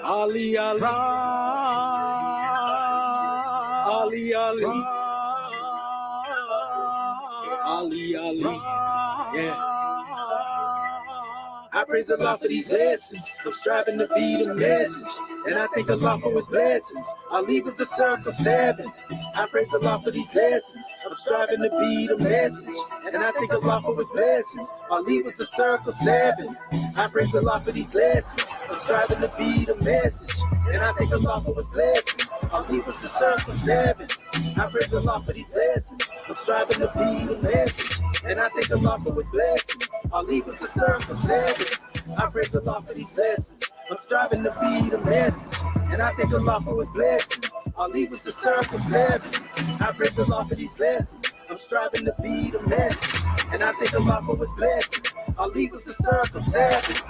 Ali, Ali, Ali, Ali, Ali, Ali, yeah. I praise Allah for these lessons. I'm striving to be the message, and I thank Allah for His blessings. Ali was the circle 7. I praise Allah for these lessons. I'm striving to be the message, and I thank Allah for His blessings. Ali was the circle 7. I praise Allah for these lessons. I'm striving to be the message, and I thank Allah for His blessings. Ali was the circle 7. I praise Allah for these lessons. I'm striving to be the message, and I thank Allah for His blessings. Ali was the circle 7. I praise Allah for these lessons. I'm striving to be the message, and I thank Allah for His blessings. Ali was the circle 7. I praise Allah for these lessons. I'm striving to be the message, and I thank Allah for His blessings. Ali was the circle 7.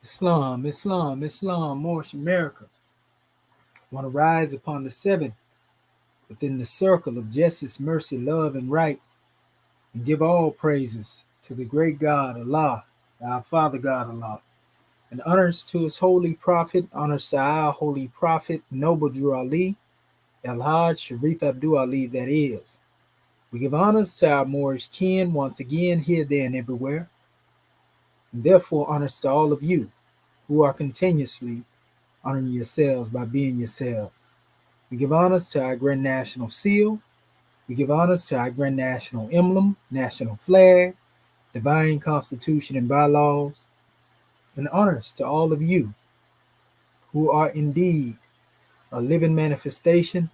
Islam, Islam, Islam, Moorish America want to rise upon the 7 within the circle of justice, mercy, love, and right, and give all praises to the great God, Allah, our Father God, Allah, and honors to His holy prophet, honors to our holy prophet, Noble Drew Ali, El-Hajj Sharif Abdul Ali, that is. We give honors to our Moorish kin once again, here, there, and everywhere, and therefore honors to all of you who are continuously honoring yourselves by being yourselves. We give honors to our Grand National Seal. We give honors to our Grand National Emblem, National Flag, Divine Constitution and Bylaws, and honors to all of you who are indeed a living manifestation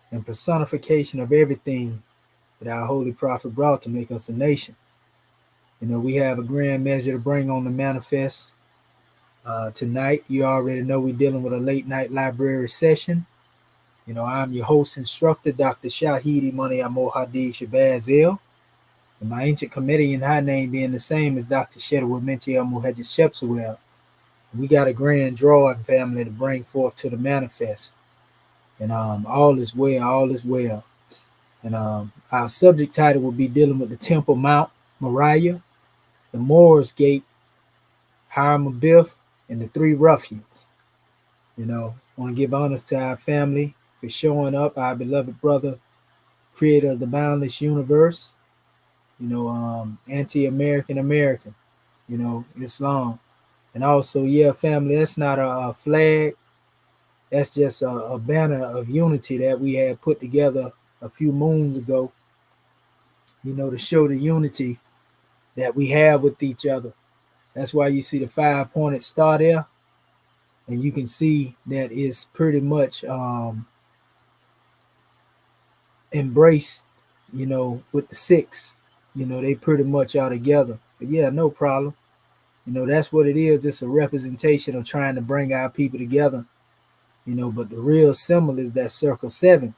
and personification of everything that our Holy Prophet brought to make us a nation. You know, we have a grand measure to bring on the manifest. Tonight, you already know we're dealing with a late night library session. You know, I'm your host instructor, Dr. Shahidi Money Amohadi Shabazil. And my ancient comedian high name being the same as Dr. Shedwood Menti Muhammad Shepsewell. We got a grand drawing family to bring forth to the manifest. And all is well, all is well. And our subject title will be dealing with the Temple Mount, Moriah, the Moors Gate, Hiram, Abiff, and the 3 Ruffians. You know, I want to give honors to our family for showing up, our beloved brother, creator of the boundless universe, you know, anti-American American, you know, Islam. And also, yeah, family, that's not a flag. That's just a banner of unity that we had put together a few moons ago, you know, to show the unity that we have with each other. That's why you see the 5-pointed star there. And you can see that it's pretty much embraced, you know, with the 6. You know, they pretty much are together. But yeah, no problem. You know, that's what it is. It's a representation of trying to bring our people together. You know, but the real symbol is that circle 7.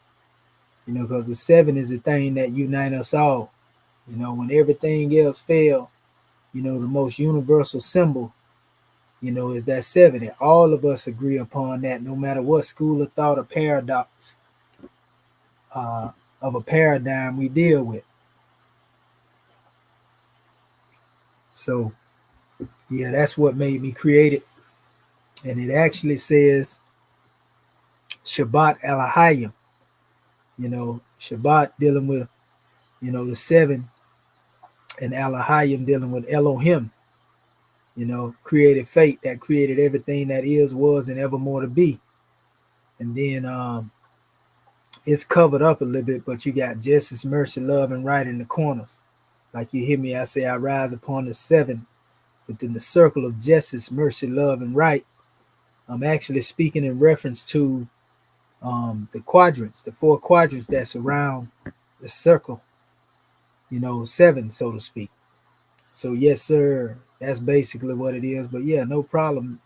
You know, because the 7 is the thing that unites us all. You know, when everything else fails, you know, the most universal symbol, you know, is that 7. And all of us agree upon that, no matter what school of thought or paradox of a paradigm we deal with. So, yeah, that's what made me create it. And it actually says Shabbat al-Hayyam. You know, Shabbat dealing with, you know, the 7 and Elohim dealing with Elohim, created fate that created everything that is, was, and evermore to be. And then it's covered up a little bit, but you got justice, mercy, love, and right in the corners. Like you hear me, I say, I rise upon the seven within the circle of justice, mercy, love, and right. I'm actually speaking in reference to the quadrants, the four quadrants that surround the circle, seven, so to speak. So, yes, sir, that's basically what it is. But yeah, no problem.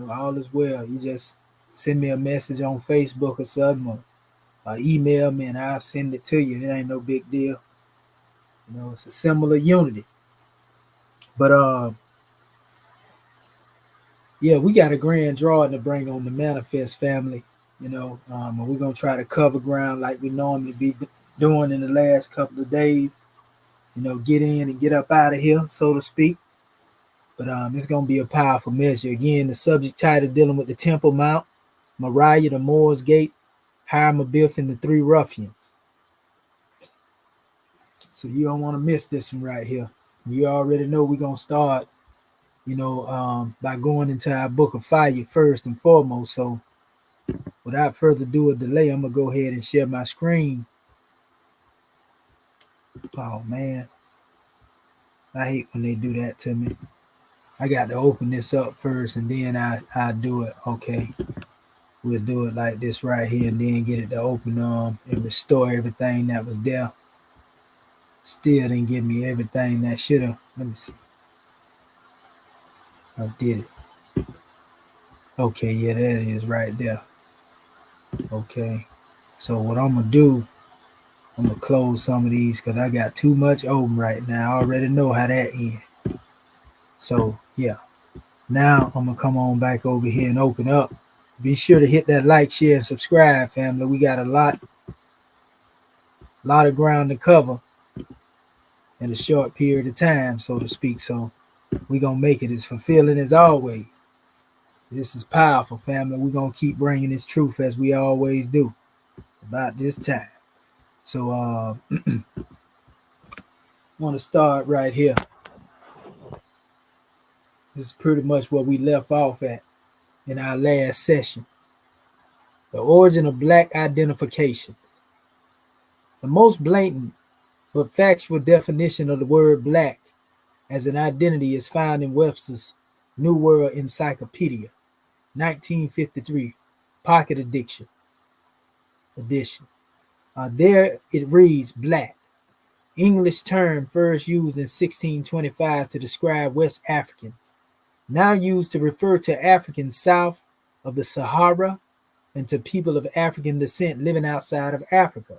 All is well. You just send me a message on Facebook or something, or email me and I'll send it to you. It ain't no big deal. It's a symbol of unity. But yeah, we got a grand drawing to bring on the Manifest family. And we're gonna try to cover ground like we normally be doing in the last couple of days. Get in and get up out of here, so to speak. But it's gonna be a powerful measure. Again, the subject title dealing with the Temple Mount, Moriah, the Moor's Gate, Hiram, Abiff, and the three Ruffians. So you don't want to miss this one right here. You already know we're gonna start, by going into our book of fire first and foremost. So without further ado or delay, I'm gonna go ahead and share my screen. Oh man, I hate when they do that to me. I got to open this up first and then I do it. Okay, we'll do it like this right here and then get it to open and restore everything that was there. Still didn't give me everything that should have. Let me see. I did it. Okay, yeah, that is right there. Okay, so what I'm gonna do, I'm gonna close some of these because I got too much open right now. I already know how that ends. So yeah, now I'm gonna come on back over here and open up. Be sure to hit that like, share, and subscribe, family. We got a lot of ground to cover in a short period of time, so to speak. So we're gonna make it as fulfilling as always. This is powerful, family. We're gonna keep bringing this truth as we always do about this time. So want to start right here. This is pretty much where we left off at in our last session. The origin of black identifications. The most blatant but factual definition of the word black as an identity is found in Webster's New World Encyclopedia, 1953, Pocket Edition. There it reads black, English term first used in 1625 to describe West Africans, now used to refer to Africans south of the Sahara and to people of African descent living outside of Africa.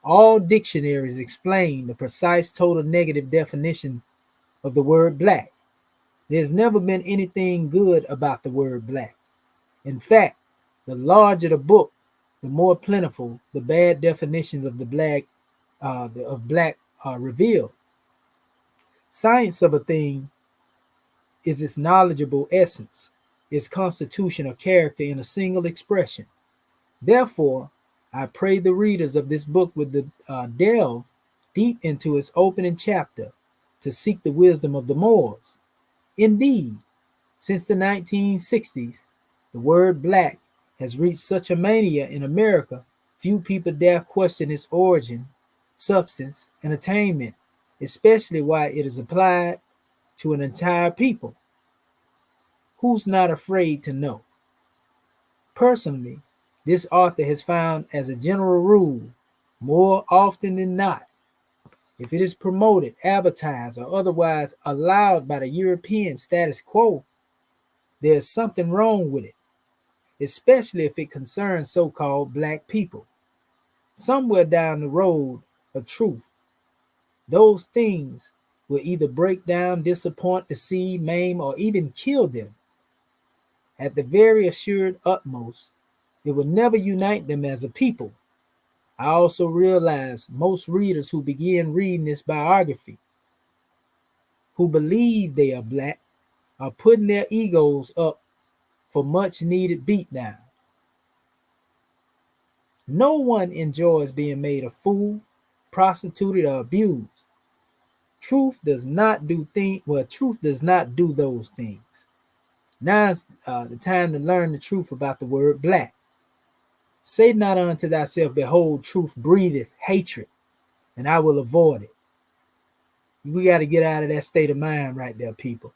All dictionaries explain the precise total negative definition of the word black. There's never been anything good about the word black. In fact, the larger the book, the more plentiful the bad definitions of black are revealed. Science of a thing is its knowledgeable essence, its constitution or character in a single expression. Therefore, I pray the readers of this book would delve deep into its opening chapter to seek the wisdom of the Moors. Indeed, since the 1960s, the word black has reached such a mania in America, few people dare question its origin, substance, and attainment, especially why it is applied to an entire people. Who's not afraid to know? Personally, this author has found as a general rule, more often than not, if it is promoted, advertised, or otherwise allowed by the European status quo, there's something wrong with it, especially if it concerns so-called black people. Somewhere down the road of truth, those things will either break down, disappoint, deceive, maim, or even kill them. At the very assured utmost, it will never unite them as a people. I also realize most readers who begin reading this biography, who believe they are black, are putting their egos up for much needed beatdown. No one enjoys being made a fool, prostituted, or abused. Truth does not do truth does not do those things. Now's the time to learn the truth about the word black. Say not unto thyself, behold, truth breedeth hatred, and I will avoid it. We got to get out of that state of mind right there, people.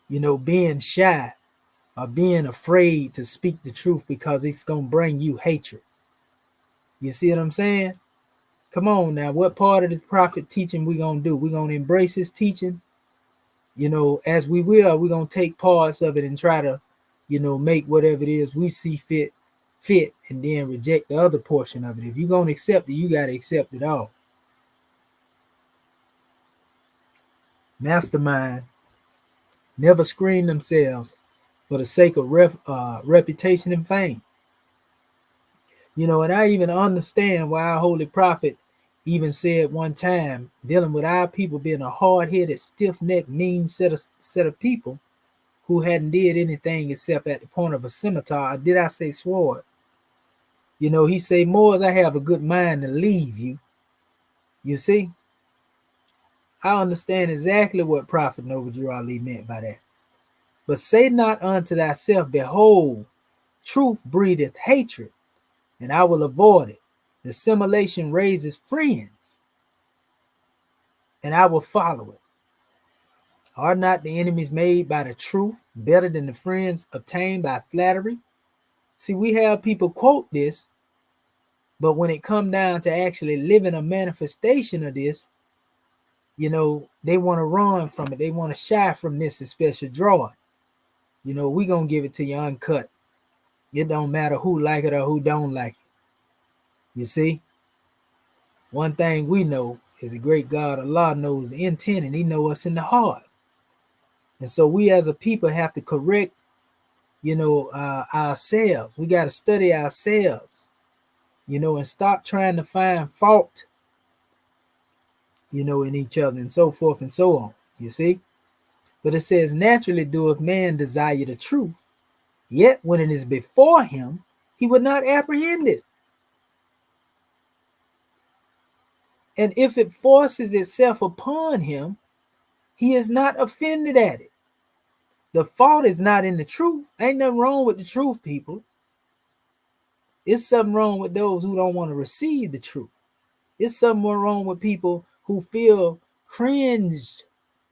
Being shy or being afraid to speak the truth because it's going to bring you hatred. You see what I'm saying? Come on now. What part of the prophet teaching we going to do? We're going to embrace his teaching. As we will, we're going to take parts of it and try to, make whatever it is we see fit, and then reject the other portion of it. If you're going to accept it, you got to accept it all. Mastermind never screen themselves for the sake of reputation and fame. And I even understand why our holy prophet even said one time, dealing with our people being a hard-headed, stiff-necked, mean set of people who hadn't did anything except at the point of a scimitar, or did I say sword? He say, Moors, I have a good mind to leave you. You see? I understand exactly what Prophet Noble Ali meant by that. But say not unto thyself, behold, truth breedeth hatred, and I will avoid it. Dissimulation raises friends, and I will follow it. Are not the enemies made by the truth better than the friends obtained by flattery? See, we have people quote this, but when it come down to actually living a manifestation of this, they want to run from it. They want to shy from this special drawing. We going to give it to you uncut. It don't matter who like it or who don't like it. You see? One thing we know is the great God Allah knows the intent, and he knows us in the heart. And so we as a people have to correct, ourselves. We got to study ourselves, and stop trying to find fault, in each other and so forth and so on. You see? But it says, naturally doeth man desire the truth, yet when it is before him, he would not apprehend it. And if it forces itself upon him, he is not offended at it. The fault is not in the truth. Ain't nothing wrong with the truth, people. It's something wrong with those who don't want to receive the truth. It's something more wrong with people who feel cringed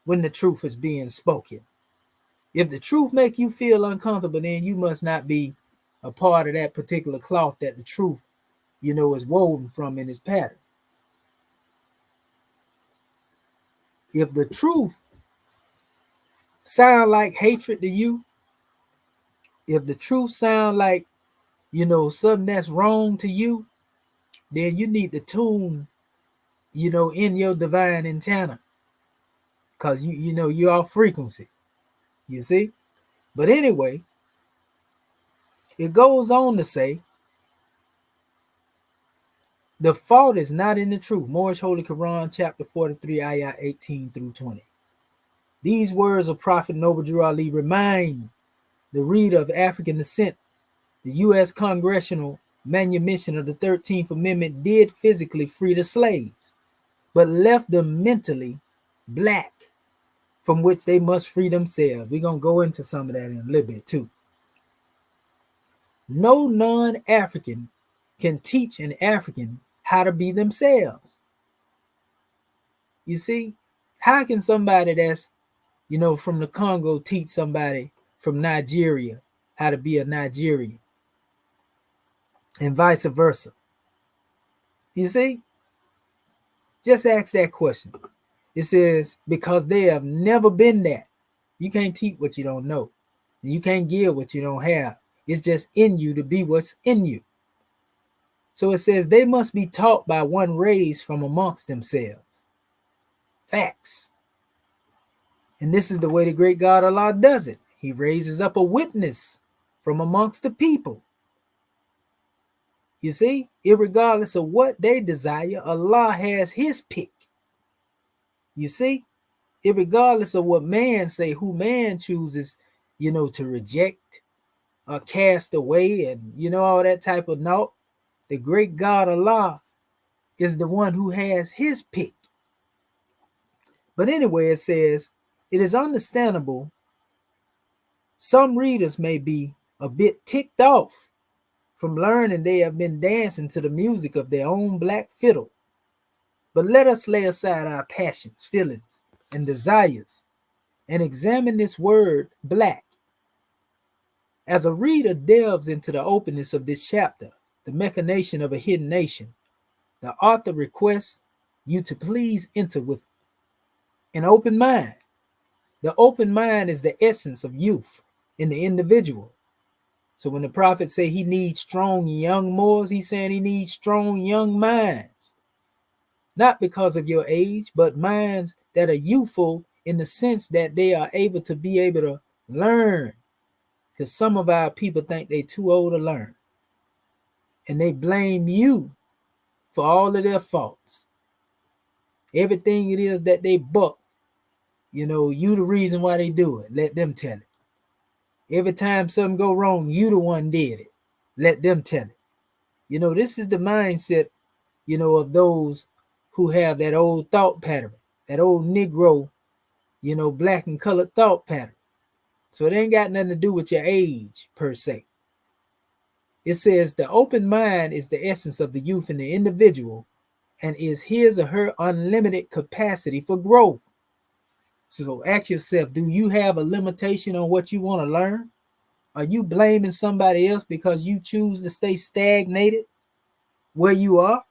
when the truth is being spoken. If the truth make you feel uncomfortable, then you must not be a part of that particular cloth that the truth, is woven from in its pattern. If the truth sound like hatred to you, if the truth sound like, something that's wrong to you, then you need to tune, in your divine antenna. Because, you're off frequency. You see? But anyway, it goes on to say, the fault is not in the truth. Moorish Holy Quran, chapter 43, ayah 18 through 20. These words of Prophet Noble Ali remind the reader of African descent. The U.S. Congressional manumission of the 13th Amendment did physically free the slaves, but left them mentally black, from which they must free themselves. We're going to go into some of that in a little bit too. No non-African can teach an African how to be themselves. You see, how can somebody that's, from the Congo teach somebody from Nigeria how to be a Nigerian? And vice versa. You see? Just ask that question. It says, because they have never been that. You can't teach what you don't know. And you can't give what you don't have. It's just in you to be what's in you. So it says they must be taught by one raised from amongst themselves. Facts. And this is the way the great God Allah does it. He raises up a witness from amongst the people. You see, irregardless of what they desire, Allah has his pick. You see, irregardless of what man say, who man chooses, to reject or cast away and, all that type of naught, the great God Allah is the one who has his pick. But anyway, it says, it is understandable some readers may be a bit ticked off from learning they have been dancing to the music of their own black fiddle. But let us lay aside our passions, feelings, and desires and examine this word black. As a reader delves into the openness of this chapter, the machination of a hidden nation, the author requests you to please enter with an open mind. The open mind is the essence of youth in the individual. So when the prophet say he needs strong young Moors, he's saying he needs strong young minds. Not because of your age, but minds that are youthful in the sense that they are able to learn. Because some of our people think they too old to learn. And they blame you for all of their faults. Everything it is that they buck, you the reason why they do it. Let them tell it. Every time something go wrong, you the one did it. Let them tell it. This is the mindset, of those who have that old thought pattern, that old Negro, black and colored thought pattern. So it ain't got nothing to do with your age per se. It says the open mind is the essence of the youth in the individual and is his or her unlimited capacity for growth. So ask yourself, do you have a limitation on what you want to learn? Are you blaming somebody else because you choose to stay stagnated where you are?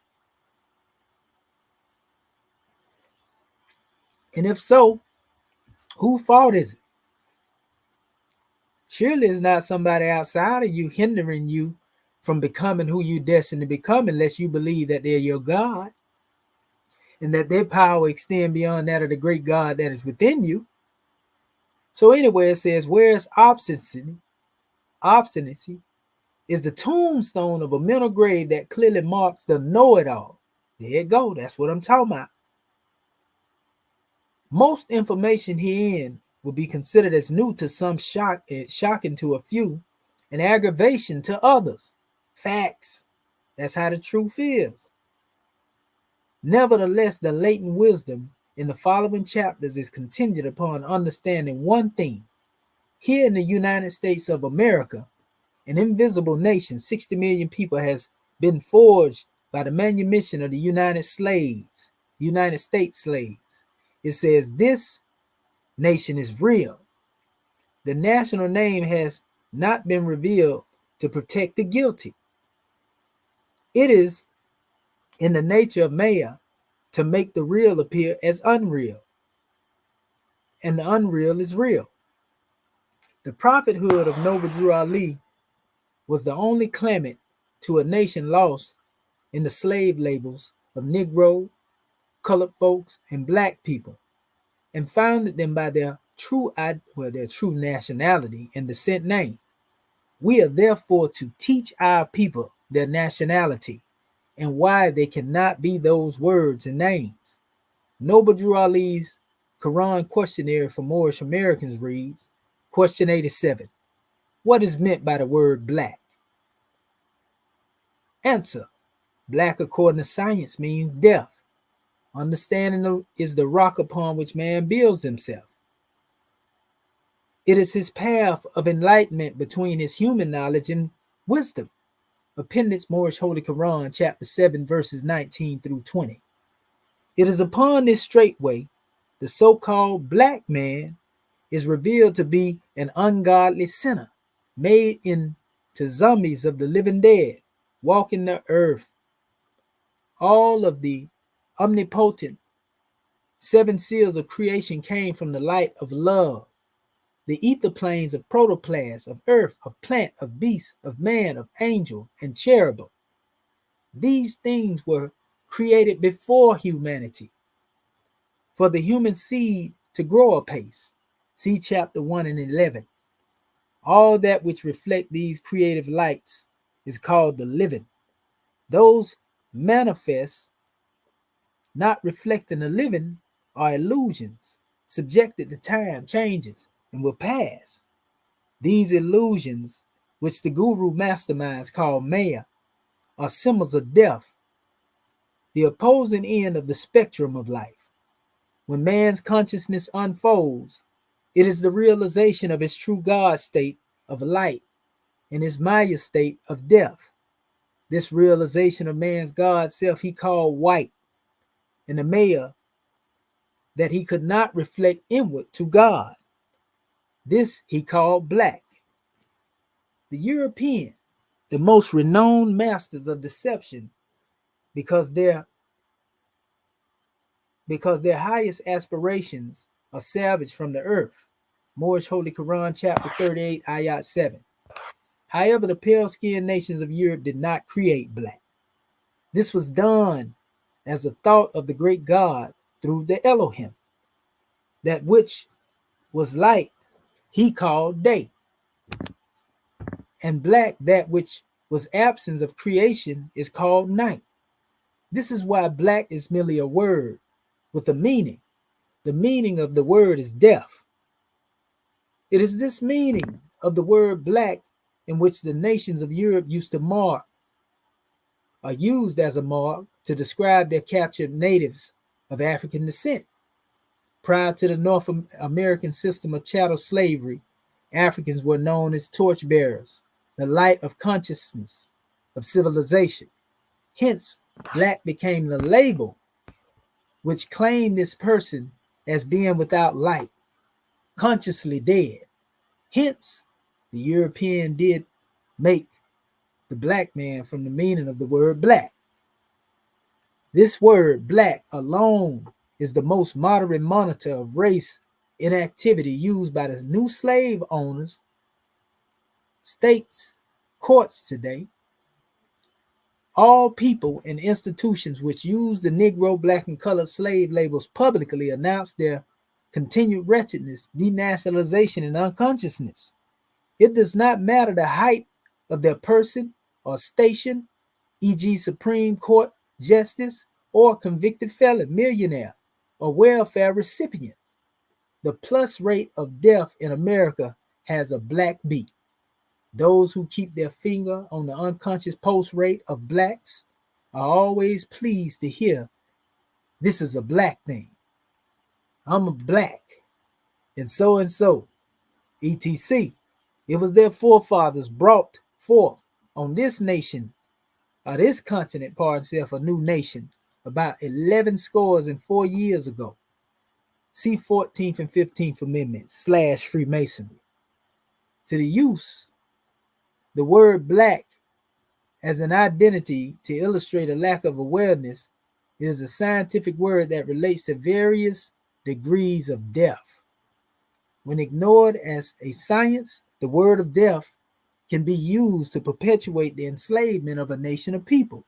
And if so, whose fault is it? Surely it's not somebody outside of you hindering you from becoming who you're destined to become unless you believe that they're your God and that their power extends beyond that of the great God that is within you. So anyway, it says, whereas obstinacy is the tombstone of a mental grave that clearly marks the know-it-all. There you go. That's what I'm talking about. Most information herein will be considered as new to some, shocking to a few, and aggravation to others. Facts. That's how the truth is. Nevertheless, the latent wisdom in the following chapters is contingent upon understanding one thing. Here in the United States of America, an invisible nation, 60 million people, has been forged by the manumission of the United States slaves. It says this nation is real. The national name has not been revealed to protect the guilty. It is in the nature of Maya to make the real appear as unreal, and the unreal is real. The prophethood of Noble Drew Ali was the only claimant to a nation lost in the slave labels of Negro, colored folks, and black people, and founded them by their true nationality and descent name. We are therefore to teach our people their nationality and why they cannot be those words and names. Noble Drew Ali's Quran questionnaire for Moorish Americans reads, question 87, what is meant by the word black? Answer, black according to science means deaf. Understanding is the rock upon which man builds himself. It is his path of enlightenment between his human knowledge and wisdom. Appendix Moorish Holy Quran, chapter 7, verses 19 through 20. It is upon this straight way the so-called black man is revealed to be an ungodly sinner, made into zombies of the living dead, walking the earth. All of the omnipotent 7 seals of creation came from the light of love. The ether planes of protoplasm, of earth, of plant, of beast, of man, of angel, and cherubim. These things were created before humanity, for the human seed to grow apace. See chapter 1 and 11. All that which reflect these creative lights is called the living. Those manifest, not reflecting the living, are illusions, subjected to time, changes, and will pass. These illusions, which the guru masterminds call Maya, are symbols of death, the opposing end of the spectrum of life. When man's consciousness unfolds, it is the realization of his true God state of light and his Maya state of death. This realization of man's God self he called white, and the Maya that he could not reflect inward to God. This he called black. The European, the most renowned masters of deception, because their highest aspirations are salvaged from the earth. Moorish Holy Quran, chapter 38, ayat 7. However, the pale-skinned nations of Europe did not create black. This was done as a thought of the great God through the Elohim. That which was light, he called day. And black, that which was absence of creation, is called night. This is why black is merely a word with a meaning. The meaning of the word is death. It is this meaning of the word black in which the nations of Europe used to mark, are used as a mark to describe their captured natives of African descent. Prior to the North American system of chattel slavery, Africans were known as torchbearers, the light of consciousness, of civilization. Hence, black became the label which claimed this person as being without light, consciously dead. Hence, the European did make the black man from the meaning of the word black. This word black alone is the most moderate monitor of race inactivity used by the new slave owners, states, courts today. All people and institutions which use the Negro, black, and colored slave labels publicly announce their continued wretchedness, denationalization, and unconsciousness. It does not matter the height of their person or station, e.g. Supreme Court justice or convicted felon, millionaire, or welfare recipient. The plus rate of death in America has a black beat. Those who keep their finger on the unconscious pulse rate of blacks are always pleased to hear this is a black thing. I'm a black, and so, etc. It was their forefathers brought forth on this nation, or this continent, pardon self, a new nation, about 11 scores and 4 years ago. See 14th and 15th Amendments / Freemasonry. To the use, the word black as an identity to illustrate a lack of awareness is a scientific word that relates to various degrees of death. When ignored as a science, the word of death can be used to perpetuate the enslavement of a nation of people.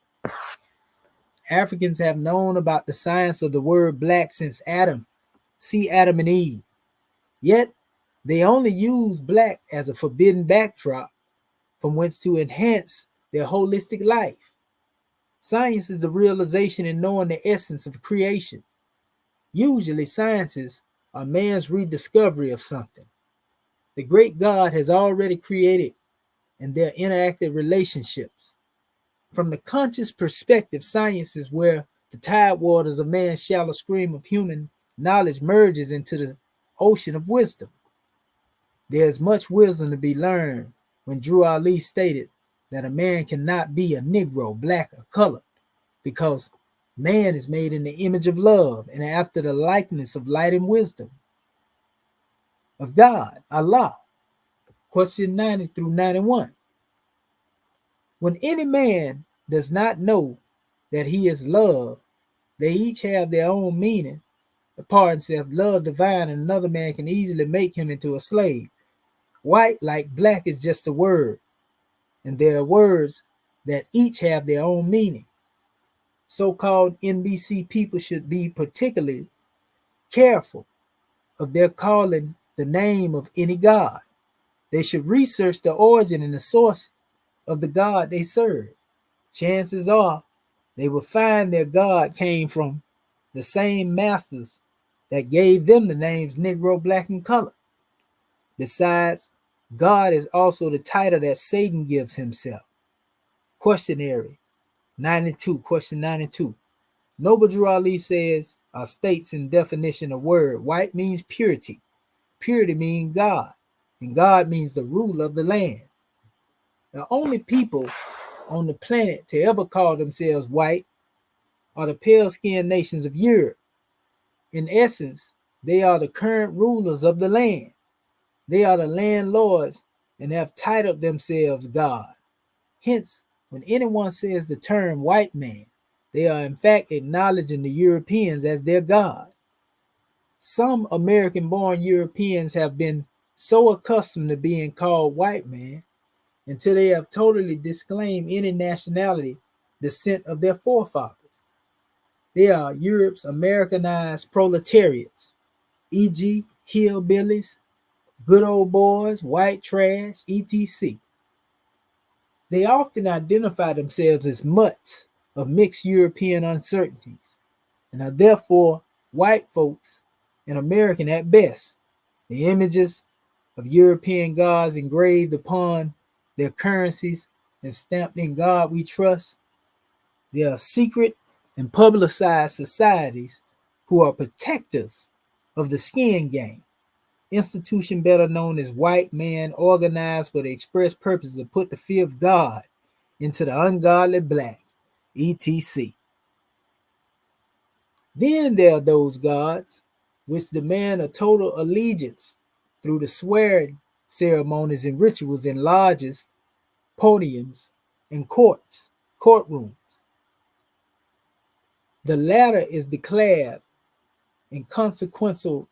Africans have known about the science of the word black since Adam. See Adam and Eve. Yet, they only use black as a forbidden backdrop from whence to enhance their holistic life. Science is the realization and knowing the essence of creation. Usually, sciences are man's rediscovery of something. The great God has already created and their interactive relationships. From the conscious perspective, science is where the tide waters of man's shallow stream of human knowledge merges into the ocean of wisdom. There's much wisdom to be learned when Drew Ali stated that a man cannot be a Negro, black, or colored, because man is made in the image of love and after the likeness of light and wisdom of God, Allah. Question 90 through 91. When any man does not know that he is love, they each have their own meaning. The part self, love divine, and another man can easily make him into a slave. White, like black, is just a word, and there are words that each have their own meaning. So-called NBC people should be particularly careful of their calling the name of any God. They should research the origin and the source of the God they serve. Chances are they will find their God came from the same masters that gave them the names Negro, black, and colored. Besides, God is also the title that Satan gives himself. Questionary 92, question 92. Noble Drew Ali says, states in definition of word. White means purity. Purity means God, and God means the ruler of the land. The only people on the planet to ever call themselves white are the pale-skinned nations of Europe. In essence, they are the current rulers of the land. They are the landlords and have titled themselves God. Hence, when anyone says the term white man, they are in fact acknowledging the Europeans as their God. Some American-born Europeans have been so accustomed to being called white man until they have totally disclaimed any nationality descent of their forefathers. They are Europe's Americanized proletariats, e.g., hillbillies, good old boys, white trash, etc. They often identify themselves as mutts of mixed European uncertainties and are therefore white folks and American at best. The images of European gods engraved upon their currencies and stamped in God we trust. They are secret and publicized societies who are protectors of the skin game, institution better known as white man, organized for the express purpose to put the fear of God into the ungodly black, etc. Then there are those gods which demand a total allegiance through the swearing ceremonies and rituals in lodges, podiums, and courtrooms. The latter is declared in consequential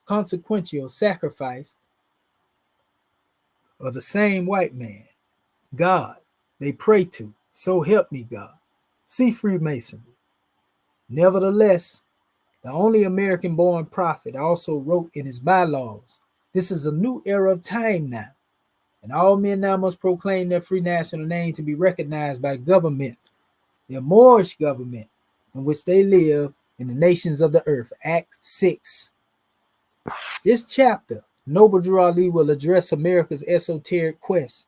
sacrifice of the same white man, God, they pray to. So help me God. See Freemasonry. Nevertheless, the only American-born prophet also wrote in his bylaws, this is a new era of time now, and all men now must proclaim their free national name to be recognized by the government, their Moorish government, in which they live in the nations of the earth. Act 6. This chapter, Noble Drew Ali will address America's esoteric quest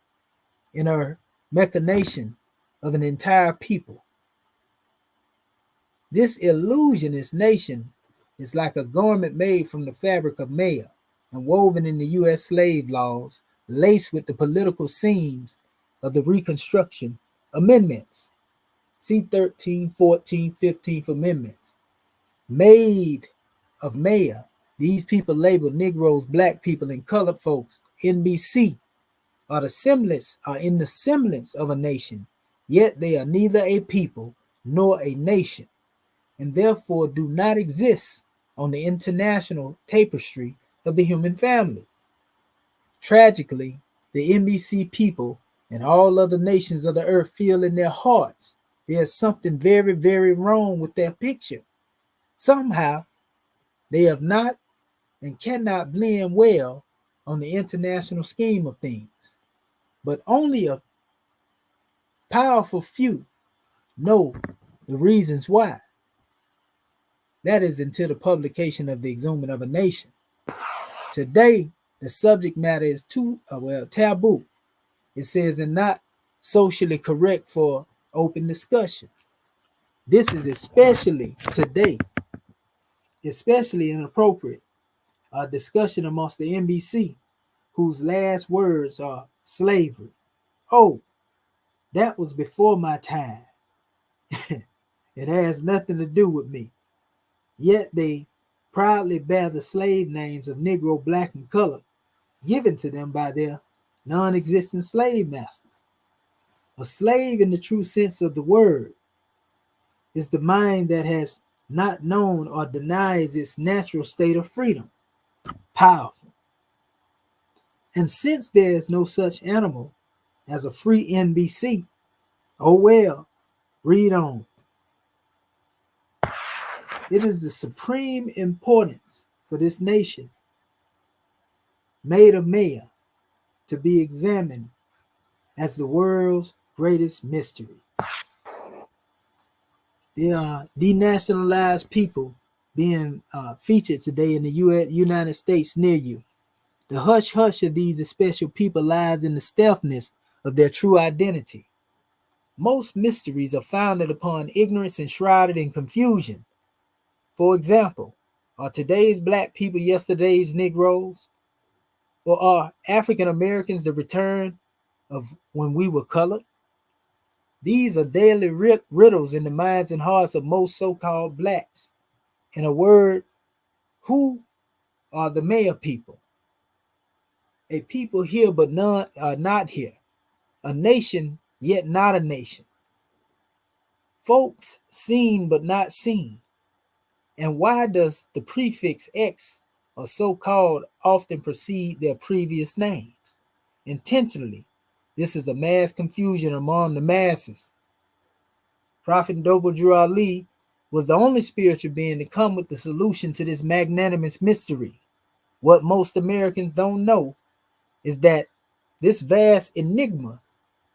in her machination of an entire people. This illusionist nation is like a garment made from the fabric of Maya and woven in the U.S. slave laws, laced with the political seams of the Reconstruction Amendments. See 13, 14, 15th Amendments. Made of Maya, these people labeled Negroes, black people, and colored folks, NBC, are in the semblance of a nation, yet they are neither a people nor a nation, and therefore do not exist on the international tapestry of the human family. Tragically, the NBC people and all other nations of the earth feel in their hearts there's something very, very wrong with their picture. Somehow, they have not and cannot blend well on the international scheme of things, but only a powerful few know the reasons why. That is until the publication of the Exhuming of a Nation. Today, the subject matter is taboo. It says and not socially correct for open discussion. This is especially today, especially inappropriate. A discussion amongst the NBC, whose last words are slavery. Oh, that was before my time. It has nothing to do with me. Yet they proudly bear the slave names of Negro, black, and colored, given to them by their non-existent slave masters. A slave in the true sense of the word is the mind that has not known or denies its natural state of freedom. Powerful. And since there is no such animal as a free NBC, oh well, read on. It is the supreme importance for this nation, made of Maya, to be examined as the world's greatest mystery. There are denationalized people being featured today in the United States near you. The hush-hush of these special people lies in the stealthiness of their true identity. Most mysteries are founded upon ignorance and shrouded in confusion. For example, Are today's black people yesterday's Negroes? Or are African Americans the return of when we were colored? These are daily riddles in the minds and hearts of most so-called blacks. In a word, who are the Maya people? A people here but none are not here. A nation yet not a nation. Folks seen but not seen. And why does the prefix X or so-called often precede their previous names? Intentionally, this is a mass confusion among the masses. Prophet Noble Drew Ali was the only spiritual being to come with the solution to this magnanimous mystery. What most Americans don't know is that this vast enigma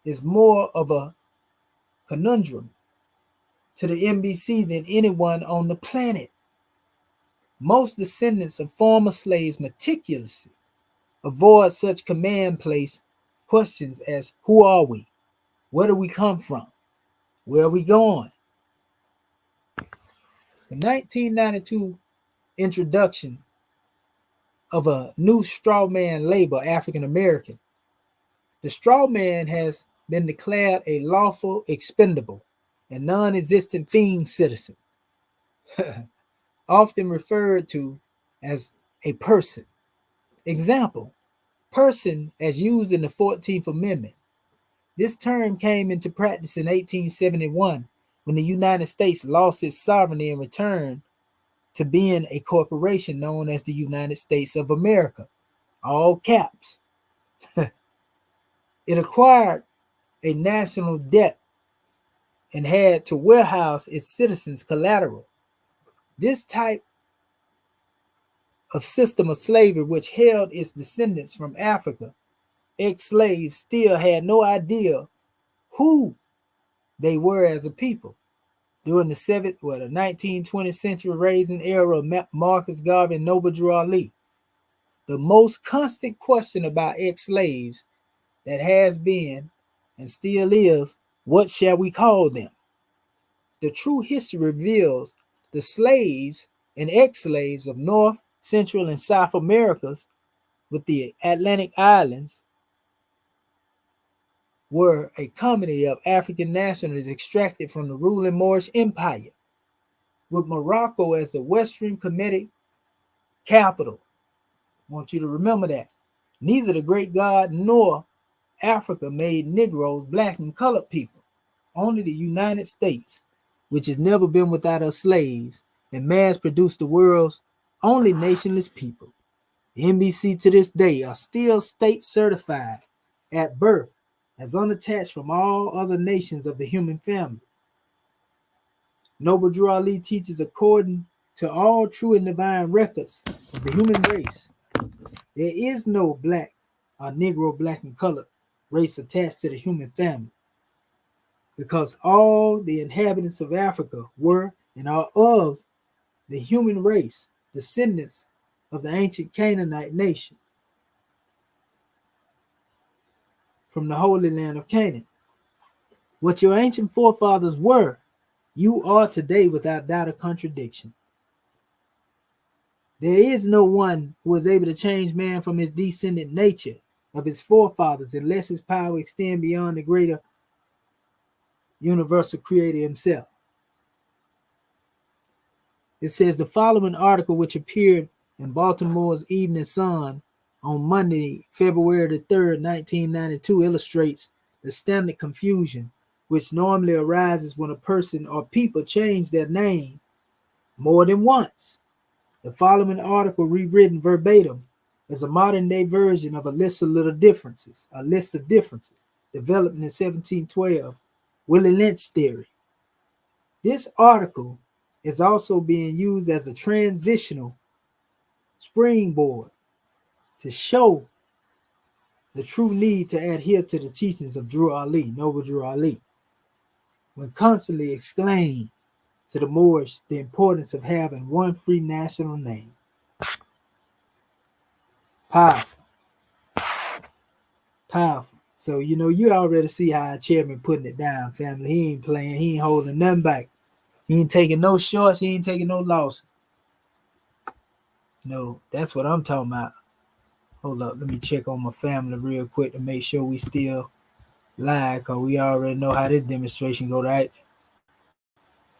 is more of a conundrum to the NBC than anyone on the planet. Most descendants of former slaves meticulously avoid such common-place questions as who are we? Where do we come from? Where are we going? The 1992 introduction of a new straw man label, African American. The straw man has been declared a lawful expendable and non-existent fiend citizen, often referred to as a person. Example, person as used in the 14th Amendment. This term came into practice in 1871 when the United States lost its sovereignty and returned to being a corporation known as the United States of America, all caps. It acquired a national debt and had to warehouse its citizens' collateral. This type of system of slavery, which held its descendants from Africa, ex-slaves still had no idea who they were as a people. During the 19th century raising era of Marcus Garvey and Noble Drew Ali, the most constant question about ex-slaves that has been and still is, what shall we call them? The true history reveals the slaves and ex-slaves of North, Central, and South Americas with the Atlantic Islands were a community of African nationalities extracted from the ruling Moorish Empire, with Morocco as the Western Kemetic capital. I want you to remember that. Neither the great God nor Africa made Negroes, black, and colored people. Only the United States, which has never been without us slaves, and mass produced the world's only nationless people. The NBC to this day are still state certified at birth as unattached from all other nations of the human family. Noble Drew Ali teaches according to all true and divine records of the human race. There is no black or Negro, black, and colored race attached to the human family, because all the inhabitants of Africa were and are of the human race, descendants of the ancient Canaanite nation from the Holy Land of Canaan. What your ancient forefathers were, you are today without doubt or contradiction. There is no one who is able to change man from his descendant nature of his forefathers unless his power extends beyond the greater universal creator himself. It says the following article, which appeared in Baltimore's Evening Sun on Monday, February the 3rd, 1992, illustrates the standard confusion which normally arises when a person or people change their name more than once. The following article, rewritten verbatim, is a modern-day version of a list of differences developed in 1712, Willie Lynch theory. This article is also being used as a transitional springboard to show the true need to adhere to the teachings of Noble Drew Ali, when constantly explained to the Moorish the importance of having one free national name. Powerful. Powerful. So, you already see how our chairman putting it down, family. He ain't playing. He ain't holding nothing back. He ain't taking no shorts. He ain't taking no losses. That's what I'm talking about. Hold up, let me check on my family real quick to make sure we still live, because we already know how this demonstration go, right?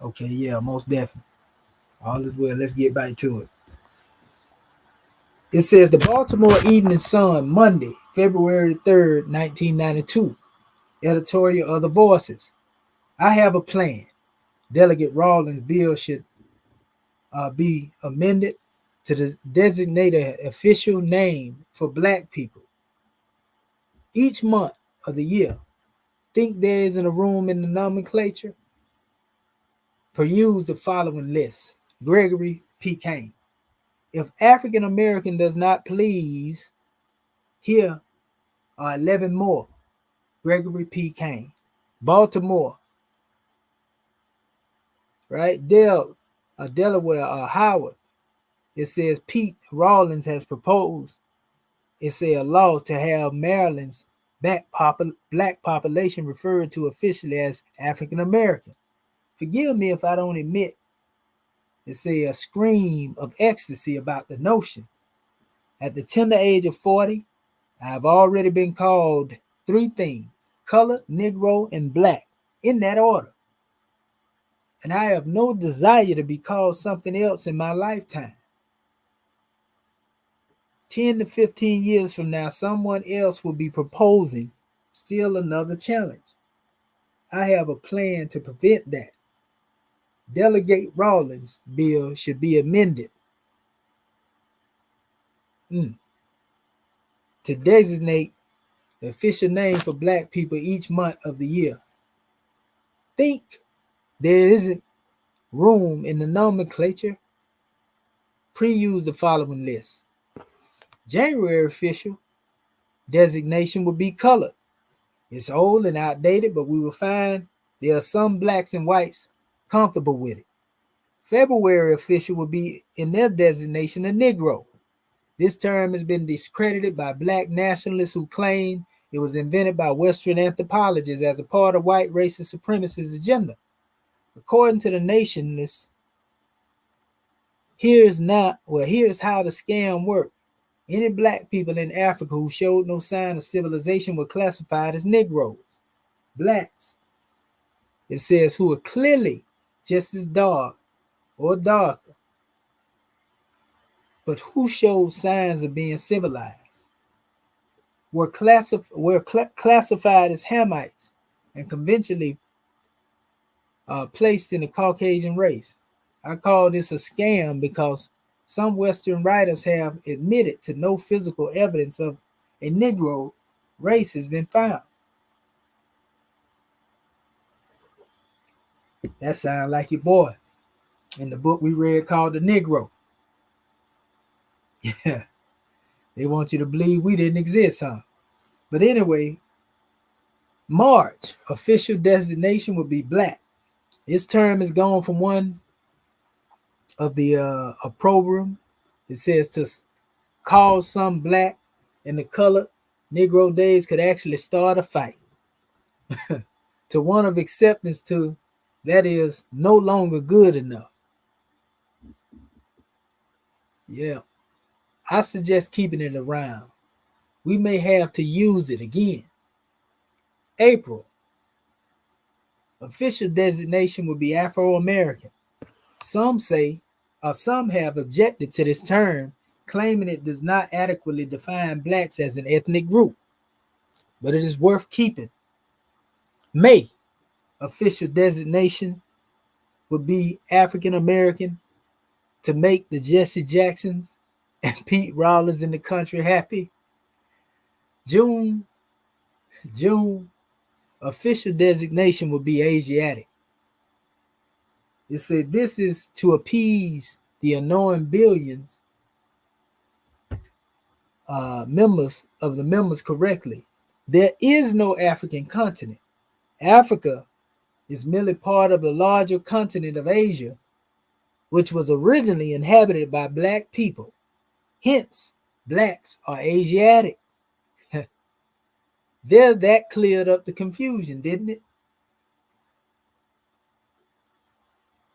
Okay, yeah, most definitely. All is well. Let's get back to it. It says the Baltimore Evening Sun, Monday, February 3rd, 1992. Editorial of the Voices. I have a plan. Delegate Rawlings' bill should be amended to designate an official name for Black people. Each month of the year, think there isn't a room in the nomenclature? Peruse the following list. Gregory P. Kane. If African American does not please, here are 11 more. Gregory P. Kane. Baltimore, right? Delaware, Howard. It says Pete Rawlings has proposed, a law to have Maryland's black population referred to officially as African American. Forgive me if I don't admit, a scream of ecstasy about the notion. At the tender age of 40, I have already been called three things: colored, Negro, and Black, in that order. And I have no desire to be called something else in my lifetime. 10 to 15 years from now, someone else will be proposing still another challenge. I have a plan to prevent that. Delegate Rawlings' bill should be amended to designate the official name for Black people each month of the year. Think there isn't room in the nomenclature? Peruse the following list. January official designation would be colored. It's old and outdated, but we will find there are some Blacks and whites comfortable with it. February official will be, in their designation, a Negro. This term has been discredited by Black nationalists who claim it was invented by Western anthropologists as a part of white racist supremacist agenda. According to the nationalists, here's how the scam worked. Any Black people in Africa who showed no sign of civilization were classified as Negroes. Blacks, it says, who are clearly just as dark or darker, but who showed signs of being civilized, were classified as Hamites and conventionally placed in the Caucasian race. I call this a scam because some Western writers have admitted to no physical evidence of a Negro race has been found. That sounds like your boy in the book we read called The Negro. Yeah, they want you to believe we didn't exist, huh? But anyway, March official designation would be Black. This term is gone from one of the a program. It says to call some Black in the colored Negro days could actually start a fight. To one of acceptance to that is no longer good enough. Yeah, I suggest keeping it around. We may have to use it again. April official designation would be Afro-American. Some have objected to this term, claiming it does not adequately define Blacks as an ethnic group, but it is worth keeping. May official designation would be African American to make the Jesse Jacksons and Pete Rawlings in the country happy. June official designation would be Asiatic. It said this is to appease the annoying billions members correctly. There is no African continent. Africa is merely part of the larger continent of Asia, which was originally inhabited by Black people. Hence, Blacks are Asiatic. There, that cleared up the confusion, didn't it?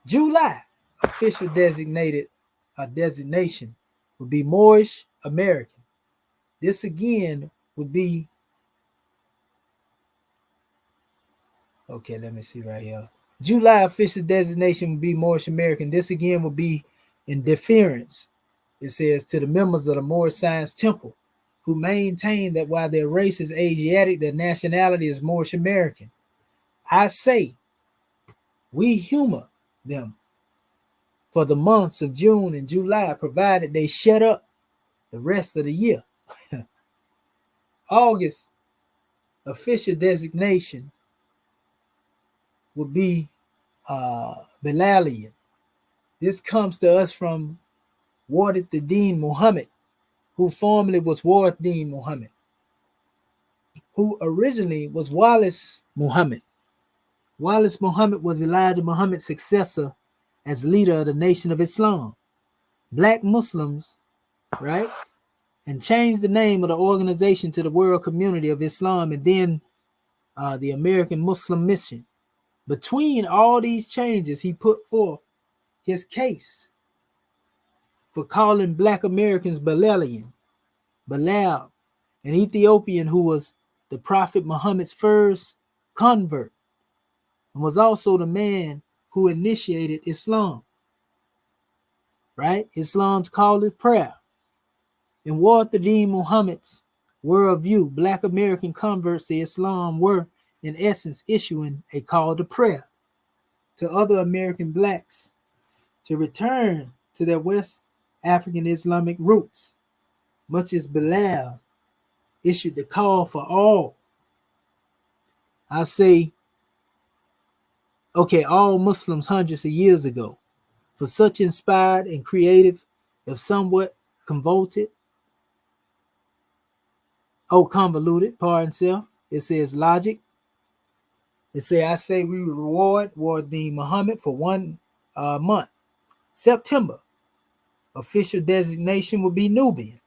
July official designation would be Moorish American. This again would be, okay, let me see right here. July official designation would be Moorish American. This again would be in deference, it says, to the members of the Moorish Science Temple, who maintain that while their race is Asiatic, their nationality is Moorish American. I say, we humor them for the months of June and July, provided they shut up the rest of the year. August official designation would be Bilalian. This comes to us from Warith Din Muhammad, who formerly was Warith Din Muhammad, who originally was Wallace Muhammad. Wallace Muhammad was Elijah Muhammad's successor as leader of the Nation of Islam. Black Muslims, right? And changed the name of the organization to the World Community of Islam, and then the American Muslim Mission. Between all these changes, he put forth his case for calling Black Americans Bilalian, Bilal, an Ethiopian who was the Prophet Muhammad's first convert and was also the man who initiated Islam, right? Islam's call is prayer. In Warith Din Muhammad's worldview, Black American converts to Islam were, in essence, issuing a call to prayer to other American Blacks to return to their West African Islamic roots, much as Bilal issued the call for all. I say, okay, all Muslims hundreds of years ago, for such inspired and creative, if somewhat convoluted, convoluted, pardon self, it says logic. It say, I say we reward the Muhammad for 1 month. September, official designation will be Nubian,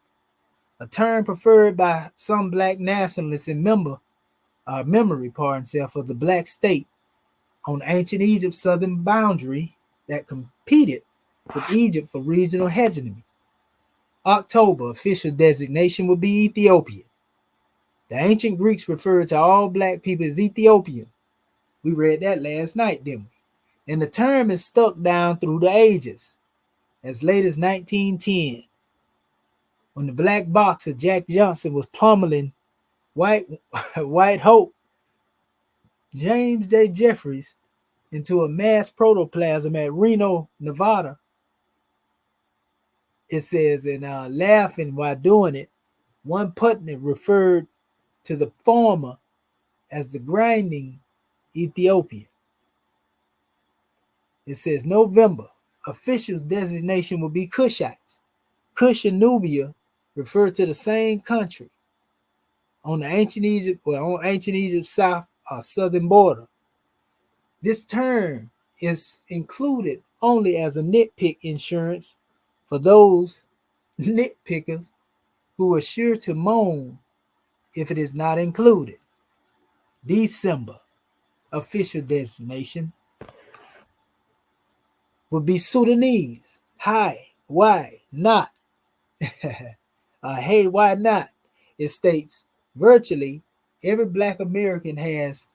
a term preferred by some Black nationalists in memory, pardon self, of the Black state on ancient Egypt's southern boundary that competed with Egypt for regional hegemony. October, official designation will be Ethiopian. The ancient Greeks referred to all Black people as Ethiopian. We read that last night, didn't we? And the term is stuck down through the ages, as late as 1910, when the Black boxer Jack Johnson was pummeling White Hope James J. Jeffries into a mass protoplasm at Reno, Nevada. It says, and laughing while doing it, one pundit referred to the former as the grinding Ethiopian. It says November, official designation will be Cushites. Cush and Nubia refer to the same country on the ancient Egypt, or on ancient Egypt's southern border. This term is included only as a nitpick insurance for those nitpickers who are sure to moan if it is not included. December, official designation would be Sudanese. Hi, why not? Hey, why not? It states virtually every Black American has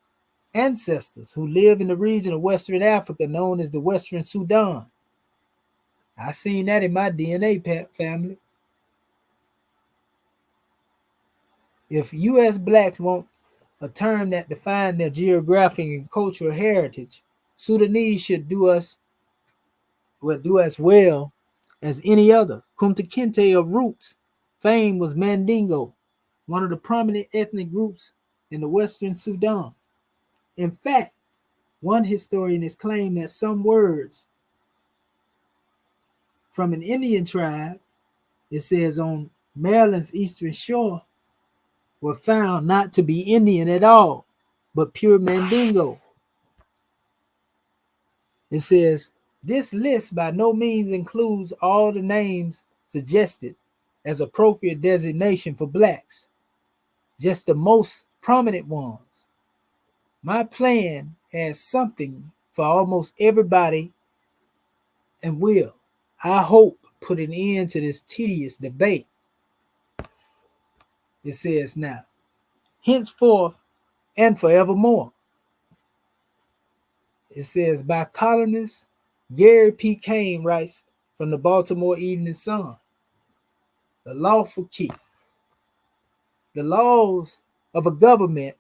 ancestors who live in the region of Western Africa known as the Western Sudan. I seen that in my DNA family. If U.S. Blacks want a term that defines their geographic and cultural heritage, Sudanese should do as well as any other. Kunta Kinte of roots fame was Mandingo, one of the prominent ethnic groups in the Western Sudan. In fact, one historian has claimed that some words from an Indian tribe, it says on Maryland's eastern shore, were found not to be Indian at all, but pure Mandingo. It says, this list by no means includes all the names suggested as appropriate designation for Blacks, just the most prominent ones. My plan has something for almost everybody and will, I hope, put an end to this tedious debate. It says now, henceforth and forevermore. It says by columnist Gary P. Kane writes from the Baltimore Evening Sun, the lawful key. The laws of a government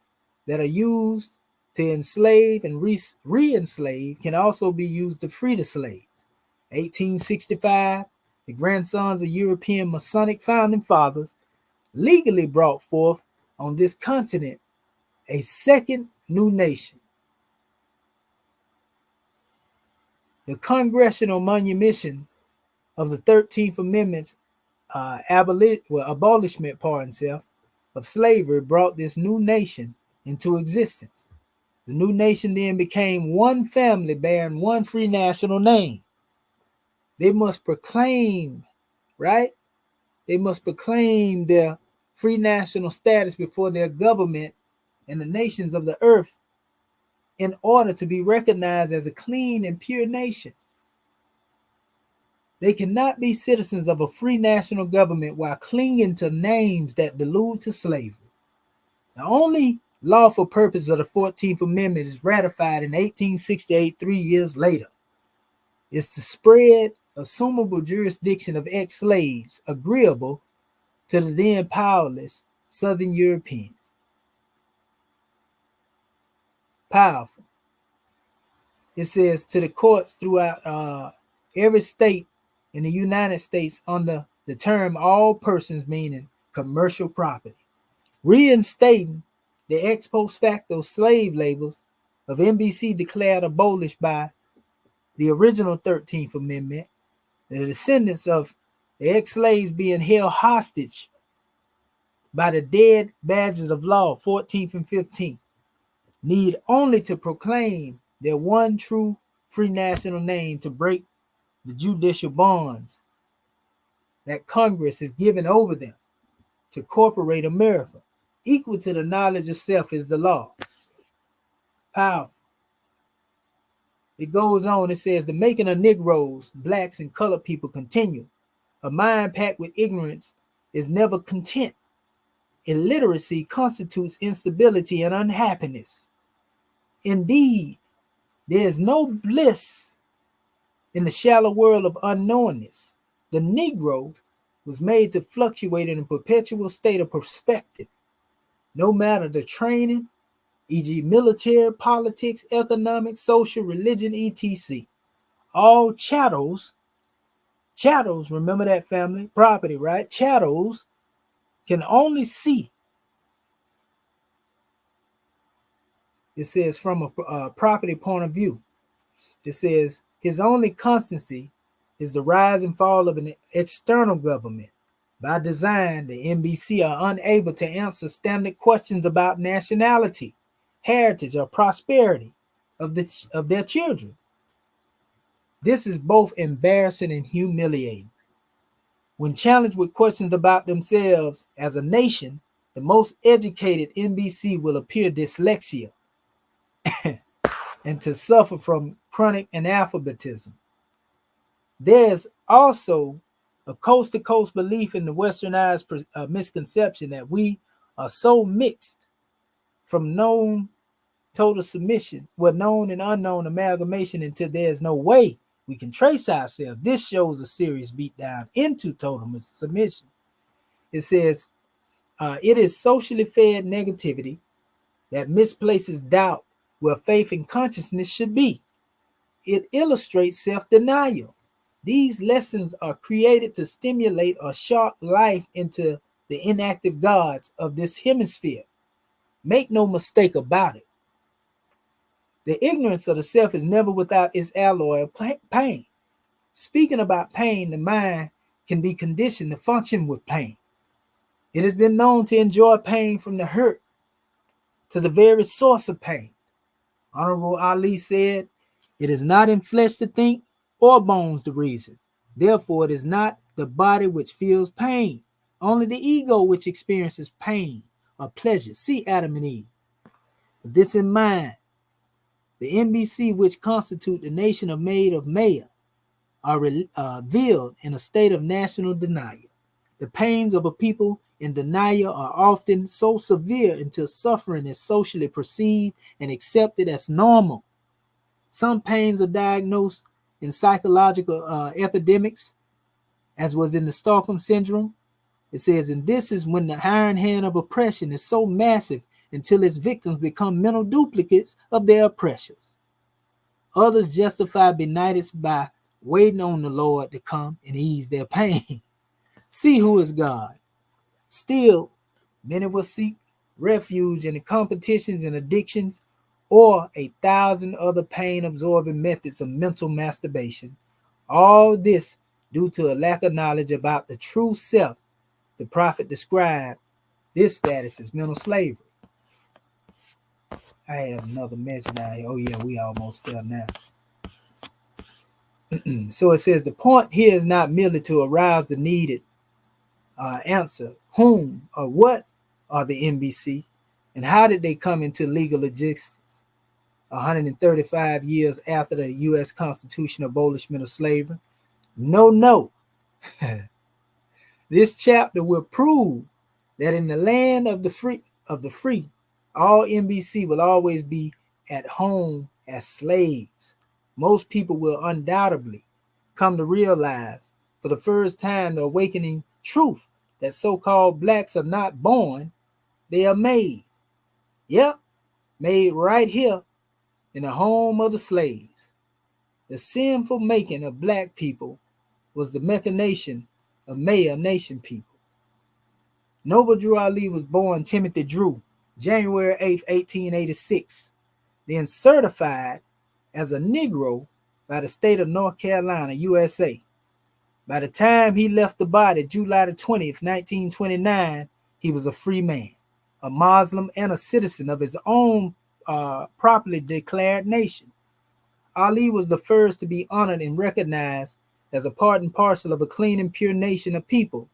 that are used to enslave and re-enslave can also be used to free the slaves. 1865, the grandsons of European Masonic founding fathers legally brought forth on this continent a second new nation. The congressional manumission of the 13th Amendment's abolishment of slavery brought this new nation into existence. The new nation then became one family bearing one free national name. They must proclaim, right? They must proclaim their free national status before their government and the nations of the earth in order to be recognized as a clean and pure nation. They cannot be citizens of a free national government while clinging to names that allude to slavery. The only lawful purpose of the 14th Amendment is ratified in 1868, 3 years later, is to spread assumable jurisdiction of ex-slaves agreeable to the then powerless Southern Europeans. Powerful. It says to the courts throughout every state in the United States under the term all persons, meaning commercial property, reinstating the ex post facto slave labels of NBC declared abolished by the original 13th Amendment, the descendants of the ex-slaves being held hostage by the dead badges of law, 14th and 15th, need only to proclaim their one true free national name to break the judicial bonds that Congress has given over them to corporate America. Equal to the knowledge of self is the law. Powerful. It goes on, it says, the making of Negroes, blacks, and colored people continue. A mind packed with ignorance is never content. Illiteracy constitutes instability and unhappiness. Indeed, there is no bliss in the shallow world of unknownness. The Negro was made to fluctuate in a perpetual state of perspective, no matter the training, e.g. military, politics, economics, social, religion, etc. All chattels, remember that family, property, right? Chattels can only see, it says, from a property point of view. It says his only constancy is the rise and fall of an external government. By design, the NBC are unable to answer standard questions about nationality, heritage, or prosperity of their children. This is both embarrassing and humiliating. When challenged with questions about themselves as a nation, the most educated NBC will appear dyslexia and to suffer from chronic analphabetism. There's also a coast-to-coast belief in the westernized misconception that we are so mixed from known total submission, known and unknown amalgamation until there's no way we can trace ourselves. This shows a serious beatdown into total submission. It says, it is socially fed negativity that misplaces doubt where faith and consciousness should be. It illustrates self-denial. These lessons are created to stimulate or shock life into the inactive gods of this hemisphere. Make no mistake about it. The ignorance of the self is never without its alloy of pain. Speaking about pain, the mind can be conditioned to function with pain. It has been known to enjoy pain from the hurt to the very source of pain. Honorable Ali said, it is not in flesh to think or bones to reason. Therefore, it is not the body which feels pain, only the ego which experiences pain or pleasure. See Adam and Eve. With this in mind, the NBC, which constitute the nation made of Maya, are revealed in a state of national denial. The pains of a people in denial are often so severe until suffering is socially perceived and accepted as normal. Some pains are diagnosed in psychological epidemics, as was in the Stockholm Syndrome. It says, and this is when the iron hand of oppression is so massive until its victims become mental duplicates of their oppressors. Others justify benighted by waiting on the Lord to come and ease their pain. See who is God. Still, many will seek refuge in the competitions and addictions or 1,000 other pain-absorbing methods of mental masturbation. All this due to a lack of knowledge about the true self. The prophet described this status as mental slavery. I have another message down here. Oh yeah, we almost there now. So it says the point here is not merely to arouse the needed answer. Whom or what are the NBC, and how did they come into legal existence 135 years after the U.S. Constitution abolishment of slavery? No. This chapter will prove that in the land of the free, all NBC will always be at home as slaves. Most people will undoubtedly come to realize for the first time the awakening truth that so-called blacks are not born, they are made. Yep, made right here in the home of the slaves. The sinful making of black people was the machination of male nation people. Noble Drew Ali was born Timothy Drew, January 8, 1886, then certified as a Negro by the state of North Carolina, USA. By the time he left the body, July the 20th, 1929, he was a free man, a Muslim, and a citizen of his own properly declared nation. Ali was the first to be honored and recognized as a part and parcel of a clean and pure nation of people.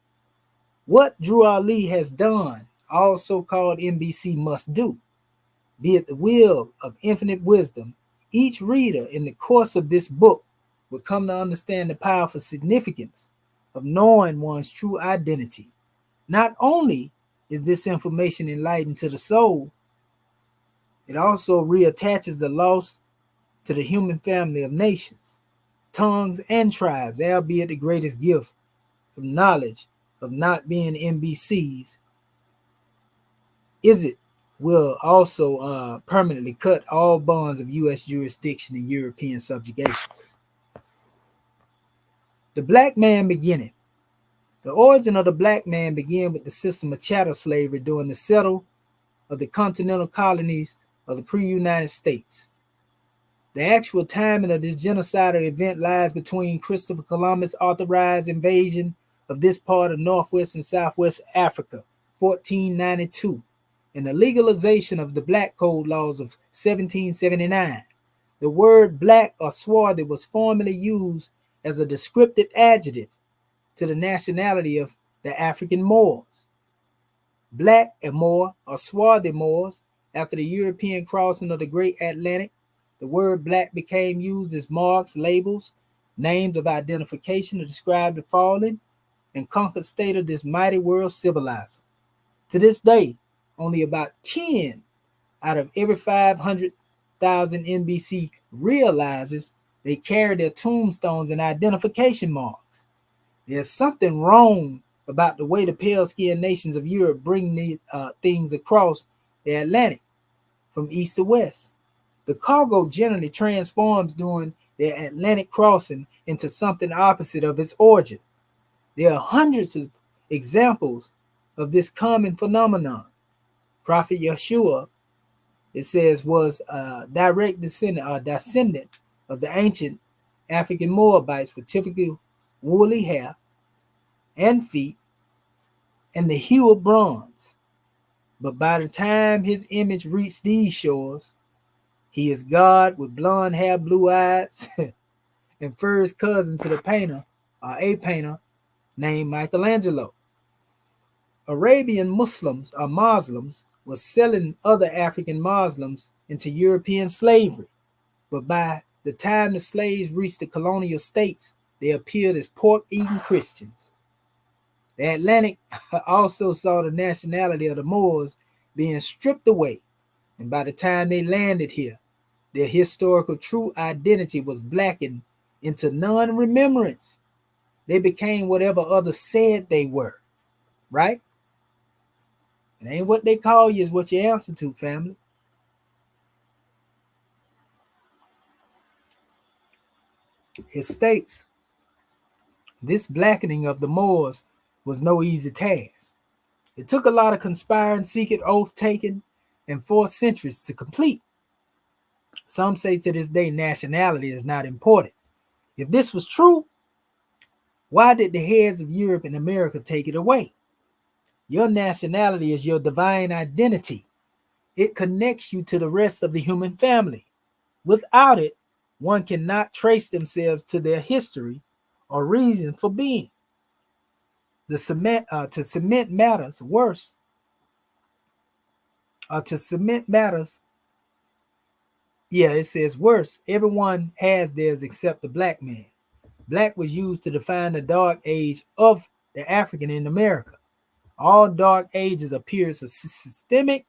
What Drew Ali has done, all so-called NBC must do. Be it the will of infinite wisdom, each reader in the course of this book will come to understand the powerful significance of knowing one's true identity. Not only is this information enlightened to the soul, it also reattaches the loss to the human family of nations, tongues, and tribes, albeit the greatest gift from knowledge of not being NBCs is it will also permanently cut all bonds of U.S. jurisdiction and European subjugation. The black man beginning. The origin of the black man began with the system of chattel slavery during the settle of the continental colonies of the pre-United States. The actual timing of this genocidal event lies between Christopher Columbus' authorized invasion of this part of Northwest and Southwest Africa, 1492, and the legalization of the Black Code laws of 1779. The word black or swarthy was formerly used as a descriptive adjective to the nationality of the African Moors. Black and Moor or swarthy Moors, after the European crossing of the Great Atlantic, the word black became used as marks, labels, names of identification to describe the fallen and conquered state of this mighty world civilizer. To this day, only about 10 out of every 500,000 NBC realizes they carry their tombstones and identification marks. There's something wrong about the way the pale-skinned nations of Europe bring these things across the Atlantic from east to west. The cargo generally transforms during their Atlantic crossing into something opposite of its origin. There are hundreds of examples of this common phenomenon. Prophet Yeshua, it says, was a direct descendant of the ancient African Moabites with typical woolly hair and feet and the hue of bronze. But by the time his image reached these shores, he is God with blonde hair, blue eyes, and first cousin to the painter, or a painter, named Michelangelo. Arabian Muslims or Muslims was selling other African Muslims into European slavery. But by the time the slaves reached the colonial states, They appeared as pork-eating Christians. The Atlantic also saw the nationality of the Moors being stripped away, and by the time they landed here, their historical true identity was blackened into non-remembrance. They became whatever others said they were, right? It ain't what they call you, is what you answer to, family. It states, this blackening of the Moors was no easy task. It took a lot of conspiring, secret oath taking, and 4 centuries to complete. Some say to this day nationality is not important. If this was true, why did the heads of Europe and America take it away? Your nationality is your divine identity. It connects you to the rest of the human family. Without it, one cannot trace themselves to their history or reason for being. To cement matters, it says worse. Everyone has theirs except the black man. Black was used to define the dark age of the African in America. All dark ages appear as a systematic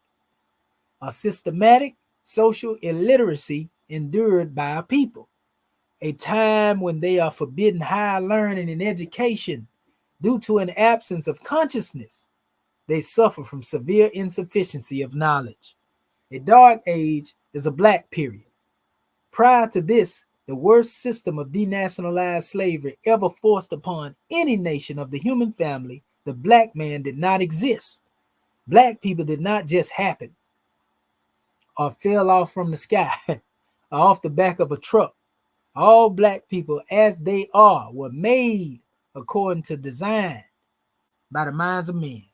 social illiteracy endured by a people. A time when they are forbidden higher learning and education due to an absence of consciousness. They suffer from severe insufficiency of knowledge. A dark age is a black period. Prior to this, the worst system of denationalized slavery ever forced upon any nation of the human family, the black man did not exist. Black people did not just happen or fell off from the sky or off the back of a truck. All black people as they are were made according to design by the minds of men.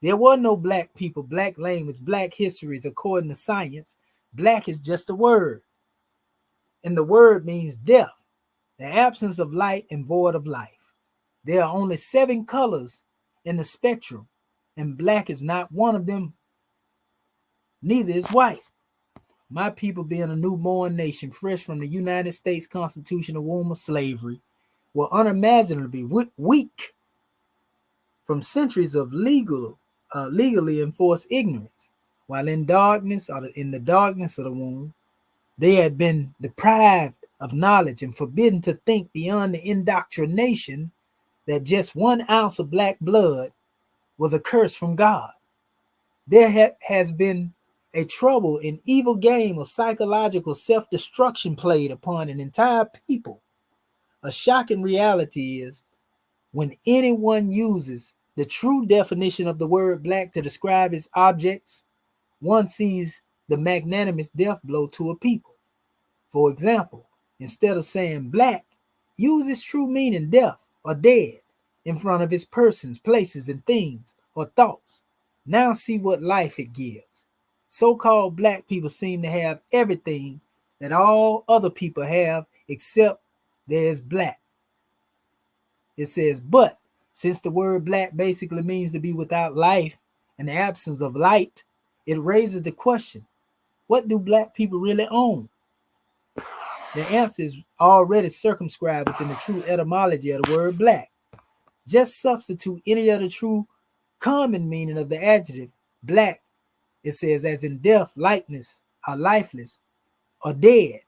There were no black people, black language, black histories according to science. Black is just a word. And the word means death, the absence of light and void of life. There are only 7 colors in the spectrum, and black is not one of them. Neither is white. My people, being a newborn nation, fresh from the United States constitutional womb of slavery, were unimaginably weak from centuries of legally enforced ignorance. While in darkness, or in the darkness of the womb, they had been deprived of knowledge and forbidden to think beyond the indoctrination that just 1 ounce of black blood was a curse from God. There has been a trouble and evil game of psychological self-destruction played upon an entire people. A shocking reality is when anyone uses the true definition of the word black to describe its objects, one sees the magnanimous death blow to a people. For example, instead of saying black, use its true meaning deaf or dead in front of its persons, places, and things or thoughts. Now see what life it gives. So-called black people seem to have everything that all other people have except there's black. It says, but since the word black basically means to be without life and the absence of light, it raises the question, what do black people really own? The answer is already circumscribed within the true etymology of the word black. Just substitute any other true common meaning of the adjective black. It says as in death, likeness, or lifeless, or dead,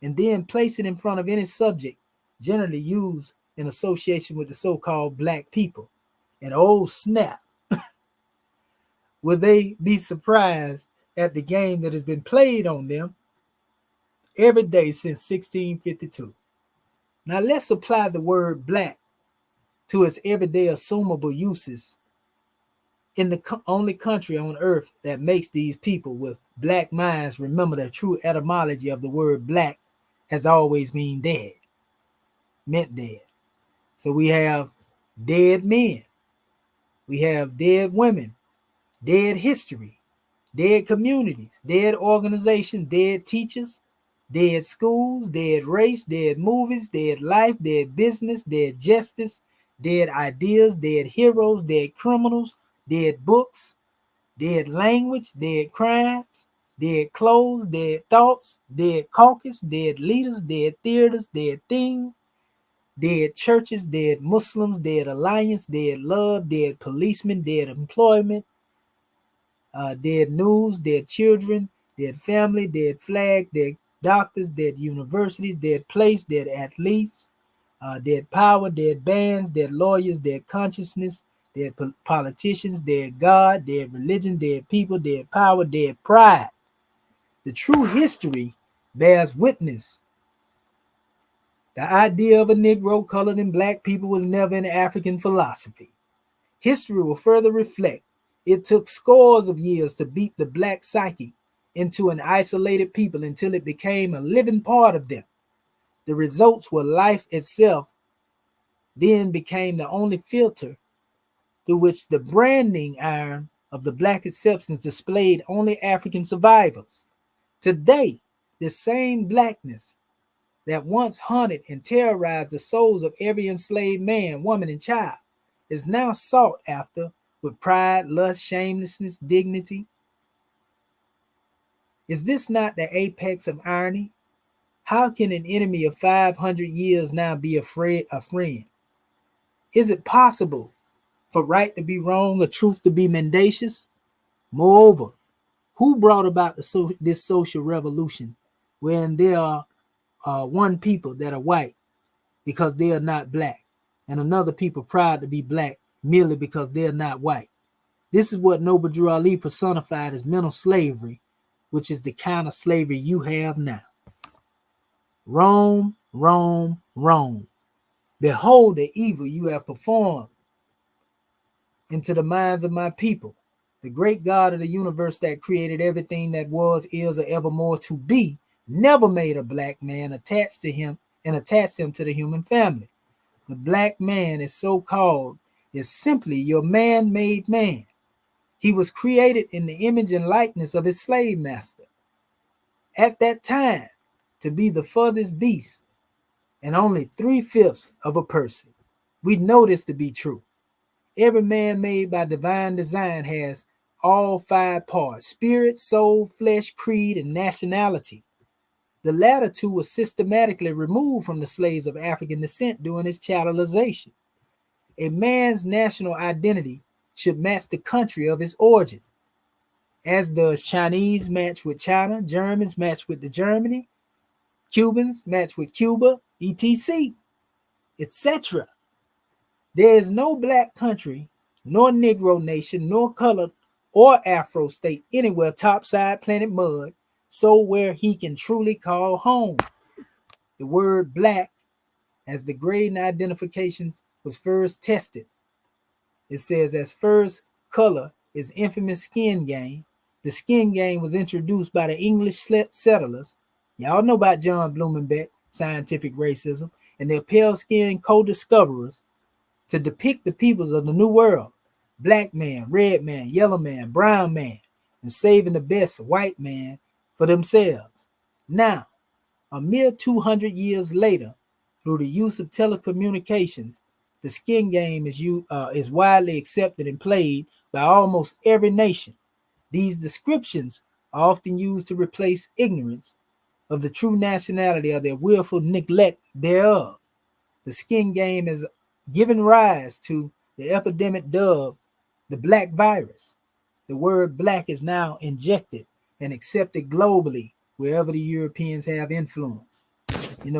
and then place it in front of any subject generally used in association with the so-called black people. And oh snap, will they be surprised at the game that has been played on them every day since 1652. Now let's apply the word black to its everyday assumable uses in the only country on earth that makes these people with black minds remember the true etymology of the word black has always meant dead. So we have dead men, we have dead women, dead history, dead communities, dead organizations, dead teachers, dead schools, dead race, dead movies, dead life, dead business, dead justice, dead ideas, dead heroes, dead criminals, dead books, dead language, dead crimes, dead clothes, dead thoughts, dead caucus, dead leaders, dead theaters, dead things, dead churches, dead Muslims, dead alliance, dead love, dead policemen, dead employment, dead news, dead children, dead family, dead flag, dead doctors, dead universities, dead place, dead athletes, dead power, dead bands, dead lawyers, dead consciousness, dead politicians, dead God, dead religion, dead people, dead power, dead pride. The true history bears witness. The idea of a Negro colored in black people was never in African philosophy. History will further reflect it took scores of years to beat the black psyche into an isolated people until it became a living part of them. The results were life itself, then became the only filter through which the branding iron of the black exceptions displayed only African survivors. Today, the same blackness that once haunted and terrorized the souls of every enslaved man, woman, and child is now sought after with pride, lust, shamelessness, dignity. Is this not the apex of irony? How can an enemy of 500 years now be a friend? Is it possible for right to be wrong or truth to be mendacious? Moreover, who brought about this social revolution when there are one people that are white because they are not black, and another people proud to be black merely because they're not white? This is what Noble Drew Ali personified as mental slavery, which is the kind of slavery you have now. Rome, Rome, Rome. Behold the evil you have performed into the minds of my people. The great God of the universe that created everything that was, is, or evermore to be, never made a black man attached to him and attached him to the human family. The black man is so called is simply your man-made man. He was created in the image and likeness of his slave master. At that time, to be the furthest beast and only 3/5 of a person. We know this to be true. Every man made by divine design has all 5 parts: spirit, soul, flesh, creed, and nationality. The latter 2 were systematically removed from the slaves of African descent during his chattelization. A man's national identity should match the country of his origin, as does Chinese match with China, Germans match with the Germany, Cubans match with Cuba, etc., etc. There is no black country, nor Negro nation, nor colored or Afro state anywhere topside planet mud, so where he can truly call home. The word black, as the grade and identifications was first tested, it says as first color is infamous skin game. The skin game was introduced by the English settlers. Y'all know about John Blumenbeck, scientific racism, and their pale skinned co-discoverers to depict the peoples of the New World: black man, red man, yellow man, brown man, and saving the best white man for themselves. Now, a mere 200 years later, through the use of telecommunications, the skin game is widely accepted and played by almost every nation. These descriptions are often used to replace ignorance of the true nationality or their willful neglect thereof. The skin game has given rise to the epidemic dubbed the black virus. The word black is now injected and accepted globally wherever the Europeans have influence.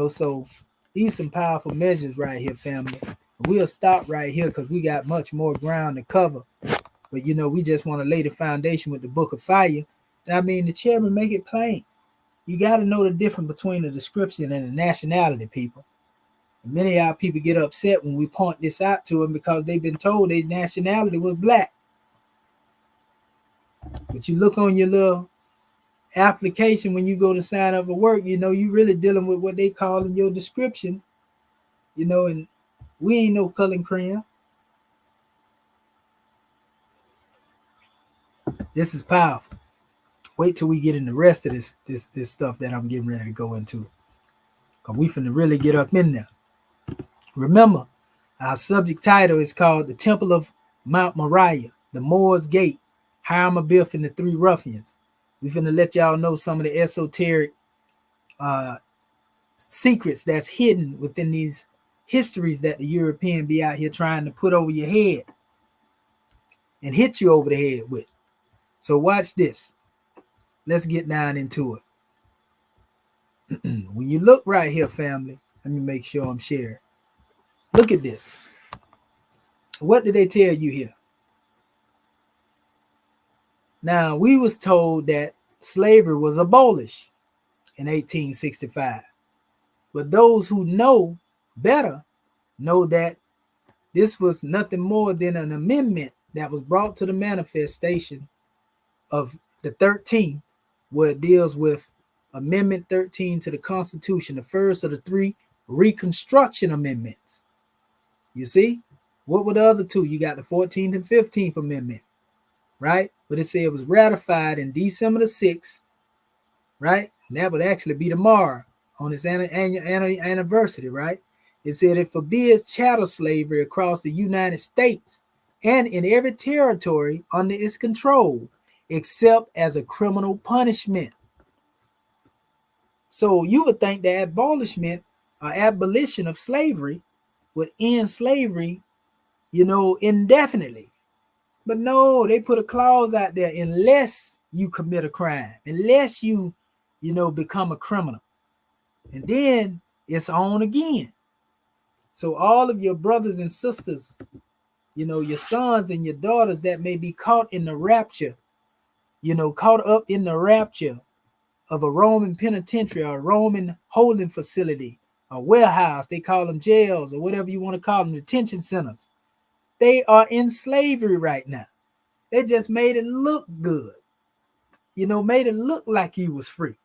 So these some powerful measures right here, family. We'll stop right here because we got much more ground to cover. But we just want to lay the foundation with the Book of Fire. And I mean, the chairman make it plain. You got to know the difference between the description and the nationality, people. Many of our people get upset when we point this out to them because they've been told their nationality was black. But you look on your little application when you go to sign up for work, you really dealing with what they call in your description, and we ain't no coloring crayon. This is powerful. Wait till we get in the rest of this stuff that I'm getting ready to go into, because we finna really get up in there. Remember, our subject title is called The Temple of Mount Moriah, the Moor's Gate, Hiram, Abiff, and the 3 Ruffians. We finna let y'all know some of the esoteric secrets that's hidden within these histories that the European be out here trying to put over your head and hit you over the head with. So watch this. Let's get down into it. When you look right here, family, let me make sure I'm sharing. Look at this. What did they tell you here? Now, we was told that slavery was abolished in 1865. But those who know better know that this was nothing more than an amendment that was brought to the manifestation of the 13th, where it deals with Amendment 13 to the Constitution, the first of the three Reconstruction Amendments. You see? What were the other two? You got the 14th and 15th Amendment, right? But it said it was ratified in December the 6th, right? And that would actually be tomorrow on its anniversary, right? It said it forbids chattel slavery across the United States and in every territory under its control, except as a criminal punishment. So you would think the abolishment or abolition of slavery would end slavery, indefinitely. But no, they put a clause out there, unless you commit a crime, unless you become a criminal. And then it's on again. So all of your brothers and sisters, your sons and your daughters that may be caught in the rapture, caught up in the rapture of a Roman penitentiary or a Roman holding facility, a warehouse, they call them jails or whatever you want to call them, detention centers. They are in slavery right now. They just made it look good, made it look like you was free.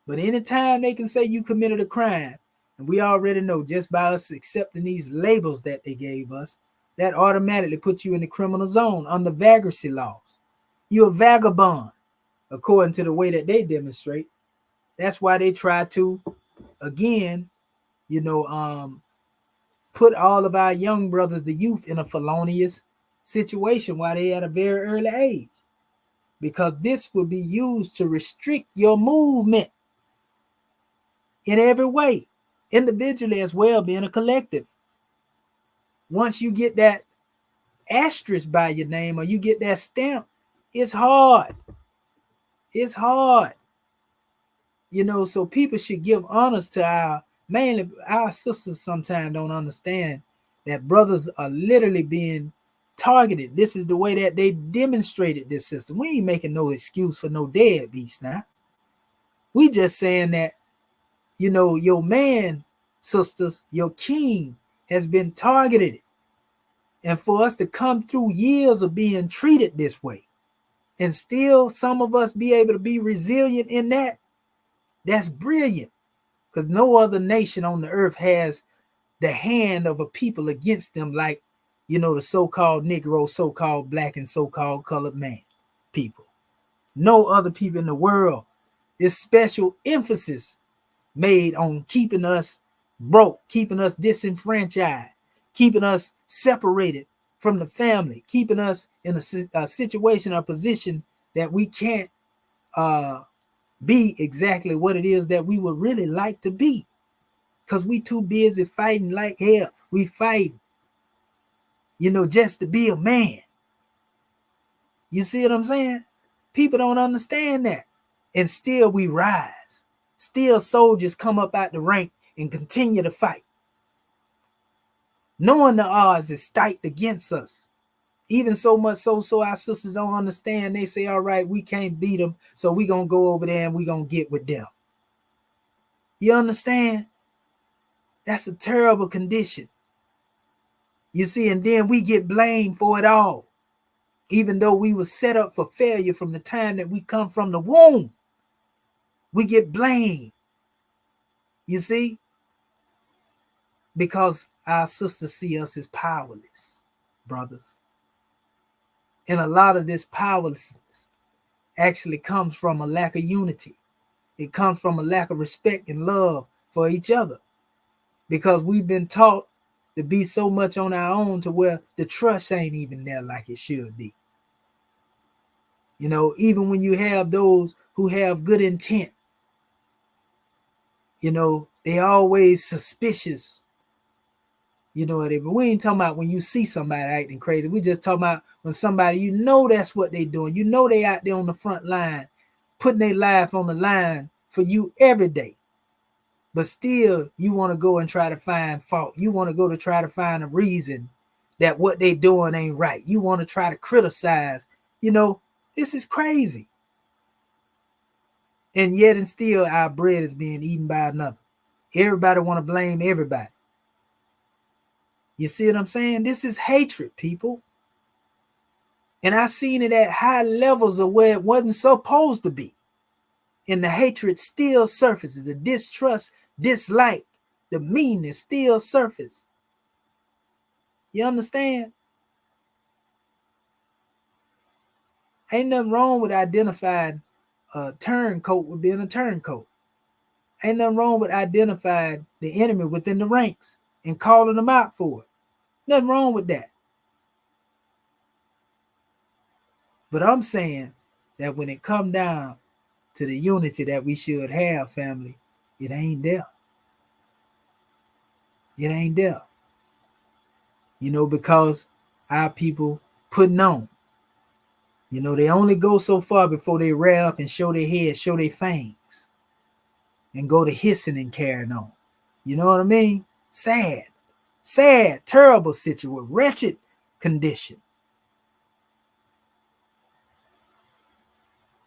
But anytime they can say you committed a crime, and we already know just by us accepting these labels that they gave us, that automatically puts you in the criminal zone under vagrancy laws. You're a vagabond, according to the way that they demonstrate. That's why they try to, again, put all of our young brothers, the youth, in a felonious situation while they at a very early age. Because this will be used to restrict your movement in every way, individually as well, being a collective. Once you get that asterisk by your name or you get that stamp, it's hard. It's hard. So people should give honors to mainly our sisters sometimes don't understand that brothers are literally being targeted. This is the way that they demonstrated this system. We ain't making no excuse for no deadbeats now. We just saying that, your man, sisters, your king has been targeted. And for us to come through years of being treated this way and still some of us be able to be resilient in that, that's brilliant. Because no other nation on the earth has the hand of a people against them like, the so-called Negro, so-called black, and so-called colored man people. No other people in the world. It's special emphasis made on keeping us broke, keeping us disenfranchised, keeping us separated from the family, keeping us in a situation or position that we can't be exactly what it is that we would really like to be, because we too busy fighting like hell. We fight, just to be a man. You see what I'm saying? People don't understand that. And still we rise. Still soldiers come up out the rank and continue to fight, knowing the odds is stacked against us. Even so much so our sisters don't understand. They say, all right, we can't beat them, so we're going to go over there and we're going to get with them. You understand? That's a terrible condition. You see, and then we get blamed for it all, even though we were set up for failure from the time that we come from the womb. We get blamed. You see? Because our sisters see us as powerless, brothers. And a lot of this powerlessness actually comes from a lack of unity. It comes from a lack of respect and love for each other, because we've been taught to be so much on our own to where the trust ain't even there like it should be. Even when you have those who have good intent, they always suspicious You know what I mean? We ain't talking about when you see somebody acting crazy. We just talking about when somebody, you know, that's what they doing. You know they out there on the front line, putting their life on the line for you every day. But still, you want to go and try to find fault. You want to go to try to find a reason that what they doing ain't right. You want to try to criticize. You know, this is crazy. And yet and still our bread is being eaten by another. Everybody want to blame everybody. You see what I'm saying? This is hatred, people. And I seen it at high levels of where it wasn't supposed to be. And the hatred still surfaces. The distrust, dislike, the meanness still surfaces. You understand? Ain't nothing wrong with identifying a turncoat with being a turncoat. Ain't nothing wrong with identifying the enemy within the ranks and calling them out for it. Nothing wrong with that. But I'm saying that when it come down to the unity that we should have, family, it ain't there. It ain't there. You know, because our people putting on. You know, they only go so far before they rear up and show their head, show their fangs, and go to hissing and carrying on. You know what I mean? Sad, terrible situation, wretched condition.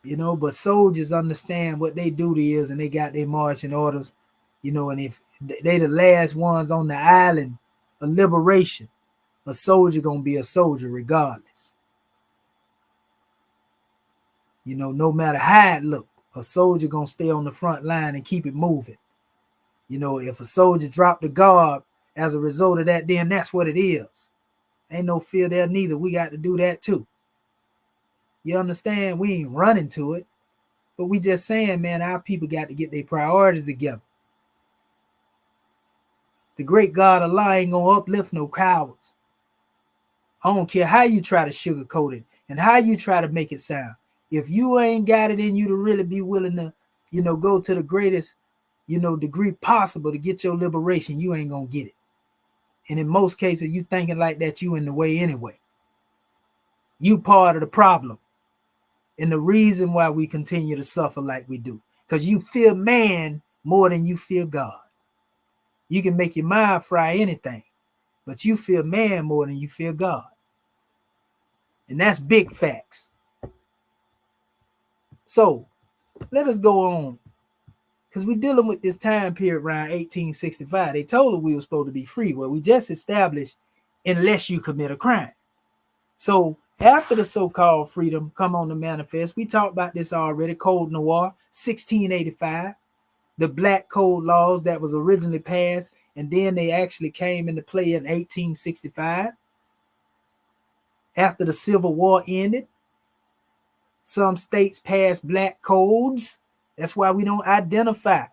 You know, but soldiers understand what their duty is, and they got their marching orders. You know, and if they the last ones on the island of liberation, a soldier gonna be a soldier regardless. You know, no matter how it look, a soldier gonna stay on the front line and keep it moving. You know, if a soldier drop the guard as a result of that, then that's what it is. Ain't no fear there neither. We got to do that too. You understand? We ain't running to it, but we just saying, man, our people got to get their priorities together. The great God Allah ain't gonna uplift no cowards. I don't care how you try to sugarcoat it and how you try to make it sound. If you ain't got it in you to really be willing to, you know, go to the greatest, you know, degree possible to get your liberation, you ain't gonna get it. And in most cases, you thinking like that, you in the way anyway. You part of the problem. And the reason why we continue to suffer like we do. Because you fear man more than you fear God. You can make your mind fry anything, but you fear man more than you fear God. And that's big facts. So let us go on. Because we're dealing with this time period around 1865. They told us we were supposed to be free. Well, we just established unless you commit a crime. So after the so-called freedom come on the manifest, we talked about this already, Code Noir, 1685, the Black Code laws that was originally passed, and then they actually came into play in 1865. After the Civil War ended, some states passed black codes. That's why we don't identify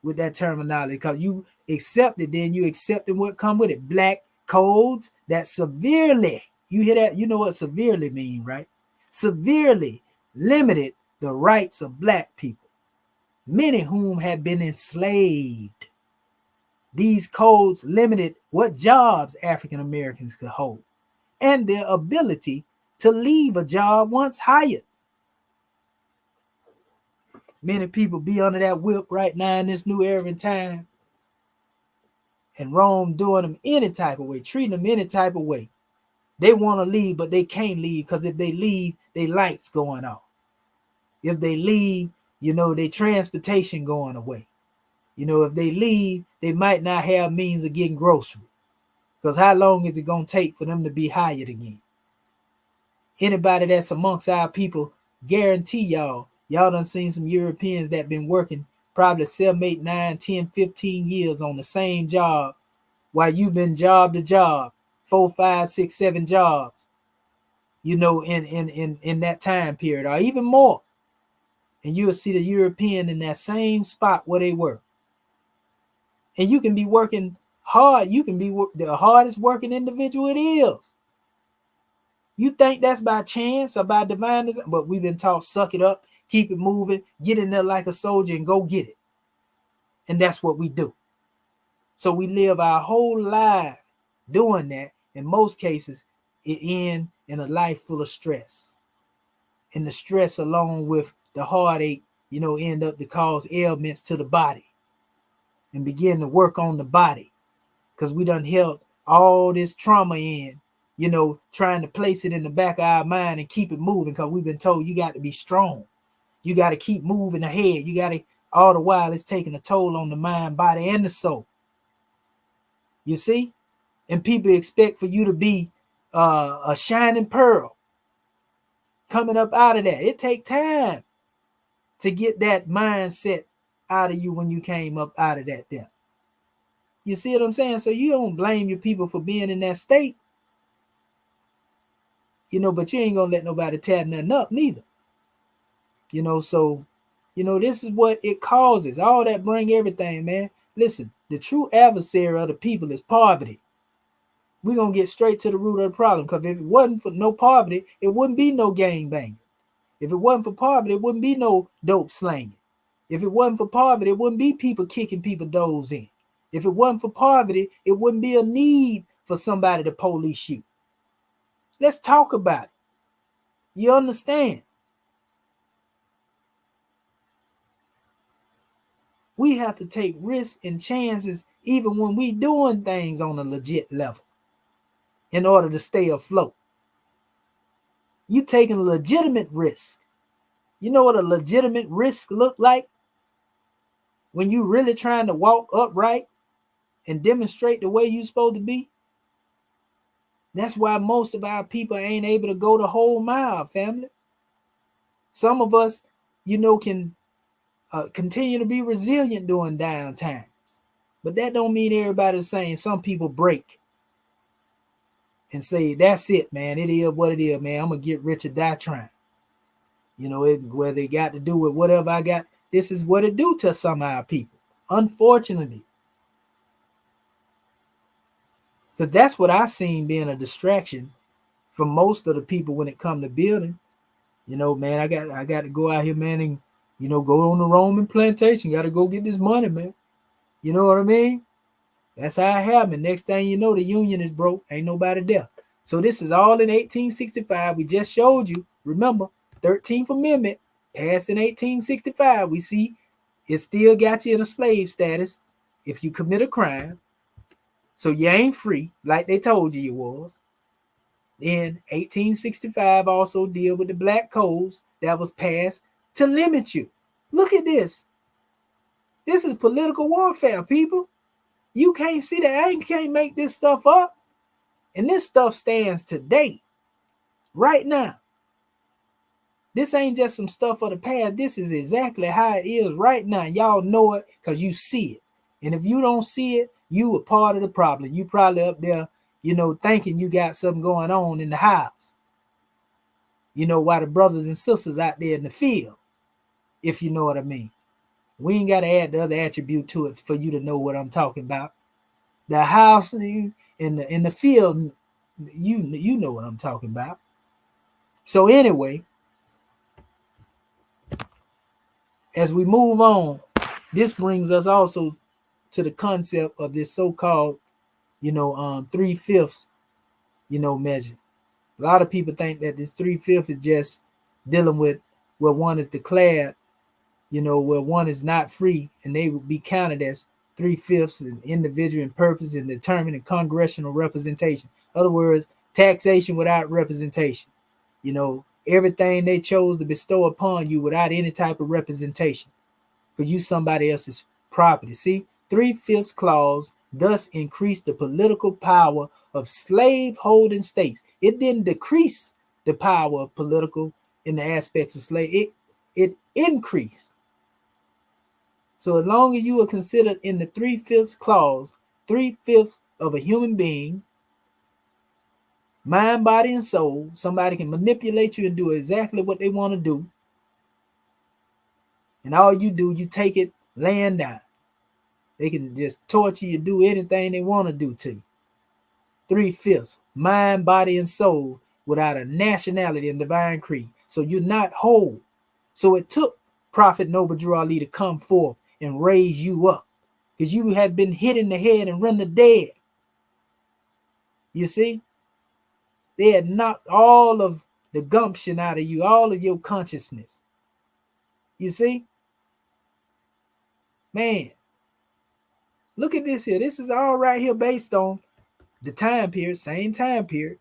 with that terminology, because you accept it, then you accepting what come with it. Black codes that severely, you hear that? You know what severely mean, right? Severely limited the rights of black people, many whom had been enslaved. These codes limited what jobs African Americans could hold and their ability to leave a job once hired. Many people be under that whip right now in this new era and time, and Rome doing them any type of way, treating them any type of way. They want to leave, but they can't leave, because if they leave, their lights going off. If they leave, you know, their transportation going away. You know, if they leave, they might not have means of getting groceries, because how long is it going to take for them to be hired again? Anybody that's amongst our people, guarantee y'all done seen some Europeans that been working probably 7, 8, 9, 10, 15 years on the same job, while you've been job to job, 4, 5, 6, 7 jobs, you know, in that time period, or even more. And you'll see the European in that same spot where they were. And you can be working hard. You can be the hardest working individual it is. You think that's by chance or by divine design, but we've been taught, suck it up, keep it moving, get in there like a soldier and go get it. And that's what we do. So we live our whole life doing that, in most cases, it ends in a life full of stress. And the stress along with the heartache, end up to cause ailments to the body and begin to work on the body. Because we done held all this trauma in, trying to place it in the back of our mind and keep it moving, because we've been told you got to be strong. You got to keep moving ahead. You got to, all the while it's taking a toll on the mind, body, and the soul. You see? And people expect for you to be a shining pearl coming up out of that. It take time to get that mindset out of you when you came up out of that depth. You see what I'm saying? So you don't blame your people for being in that state. But you ain't gonna let nobody tear nothing up neither. So, this is what it causes. All that bring everything, man. Listen, the true adversary of the people is poverty. We're gonna get straight to the root of the problem, because if it wasn't for no poverty, it wouldn't be no gang banging. If it wasn't for poverty, it wouldn't be no dope slanging. If it wasn't for poverty, it wouldn't be people kicking people doors in. If it wasn't for poverty, it wouldn't be a need for somebody to police you. Let's talk about it. You understand? We have to take risks and chances even when we doing things on a legit level in order to stay afloat. You taking a legitimate risk. You know what a legitimate risk look like? When you really trying to walk upright and demonstrate the way you supposed to be. That's why most of our people ain't able to go the whole mile, family. Some of us, can continue to be resilient during down times. But that don't mean everybody's saying. Some people break and say, that's it, man. It is what it is, man. I'm going to get rich or die trying. Whether it got to do with whatever I got. This is what it do to some of our people, unfortunately. Because that's what I seen being a distraction for most of the people when it come to building. Man, I got to go out here, man, and, go on the Roman plantation. Got to go get this money, man. You know what I mean? That's how it happened. Next thing you know, the union is broke. Ain't nobody there. So this is all in 1865. We just showed you. Remember, 13th Amendment passed in 1865. We see it still got you in a slave status if you commit a crime. So you ain't free like they told you was. Then 1865 also deal with the black codes that was passed to limit you. Look at this. This is political warfare, people. You can't see that. I can't make this stuff up. And this stuff stands today, right now. This ain't just some stuff of the past. This is exactly how it is right now. Y'all know it because you see it. And if you don't see it, you are part of the problem. You probably up there, thinking you got something going on in the house. While the brothers and sisters out there in the field, if you know what I mean. We ain't got to add the other attribute to it for you to know what I'm talking about. The house in the field, you know what I'm talking about. So anyway, as we move on, this brings us also to the concept of this so-called, 3/5, measure. A lot of people think that this 3/5 is just dealing with where one is declared, where one is not free, and they would be counted as 3/5 in individual and purpose and determining congressional representation. In other words, taxation without representation. Everything they chose to bestow upon you without any type of representation. Because you somebody else's property. See, 3/5 clause thus increased the political power of slave-holding states. It didn't decrease the power of political in the aspects of slave. It increased. So as long as you are considered in the 3/5 clause, 3/5 of a human being, mind, body, and soul, somebody can manipulate you and do exactly what they want to do. And all you do, you take it laying down. They can just torture you, do anything they want to do to you. 3/5, mind, body, and soul, without a nationality and divine creed. So you're not whole. So it took Prophet Noble Drew Ali to come forth and raise you up, because you had been hit in the head and run the dead. You see, they had knocked all of the gumption out of you, all of your consciousness. You see, man, look at this here. This is all right here based on the time period, same time period.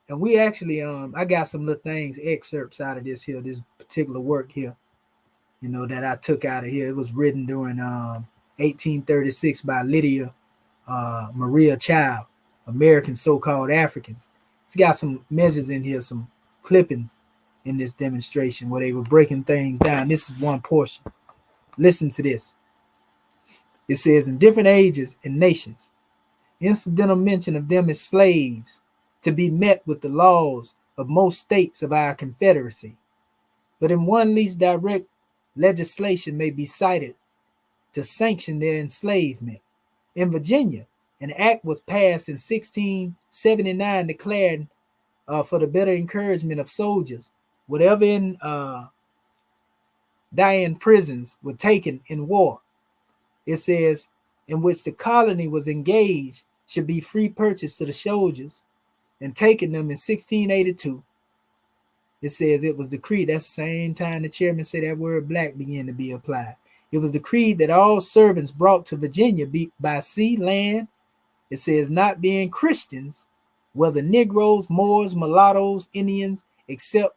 And we actually, I got some little things, excerpts out of this here, this particular work here, you know, that I took out of here. It was written during 1836 by Lydia Maria Child, American so-called Africans. It's got some measures in here, some clippings in this demonstration where they were breaking things down. This is one portion. Listen to this. It says, in different ages and nations, incidental mention of them as slaves to be met with the laws of most states of our Confederacy. But in one least direct legislation may be cited to sanction their enslavement. In Virginia, an act was passed in 1679 declaring for the better encouragement of soldiers, whatever in dying prisons were taken in war. It says, in which the colony was engaged should be free purchase to the soldiers, and taking them in 1682. It says it was decreed, that's the same time the chairman said that word black began to be applied. It was decreed that all servants brought to Virginia be by sea, land, it says not being Christians, whether Negroes, Moors, mulattoes, Indians, except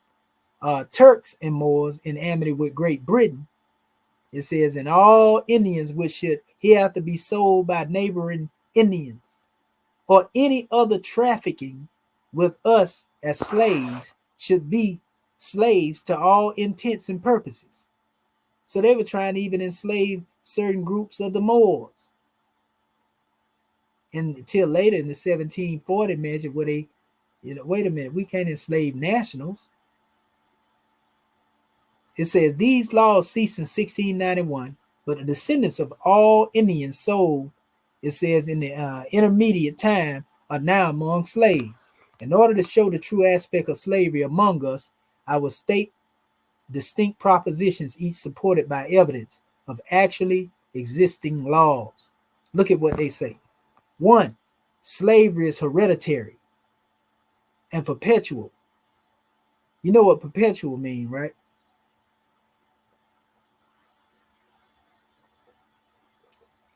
Turks and Moors in amity with Great Britain. It says, and all Indians which should hereafter be sold by neighboring Indians, or any other trafficking with us as slaves, should be slaves to all intents and purposes. So they were trying to even enslave certain groups of the Moors. Until later in the 1740 measure, where they, wait a minute, we can't enslave nationals. It says these laws ceased in 1691, but the descendants of all Indians sold, it says in the intermediate time, are now among slaves. In order to show the true aspect of slavery among us, I will state distinct propositions, each supported by evidence of actually existing laws. Look at what they say. 1, slavery is hereditary and perpetual. You know what perpetual means, right?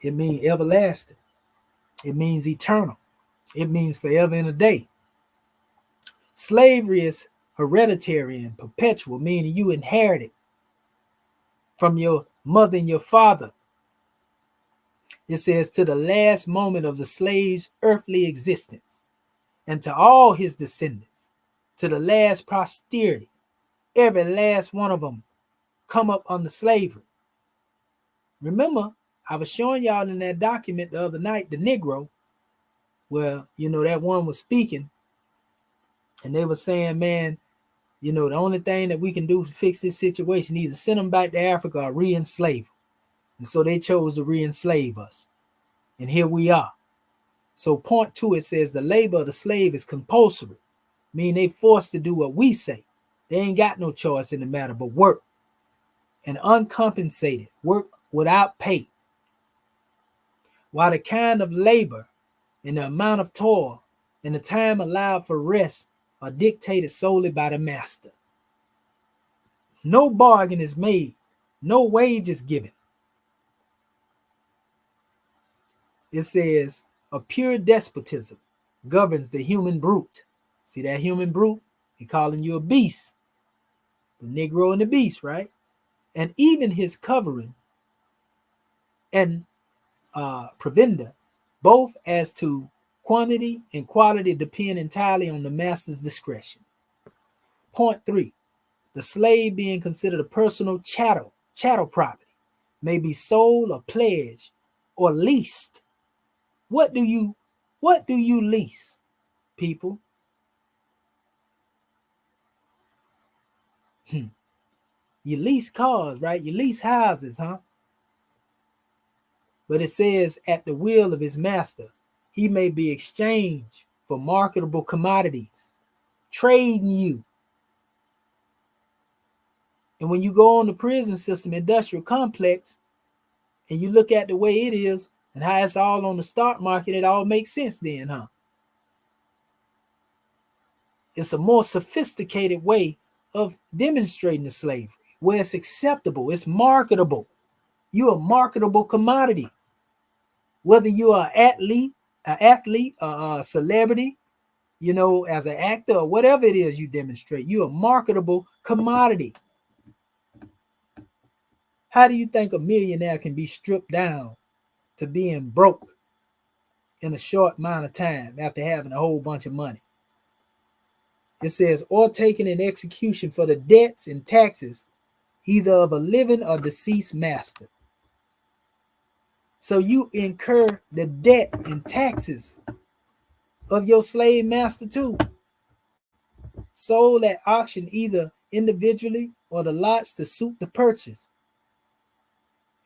It means everlasting. It means eternal. It means forever and a day. Slavery is hereditary and perpetual, meaning you inherit it from your mother and your father. It says to the last moment of the slave's earthly existence, and to all his descendants, to the last posterity, every last one of them come up under slavery. Remember, I was showing y'all in that document the other night, the Negro, where, that one was speaking, and they were saying, man, the only thing that we can do to fix this situation, either send them back to Africa or re-enslave them. And so they chose to re-enslave us. And here we are. So point 2, it says the labor of the slave is compulsory, meaning they forced to do what we say. They ain't got no choice in the matter but work. And uncompensated, work without pay. While the kind of labor and the amount of toil and the time allowed for rest are dictated solely by the master. No bargain is made, no wage is given. It says a pure despotism governs the human brute. See that human brute? They're calling you a beast. The Negro and the beast, right? And even his covering and provender, both as to quantity and quality, depend entirely on the master's discretion. Point 3, the slave being considered a personal chattel property, may be sold or pledged or leased. What do you lease, people? You lease cars, right? You lease houses, huh? But it says at the will of his master, he may be exchanged for marketable commodities, trading you. And when you go on the prison system, industrial complex, and you look at the way it is, And how it's all on the stock market, it all makes sense then, huh? It's a more sophisticated way of demonstrating the slavery, where it's acceptable, it's marketable. You're a marketable commodity. Whether you're an athlete, a celebrity, as an actor or whatever it is you demonstrate, you're a marketable commodity. How do you think a millionaire can be stripped down to being broke in a short amount of time after having a whole bunch of money? It says, or taken in execution for the debts and taxes, either of a living or deceased master. So you incur the debt and taxes of your slave master too. Sold at auction either individually or the lots to suit the purchase.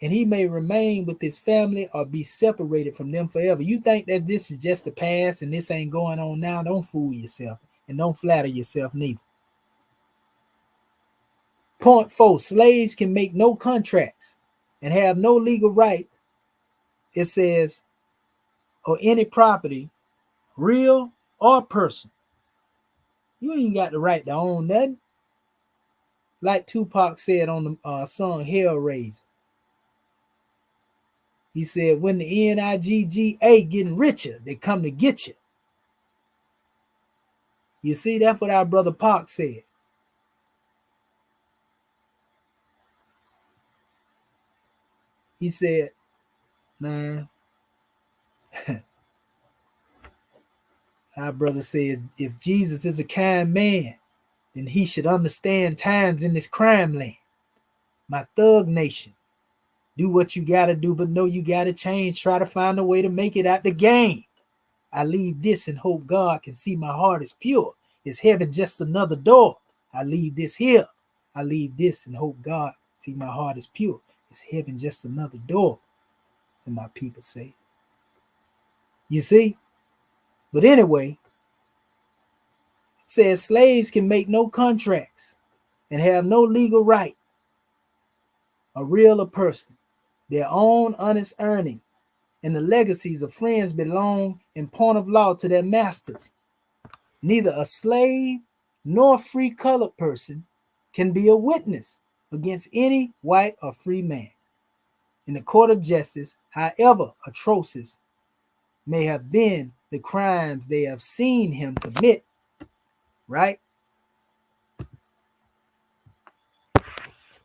And he may remain with his family or be separated from them forever. You think that this is just the past and this ain't going on now? Don't fool yourself and don't flatter yourself neither. Point 4, slaves can make no contracts and have no legal right, it says, or any property, real or personal. You ain't got the right to own nothing. Like Tupac said on the song Hellraiser. He said, when the NIGGA getting richer, they come to get you. You see, that's what our brother Pac said. He said, man, our brother says, if Jesus is a kind man, then he should understand times in this crime land. My thug nation. Do what you gotta do, but know you gotta change. Try to find a way to make it out the game. I leave this and hope God can see my heart is pure. Is heaven just another door? I leave this here. I leave this and hope God see my heart is pure. Is heaven just another door? And my people say. You see? But anyway, it says slaves can make no contracts and have no legal right, a real or person, their own honest earnings, and the legacies of friends belong in point of law to their masters. Neither a slave nor a free colored person can be a witness against any white or free man in the court of justice, however atrocious may have been the crimes they have seen him commit, right?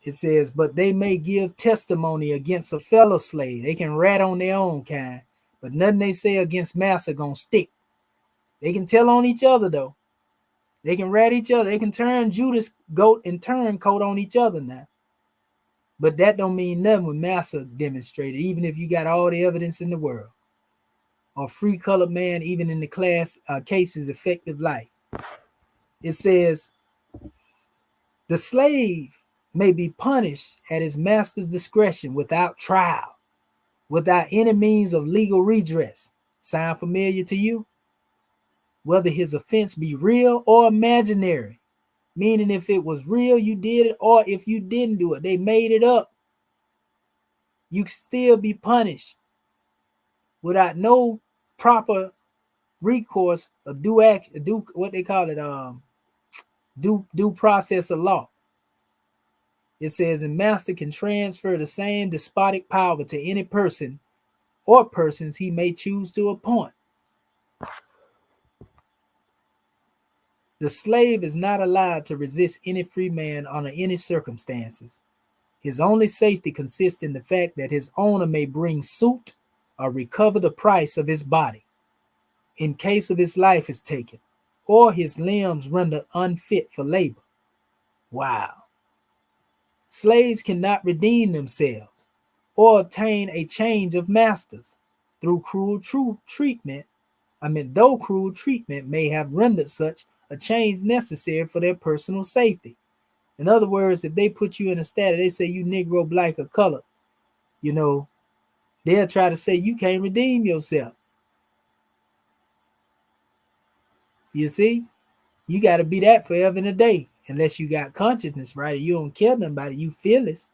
It says, but they may give testimony against a fellow slave. They can rat on their own kind, but nothing they say against master gonna stick. They can tell on each other though. They can rat each other. They can turn Judas goat and turncoat on each other now. But that don't mean nothing when master demonstrated, even if you got all the evidence in the world. Or free colored man, even in the class cases effective life. It says, the slave may be punished at his master's discretion without trial, without any means of legal redress. Sound familiar to you? Whether his offense be real or imaginary, meaning if it was real, you did it, or if you didn't do it, they made it up. You can still be punished without no proper recourse or due process of law. It says, and master can transfer the same despotic power to any person or persons he may choose to appoint. The slave is not allowed to resist any free man under any circumstances. His only safety consists in the fact that his owner may bring suit or recover the price of his body in case of his life is taken or his limbs rendered unfit for labor. Wow. Slaves cannot redeem themselves or obtain a change of masters through cruel treatment. Though cruel treatment may have rendered such a change necessary for their personal safety. In other words, if they put you in a status, they say you Negro, black, or color, they'll try to say you can't redeem yourself. You see, you got to be that forever and a day, unless you got consciousness, right? You don't care nobody, you fearless.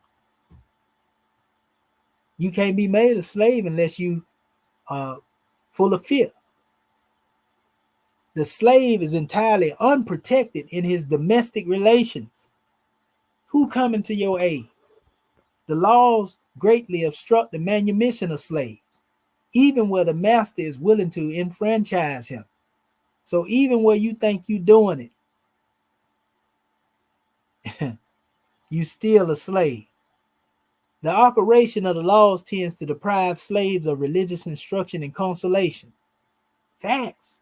You can't be made a slave unless you full of fear. The slave is entirely unprotected in his domestic relations. Who coming to your aid? The laws greatly obstruct the manumission of slaves, even where the master is willing to enfranchise him. So even where you think you're doing it, you still a slave. The operation of the laws tends to deprive slaves of religious instruction and consolation. Facts.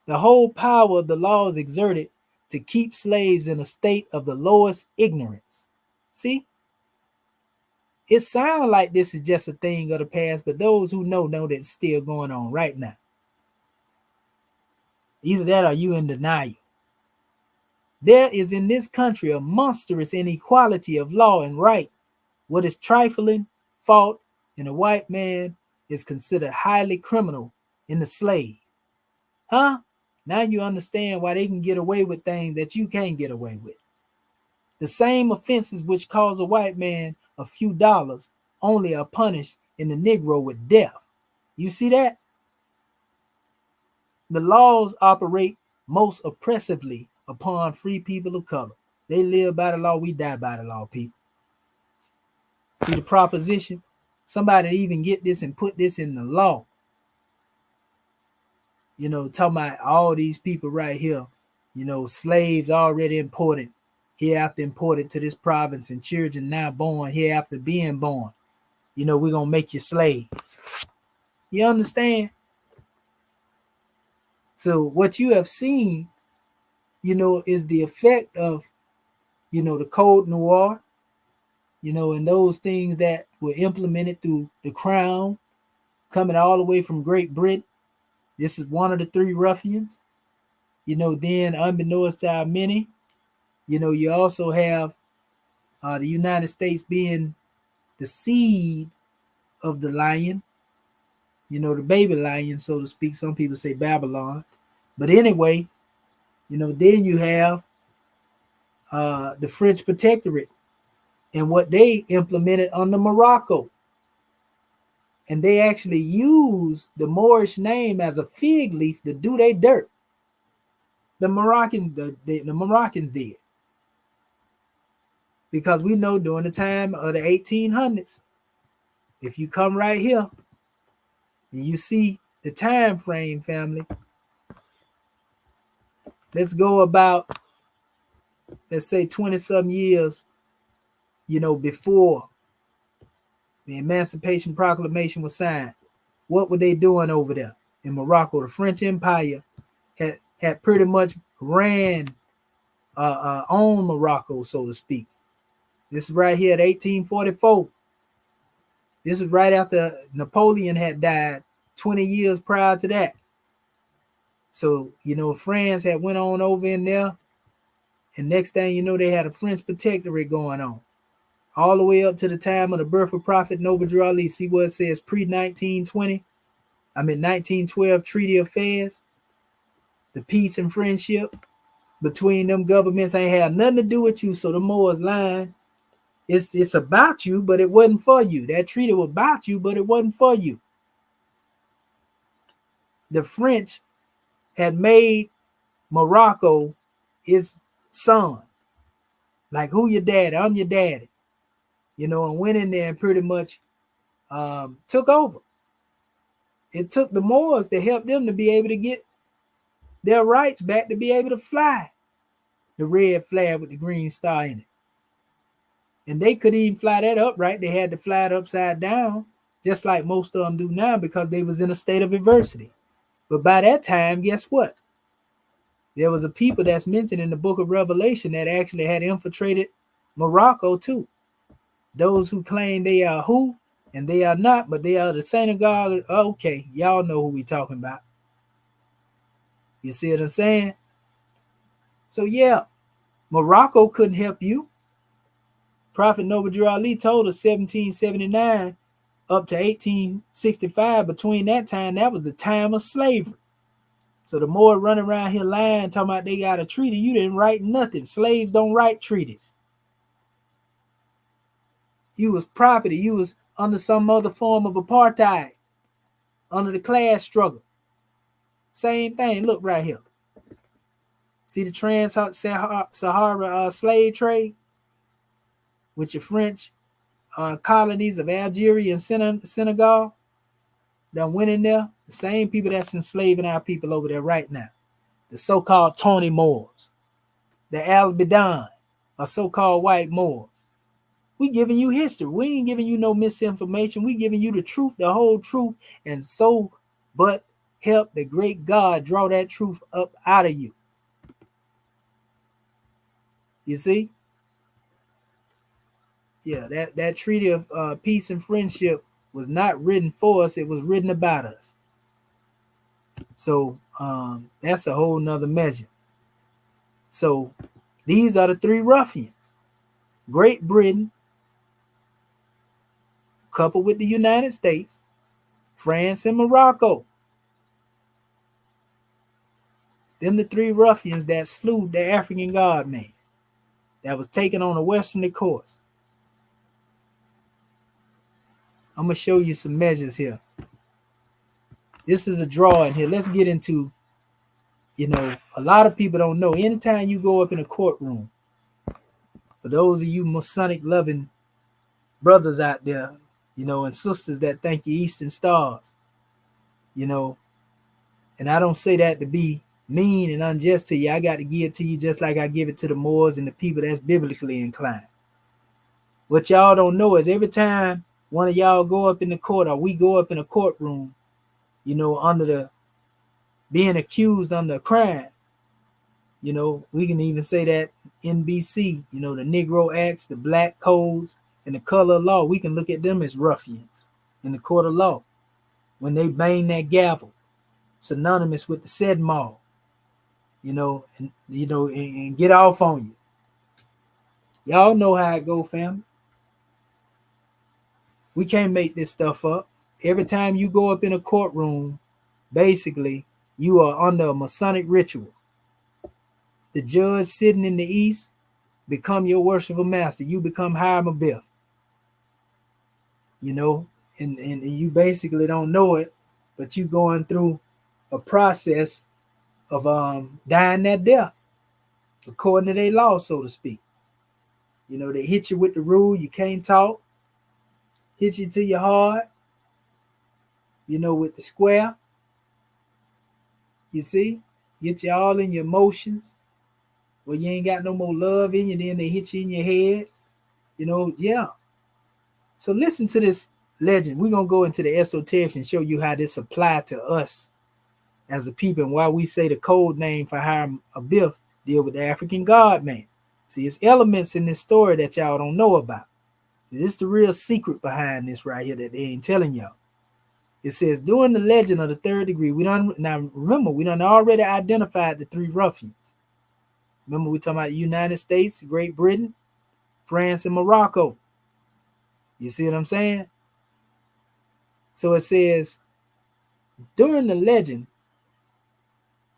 The whole power of the law is exerted to keep slaves in a state of the lowest ignorance. See? It sounds like this is just a thing of the past, but those who know that it's still going on right now. Either that or you in denial. There is in this country a monstrous inequality of law and right. What is trifling, fault in a white man is considered highly criminal in the slave. Huh? Now you understand why they can get away with things that you can't get away with. The same offenses which cause a white man a few dollars only are punished in the Negro with death. You see that? The laws operate most oppressively upon free people of color. They live by the law, we die by the law, people. See the proposition? Somebody even get this and put this in the law. You know, talking about all these people right here, you know, slaves already imported, hereafter imported to this province, and children now born hereafter being born. You know, we're going to make you slaves. You understand? So what you have seen, you know, is the effect of, you know, the Code Noir, you know, and those things that were implemented through the Crown, coming all the way from Great Britain. This is one of the three Ruffians. You know, then unbeknownst to our many, you know, you also have the United States being the seed of the lion, you know, the baby lion, so to speak. Some people say Babylon. But anyway, you know, then you have the French protectorate and what they implemented under Morocco. And they actually used the Moorish name as a fig leaf to do their dirt. The Moroccans did. Because we know during the time of the 1800s, if you come right here and you see the time frame, family, let's go about, let's say 20-some years, you know, before the Emancipation Proclamation was signed. What were they doing over there in Morocco? The French Empire had pretty much ran on Morocco, so to speak. This is right here at 1844. This is right after Napoleon had died 20 years prior to that. So, you know, France had went on over in there. And next thing you know, they had a French protectorate going on. All the way up to the time of the birth of Prophet Noble Drew Ali. See what it says pre-1912 Treaty Affairs. The peace and friendship between them governments ain't had nothing to do with you. So the Moors lying. It's about you, but it wasn't for you. That treaty was about you, but it wasn't for you. The French had made Morocco its son. Like, who your daddy? I'm your daddy. You know, and went in there and pretty much took over. It took the Moors to help them to be able to get their rights back, to be able to fly the red flag with the green star in it. And they couldn't even fly that upright. They had to fly it upside down, just like most of them do now, because they was in a state of adversity. But by that time, guess what? There was a people that's mentioned in the book of Revelation that actually had infiltrated Morocco too. Those who claim they are who, and they are not, but they are the synagogue. Okay, y'all know who we talking about. You see what I'm saying? So yeah, Morocco couldn't help you. Prophet Noble Drew Ali told us 1779 up to 1865, between that time, that was the time of slavery. So the more running around here lying, talking about they got a treaty, you didn't write nothing. Slaves don't write treaties. You was property. You was under some other form of apartheid, under the class struggle. Same thing. Look right here. See the trans-Sahara slave trade with your French colonies of Algeria and Senegal that went in there. The same people that's enslaving our people over there right now. The so-called Tony Moors, the Albidan, or so-called white Moors. We giving you history. We ain't giving you no misinformation. We giving you the truth, the whole truth, and so but help the great God draw that truth up out of you. You see? Yeah, that treaty of peace and friendship was not written for us. It was written about us. So that's a whole nother measure. So these are the three ruffians. Great Britain, coupled with the United States, France, and Morocco. Them the three ruffians that slew the African God man that was taken on a westerly course. I'm going to show you some measures here. This is a drawing here. Let's get into, a lot of people don't know. Anytime you go up in a courtroom, for those of you Masonic loving brothers out there, and sisters that thank you Eastern Stars, and I don't say that to be mean and unjust to you. I got to give it to you just like I give it to the Moors and the people that's biblically inclined. What y'all don't know is every time one of y'all go up in the court or we go up in a courtroom, under the being accused under a crime, we can even say that NBC, the Negro Acts, the Black Codes, and the color of law, we can look at them as ruffians in the court of law. When they bang that gavel, synonymous with the said maul, and get off on you. Y'all know how it go, family. We can't make this stuff up. Every time you go up in a courtroom, basically, you are under a Masonic ritual. The judge sitting in the east become your worshipful master. You become Hiram Abiff. And you basically don't know it, but you going through a process of dying that death, according to their law, so to speak. They hit you with the rule, you can't talk, hit you to your heart, with the square. You see, get you all in your emotions. Well, you ain't got no more love in you, then they hit you in your head. Yeah. So listen to this legend. We're going to go into the esoterics and show you how this applied to us as a people and why we say the code name for Hiram Abiff deal with the African God man. See, it's elements in this story that y'all don't know about. This is the real secret behind this right here that they ain't telling y'all. It says, during the legend of the third degree, we done already identified the three ruffians. Remember, we talking about the United States, Great Britain, France, and Morocco. You see what I'm saying? So it says, during the legend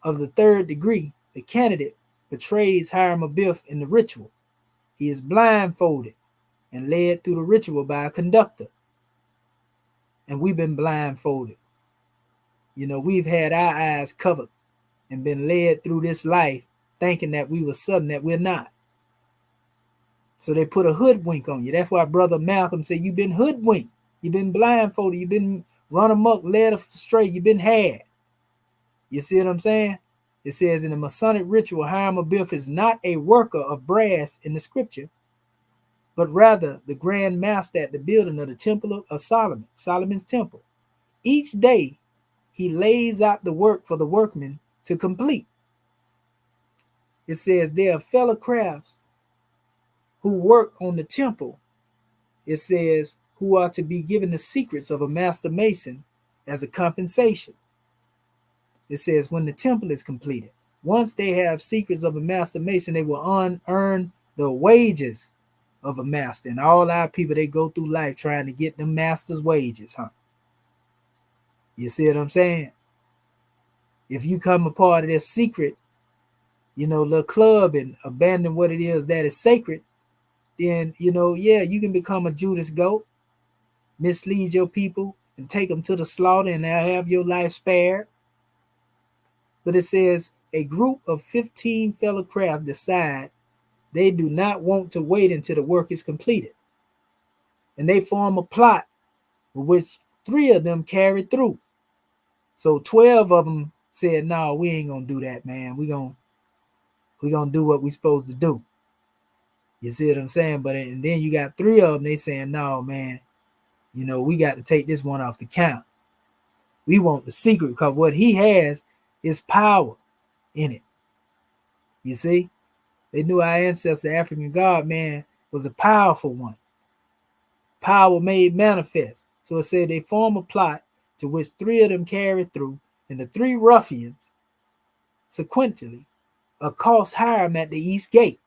of the third degree, the candidate betrays Hiram Abiff in the ritual. He is blindfolded and led through the ritual by a conductor. And we've been blindfolded. We've had our eyes covered and been led through this life thinking that we were something that we're not. So they put a hoodwink on you. That's why Brother Malcolm said, you've been hoodwinked. You've been blindfolded. You've been run amok, led astray. You've been had. You see what I'm saying? It says in the Masonic ritual, Hiram Abiff is not a worker of brass in the scripture, but rather the grand master at the building of the temple of Solomon, Solomon's temple. Each day, he lays out the work for the workmen to complete. It says there are fellow crafts who work on the temple. It says who are to be given the secrets of a master mason as a compensation. It says when the temple is completed, once they have secrets of a master mason, they will earn the wages of a master. And all our people, they go through life trying to get the master's wages, huh? You see what I'm saying? If you come a part of this secret, little club and abandon what it is that is sacred, then, you can become a Judas goat, mislead your people, and take them to the slaughter, and they'll have your life spared. But it says a group of 15 fellow craft decide they do not want to wait until the work is completed. And they form a plot with which 3 of them carried through. So 12 of them said, no, we ain't going to do that, man. We're going to do what we're supposed to do. You see what I'm saying? But and then you got 3 of them, they saying, no, man, we got to take this one off the count. We want the secret because what he has is power in it. You see? They knew our ancestor, African God, man, was a powerful one. Power made manifest. So it said they form a plot to which 3 of them carried through, and the 3 ruffians sequentially accost Hiram at the east gate.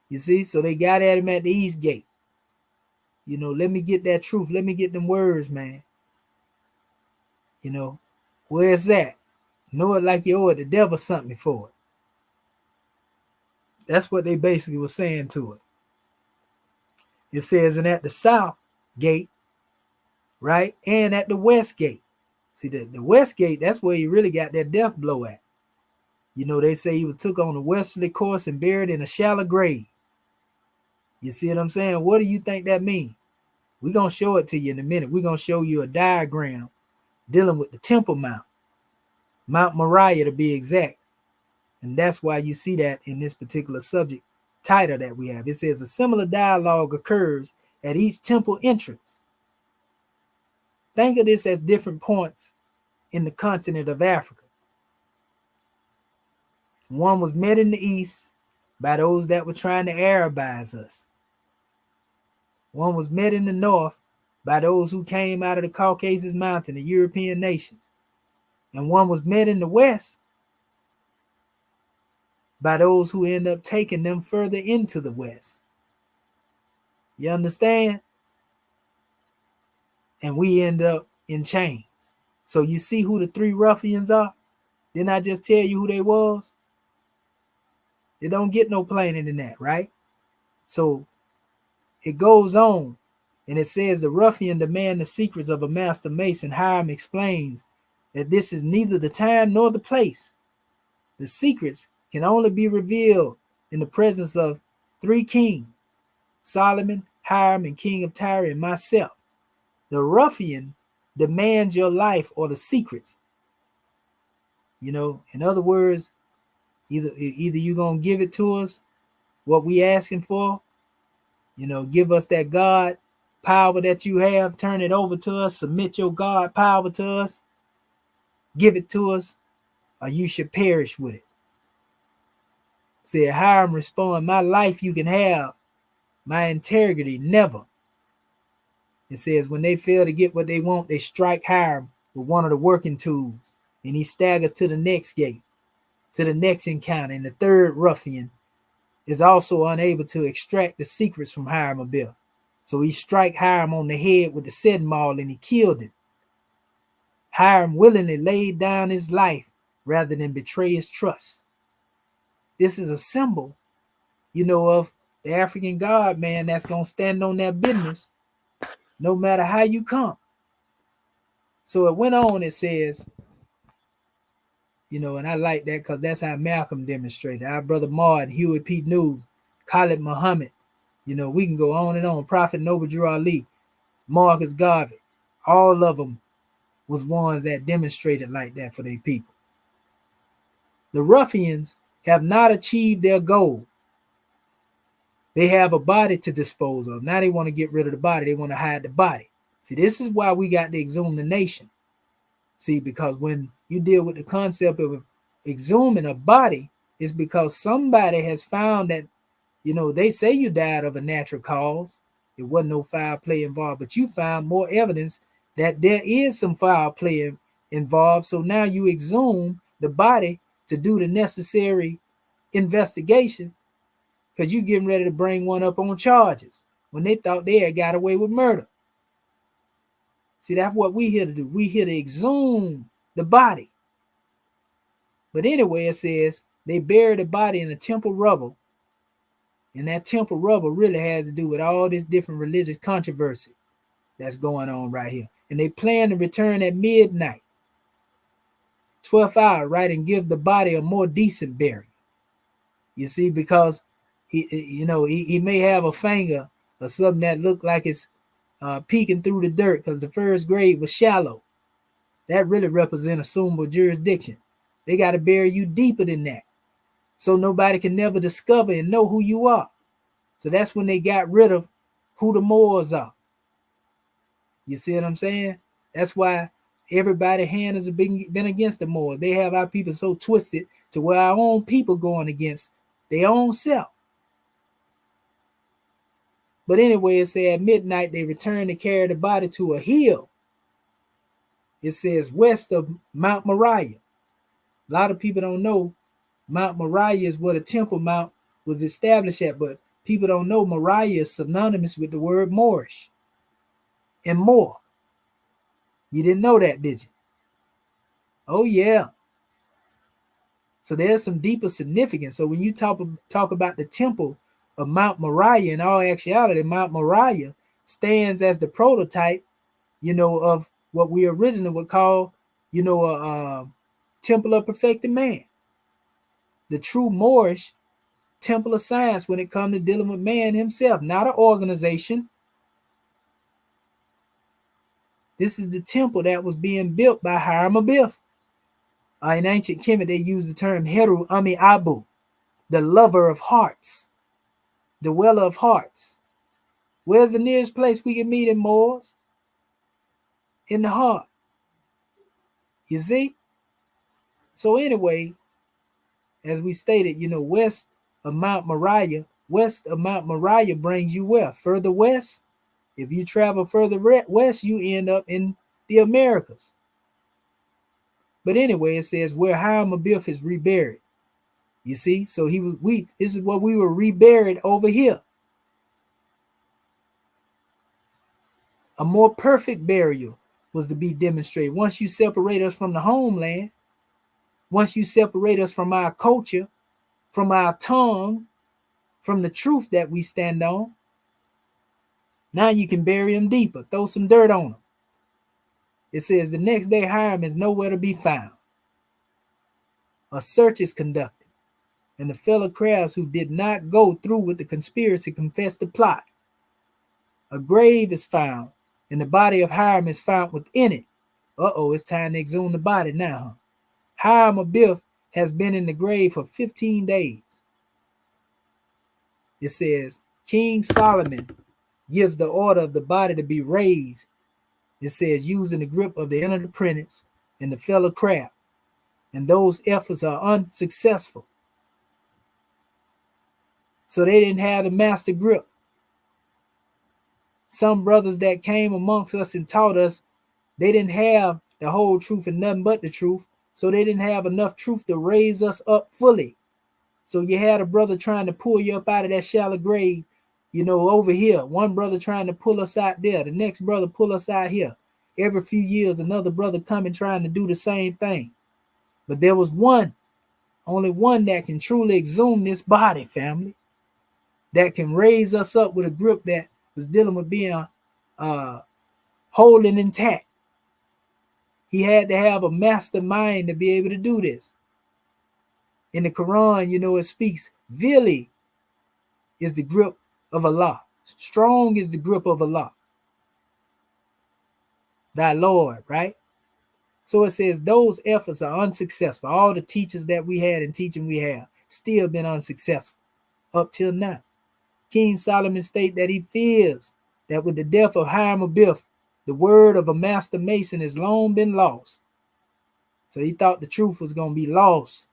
You see, so they got at him at the east gate. Let me get that truth. Let me get them words, man. Where's that? Know it like you owe it. The devil sent me for it. That's what they basically were saying to it. It says, and at the south gate, right, and at the west gate. See, the west gate, that's where he really got that death blow at. They say he was took on the westerly course and buried in a shallow grave. You see what I'm saying? What do you think that means? We're going to show it to you in a minute. We're going to show you a diagram dealing with the Temple Mount, Mount Moriah to be exact. And that's why you see that in this particular subject title that we have. It says a similar dialogue occurs at each temple entrance. Think of this as different points in the continent of Africa. One was met in the east by those that were trying to Arabize us. One was met in the north by those who came out of the Caucasus Mountain, the European nations. And one was met in the west by those who end up taking them further into the west. You understand? And we end up in chains. So you see who the 3 ruffians are? Didn't I just tell you who they was? It don't get no plainer than that, right? So it goes on, and it says the ruffian demand the secrets of a master mason. Hiram explains that this is neither the time nor the place. The secrets can only be revealed in the presence of 3 kings, Solomon, Hiram, and King of Tyre, and myself. The ruffian demands your life or the secrets. In other words, either you're going to give it to us, what we asking for, give us that God power that you have, turn it over to us, submit your God power to us, give it to us, or you should perish with it. Said Hiram respond, my life you can have, my integrity never. It says when they fail to get what they want, they strike Hiram with one of the working tools, and he staggers to the next gate, to the next encounter, and the 3rd ruffian is also unable to extract the secrets from Hiram Abiff. So he strike Hiram on the head with the setting maul, and he killed him. Hiram willingly laid down his life rather than betray his trust. This is a symbol, of the African God, man, that's going to stand on their business no matter how you come. So it went on, it says, and I like that because that's how Malcolm demonstrated. Our brother Maude, Huey P. Newton, Khalid Muhammad, we can go on and on. Prophet Noble Drew Ali, Marcus Garvey, all of them was ones that demonstrated like that for their people. The ruffians have not achieved their goal. They have a body to dispose of. Now they want to get rid of the body. They want to hide the body. See, this is why we got to exhume the nation. See, because when you deal with the concept of exhuming a body, it's because somebody has found that, they say you died of a natural cause. There wasn't no foul play involved, but you found more evidence that there is some foul play involved. So now you exhume the body to do the necessary investigation because you're getting ready to bring one up on charges when they thought they had got away with murder. See, that's what we here to do. We here to exhume the body. But anyway, it says they buried the body in the temple rubble. And that temple rubble really has to do with all this different religious controversy that's going on right here. And they plan to return at midnight, 12th hour, right, and give the body a more decent burial. You see, because he may have a finger or something that looked like it's peeking through the dirt because the first grave was shallow. That really represents assumable jurisdiction. They got to bury you deeper than that, so nobody can never discover and know who you are. So that's when they got rid of who the Moors are. You see what I'm saying? That's why everybody's hand has been against the Moors. They have our people so twisted to where our own people going against their own self. But anyway, it said at midnight they returned to carry the body to a hill. It says west of Mount Moriah. A lot of people don't know Mount Moriah is where the Temple Mount was established at, but people don't know Moriah is synonymous with the word Moorish and more. You didn't know that, did you? Oh, yeah. So there's some deeper significance. So when you talk about the temple of Mount Moriah, in all actuality, Mount Moriah stands as the prototype, of what we originally would call, a temple of perfected man. The true Moorish temple of science when it comes to dealing with man himself, not an organization. This is the temple that was being built by Hiram Abiff. In ancient Kemet, they used the term Heru Ami Abu, the lover of hearts, the dweller of hearts. Where's the nearest place we can meet in Moors? In the heart. You see? So anyway, as we stated, west of Mount Moriah brings you where? Further west. If you travel further west, you end up in the Americas. But anyway, it says where Hiram Abiff is reburied. You see, so this is what we were reburied over here. A more perfect burial was to be demonstrated. Once you separate us from the homeland, once you separate us from our culture, from our tongue, from the truth that we stand on, now you can bury them deeper, throw some dirt on them. It says the next day Hiram is nowhere to be found. A search is conducted, and the fellow crowds who did not go through with the conspiracy confess the plot. A grave is found, and the body of Hiram is found within it. It's time to exhume the body now. Hiram Abiff has been in the grave for 15 days. It says King Solomon gives the order of the body to be raised. It says using the grip of the inner apprentice and the fellow crowd. And those efforts are unsuccessful. So they didn't have the master grip. Some brothers that came amongst us and taught us, they didn't have the whole truth and nothing but the truth. So they didn't have enough truth to raise us up fully. So you had a brother trying to pull you up out of that shallow grave, over here. One brother trying to pull us out there. The next brother pull us out here. Every few years, another brother coming trying to do the same thing. But there was only one that can truly exhume this body, family, that can raise us up with a grip that was dealing with being whole and intact. He had to have a mastermind to be able to do this. In the Quran, it speaks, Vili is the grip of Allah. Strong is the grip of Allah, thy Lord, right? So it says those efforts are unsuccessful. All the teachers that we had and teaching we have still been unsuccessful up till now. King Solomon states that he fears that with the death of Hiram Abiff, the word of a master mason has long been lost. So he thought the truth was going to be lost.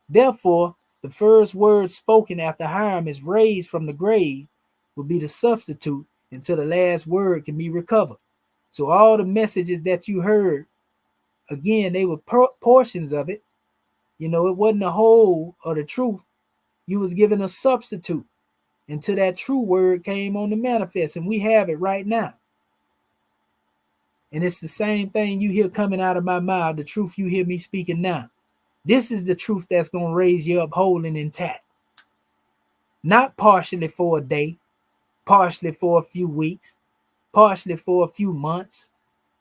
Therefore, the first word spoken after Hiram is raised from the grave will be the substitute until the last word can be recovered. So all the messages that you heard, again, they were portions of it. It wasn't the whole of the truth. You was given a substitute until that true word came on the manifest, and we have it right now. And it's the same thing you hear coming out of my mouth, the truth you hear me speaking now. This is the truth that's going to raise you up whole and intact. Not partially for a day, partially for a few weeks, partially for a few months,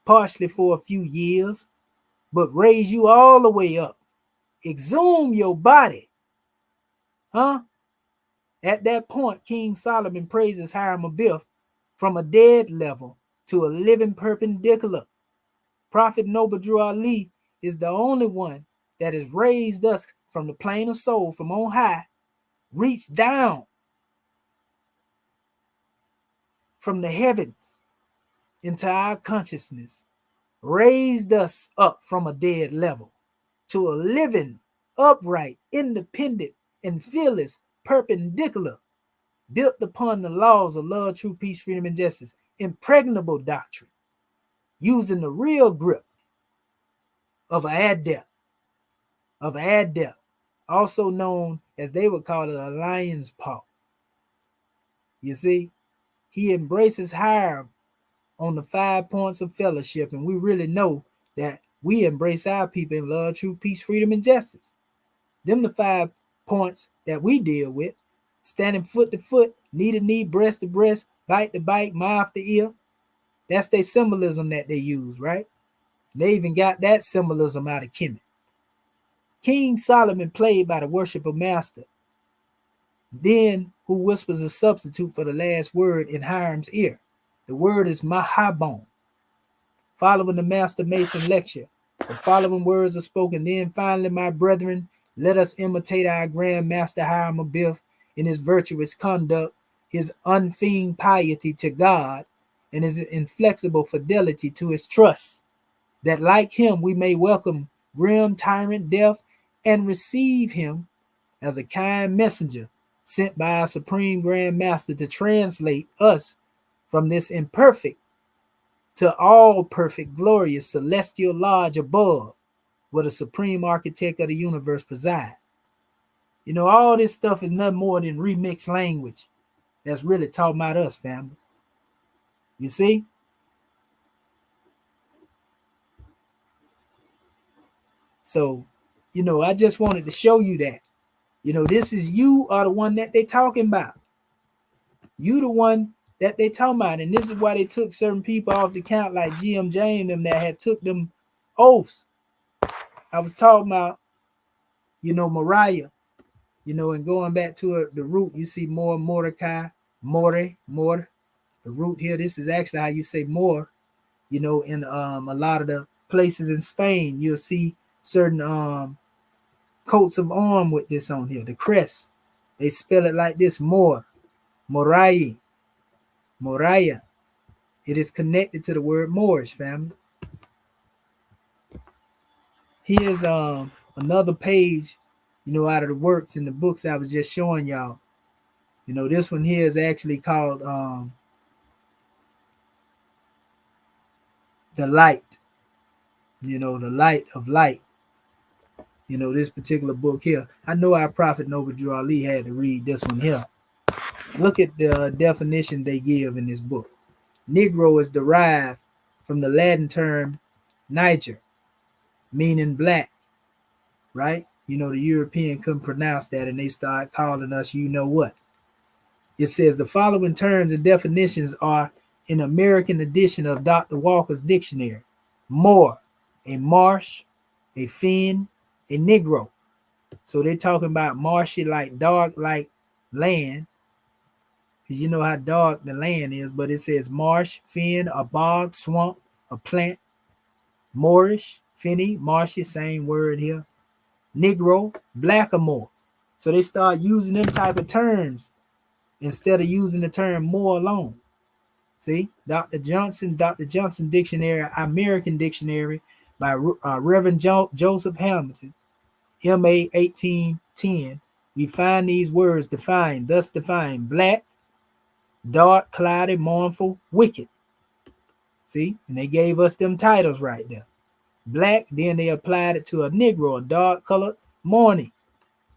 partially for a few years, but raise you all the way up, exhume your body. Huh? At that point, King Solomon praises Hiram Abiff from a dead level to a living perpendicular. Prophet Noble Drew Ali is the only one that has raised us from the plane of soul from on high, reached down from the heavens into our consciousness, raised us up from a dead level to a living, upright, independent, and fearless perpendicular, built upon the laws of love, truth, peace, freedom, and justice, impregnable doctrine, using the real grip of an adept, also known as they would call it a lion's paw. You see, he embraces Hiram on the 5 points of fellowship, and we really know that we embrace our people in love, truth, peace, freedom, and justice. Them the 5 points that we deal with: standing foot to foot, knee to knee, breast to breast, bite to bite, mouth to ear. That's their symbolism that they use, right? They even got that symbolism out of Kemet. King Solomon played by the worshipful master, then who whispers a substitute for the last word in Hiram's ear. The word is Mahabon. Following the master mason lecture, the following words are spoken. Then finally, my brethren, let us imitate our grand master Hiram Abiff in his virtuous conduct, his unfeigned piety to God, and his inflexible fidelity to his trust, that like him we may welcome grim tyrant death and receive him as a kind messenger sent by our supreme grand master to translate us from this imperfect to all perfect, glorious, celestial lodge above, where the supreme architect of the universe presides. You know, all this stuff is nothing more than remixed language that's really talking about us, family. You see? So, you know, I just wanted to show you that. You know, this is you are the one that they talking about. You the one that they talking about. And this is why they took certain people off the count, like GM James, them that had took them oaths. I was talking about, you know, Moriah, you know, and going back to the root, you see more Mordecai, more. The root here, this is actually how you say more, you know, in a lot of the places in Spain, you'll see certain coats of arms with this on here, the crest. They spell it like this: Moriah. It is connected to the word Moorish, family. Here's another page, you know, out of the works in the books I was just showing y'all. You know, this one here is actually called The Light. You know, the light of light. You know, this particular book here. I know our Prophet Noble Drew Ali had to read this one here. Look at the definition they give in this book. Negro is derived from the Latin term Niger, meaning black, right? You know, the European couldn't pronounce that, and they started calling us you know what. It says the following terms and definitions are an American edition of Dr. Walker's dictionary: Moor, a marsh, a fen, a Negro. So they're talking about marshy, like dark, like land, because you know how dark the land is, but it says marsh, fen, a bog, swamp, a plant. Moorish, finny, marshy, same word here. Negro, blackamoor. So they start using them type of terms instead of using the term Moor alone. See, Dr. Johnson Dictionary, American Dictionary by Reverend Joseph Hamilton, M.A. 1810. We find these words defined, thus defined: black, dark, cloudy, mournful, wicked. See, and they gave us them titles right there. Black, then they applied it to a Negro, a dark colored, mourning.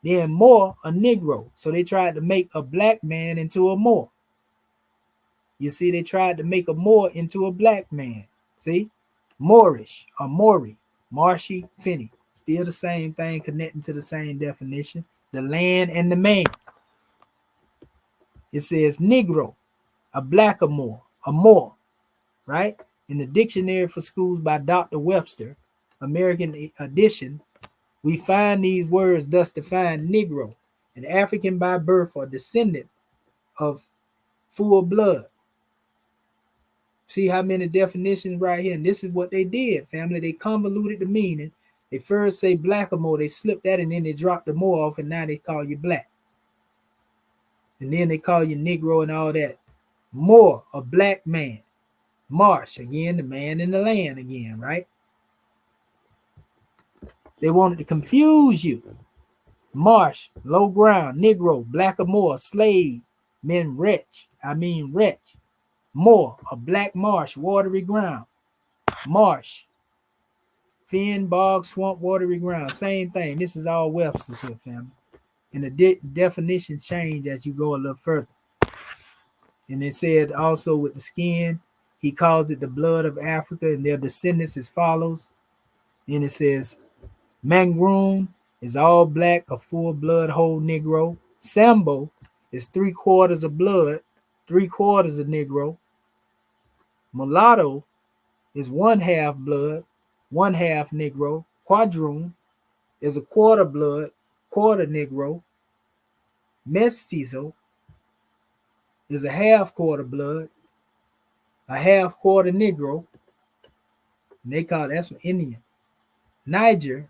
Then Moor, a Negro. So they tried to make a black man into a Moor. You see, they tried to make a Moor into a black man. See? Moorish, a Mori, marshy, finny. Still the same thing, connecting to the same definition. The land and the man. It says Negro, a blackamoor, a Moor. right? In the Dictionary for Schools by Dr. Webster, American edition, we find these words thus define: Negro, an African by birth or descendant of full blood. See how many definitions right here? And this is what they did, family. They convoluted the meaning. They first say blackamoor, they slipped that and then they dropped the more off, and now they call you black. And then they call you Negro and all that. More, a black man. Marsh, again, the man in the land again, right? They wanted to confuse you. Marsh, low ground, Negro, blackamoor, slave, men wretch. More, a black marsh, watery ground. Marsh, fen, bog, swamp, watery ground. Same thing. This is all Webster's here, family. And the definitions change as you go a little further. And it said also with the skin, he calls it the blood of Africa, and their descendants as follows. Then it says, Mangroon is all black, a full blood whole Negro. Sambo is 3/4 of blood, 3/4 of Negro. Mulatto is 1/2 blood, 1/2 Negro. Quadroon is a 1/4 blood, 1/4 Negro. Mestizo is a 1/2 blood, a 1/2 Negro. And they call that's Indian. Niger,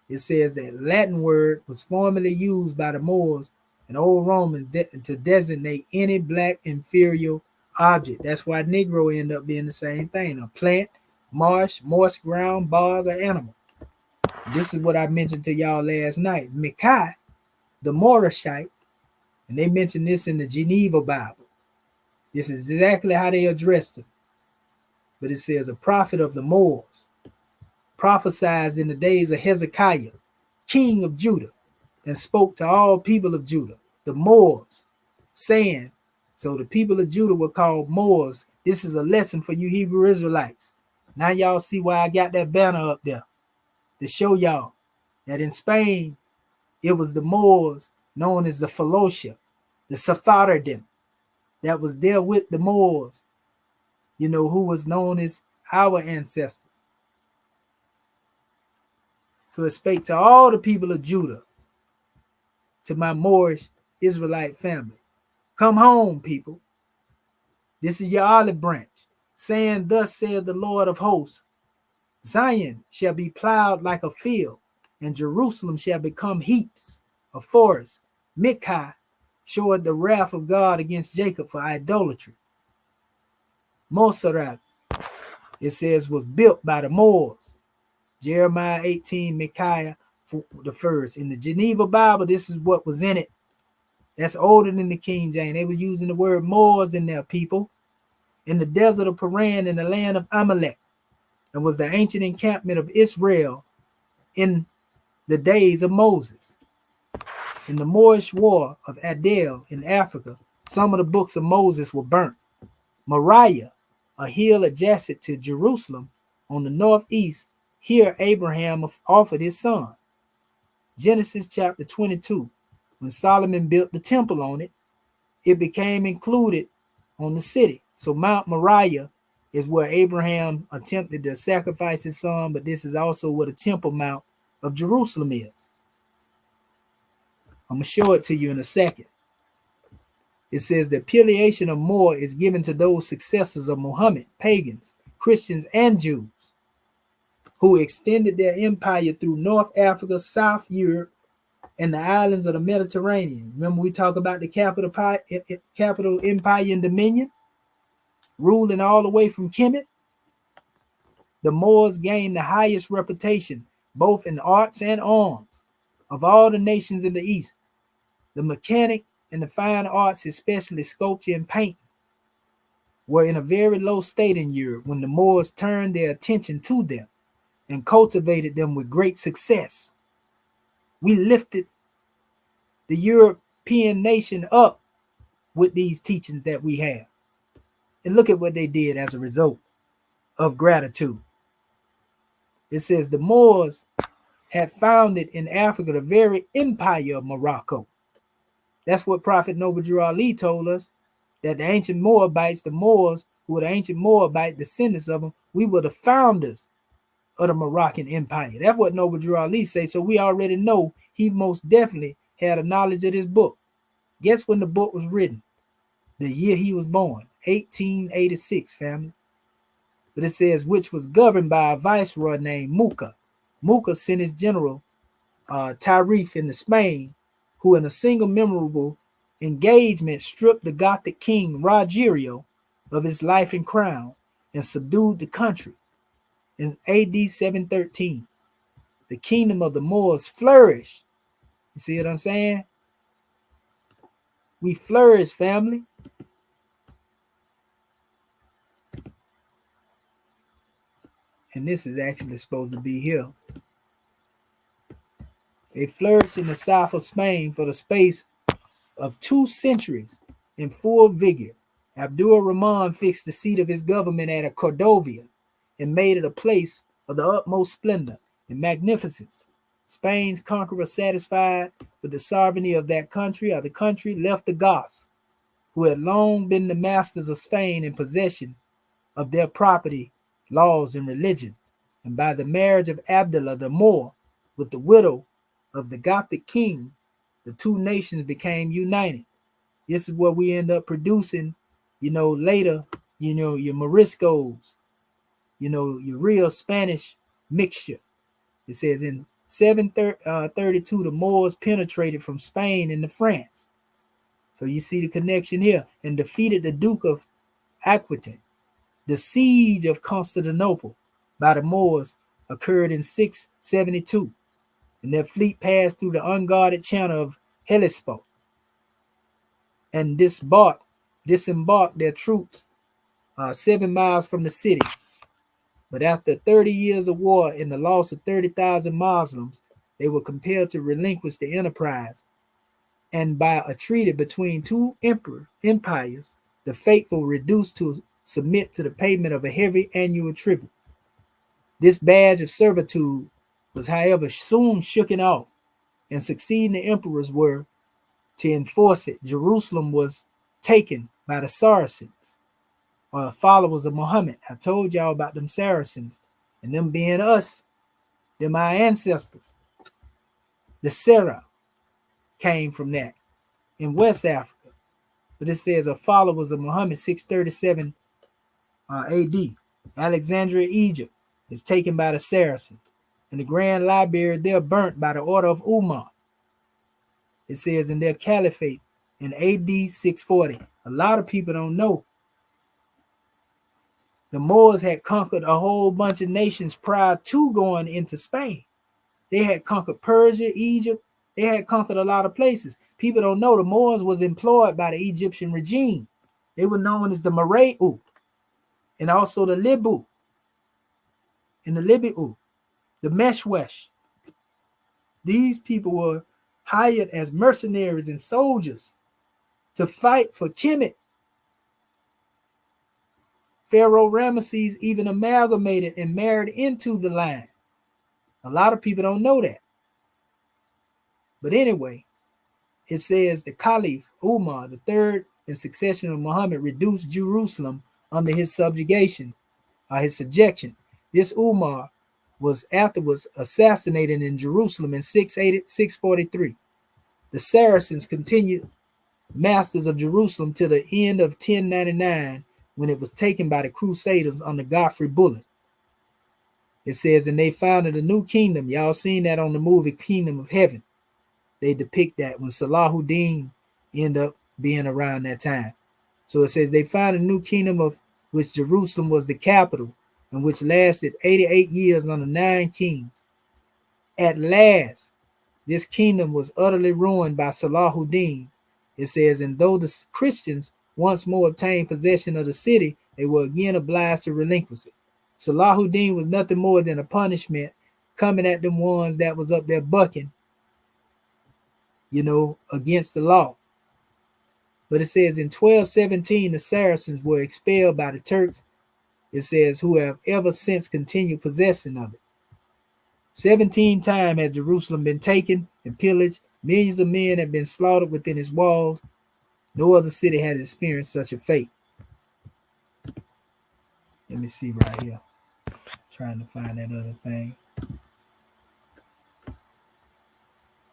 it says that Latin word was formerly used by the Moors and old Romans to designate any black inferior object. That's why Negro end up being the same thing: a plant, marsh, moist ground, bog, or animal. This is what I mentioned to y'all last night. Mikai, the Morishite, and they mentioned this in the Geneva Bible. This is exactly how they addressed him. But it says, a prophet of the Moors prophesied in the days of Hezekiah, king of Judah, and spoke to all people of Judah, the Moors, saying, so the people of Judah were called Moors. This is a lesson for you Hebrew Israelites. Now y'all see why I got that banner up there, to show y'all that in Spain, it was the Moors known as the Fellowship, the Sephardim, that was there with the Moors, you know, who was known as our ancestors. So it spake to all the people of Judah, to my Moorish Israelite family. Come home, people. This is your olive branch, saying, thus saith the Lord of hosts, Zion shall be plowed like a field, and Jerusalem shall become heaps of forest. Mikai showed the wrath of God against Jacob for idolatry. Moserat, it says, was built by the Moors. Jeremiah 18, Micaiah the first. In the Geneva Bible, this is what was in it. That's older than the King James. They were using the word Moors in their people. In the desert of Paran, in the land of Amalek, and was the ancient encampment of Israel in the days of Moses. In the Moorish war of Adel in Africa, some of the books of Moses were burnt. Moriah, a hill adjacent to Jerusalem on the northeast, here Abraham offered his son. Genesis chapter 22, when Solomon built the temple on it, it became included on the city. So Mount Moriah is where Abraham attempted to sacrifice his son, but this is also where the Temple Mount of Jerusalem is. I'm going to show it to you in a second. It says the appellation of Moor is given to those successors of Muhammad, pagans, Christians, and Jews, who extended their empire through North Africa, South Europe, and the islands of the Mediterranean. Remember we talk about the capital empire and dominion, ruling all the way from Kemet? The Moors gained the highest reputation, both in arts and arms, of all the nations in the East. The mechanic and the fine arts, especially sculpture and painting, were in a very low state in Europe when the Moors turned their attention to them and cultivated them with great success. We lifted the European nation up with these teachings that we have. And look at what they did as a result of gratitude. It says the Moors had founded in Africa the very empire of Morocco. That's what Prophet Noble Drew Ali told us, that the ancient Moabites, the Moors, who were the ancient Moabite descendants of them, we were the founders of the Moroccan Empire. That's what Noble Drew Ali say. So we already know he most definitely had a knowledge of this book. Guess when the book was written? The year he was born, 1886, family. But it says, which was governed by a viceroy named Muka. Muka sent his general, Tarif, into Spain, who in a single memorable engagement stripped the Gothic king Rogerio of his life and crown and subdued the country. In AD 713, the kingdom of the Moors flourished. You see what I'm saying? We flourish, family. And this is actually supposed to be here. They flourished in the south of Spain for the space of 2 centuries in full vigor. Abdul Rahman fixed the seat of his government at Cordova and made it a place of the utmost splendor and magnificence. Spain's conqueror, satisfied with the sovereignty of that country or the country, left the Goths, who had long been the masters of Spain, in possession of their property, laws, and religion. And by the marriage of Abdullah the Moor with the widow of the Gothic king, the 2 nations became united. This is what we end up producing, later, your Moriscos, your real Spanish mixture. It says in 732, the Moors penetrated from Spain into France. So you see the connection here, and defeated the Duke of Aquitaine. The siege of Constantinople by the Moors occurred in 672, and their fleet passed through the unguarded channel of Hellespont and disembarked their troops 7 miles from the city. But after 30 years of war and the loss of 30,000 Muslims, they were compelled to relinquish the enterprise. And by a treaty between 2 empires, the faithful were reduced to submit to the payment of a heavy annual tribute. This badge of servitude was, however, soon shooken off, and succeeding emperors were to enforce it. Jerusalem was taken by the Saracens, or the followers of Muhammad. I told y'all about them Saracens, and them being us, them our ancestors. The Sarah came from that in West Africa. But it says, of followers of Muhammad, 637 AD. Alexandria, Egypt, is taken by the Saracens, and the grand library there burnt by the order of Umar. It says in their caliphate in AD 640. A lot of people don't know the Moors had conquered a whole bunch of nations prior to going into Spain. They had conquered Persia, Egypt. They had conquered a lot of places. People don't know the Moors was employed by the Egyptian regime. They were known as the Moriah and also the Libu and the Libiu, the Meshwesh. These people were hired as mercenaries and soldiers to fight for Kemet. Pharaoh Ramesses even amalgamated and married into the line. A lot of people don't know that. But anyway, it says the Caliph Umar, the third in succession of Muhammad, reduced Jerusalem under his subjection. This Umar was afterwards assassinated in Jerusalem in 643. The Saracens continued masters of Jerusalem till the end of 1099, when it was taken by the Crusaders under Godfrey Bullet. It says, and they founded a new kingdom. Y'all seen that on the movie Kingdom of Heaven. They depict that when Salahuddin ended up being around that time. So it says they founded a new kingdom of which Jerusalem was the capital, and which lasted 88 years under 9 kings. At last, this kingdom was utterly ruined by Salahuddin. It says, and though the Christians once more obtained possession of the city, they were again obliged to relinquish it. Salahuddin was nothing more than a punishment coming at them ones that was up there bucking, against the law. But it says in 1217, the Saracens were expelled by the Turks. It says, who have ever since continued possession of it. 17 times has Jerusalem been taken and pillaged. Millions of men have been slaughtered within its walls. No other city has experienced such a fate. Let me see right here. Trying to find that other thing.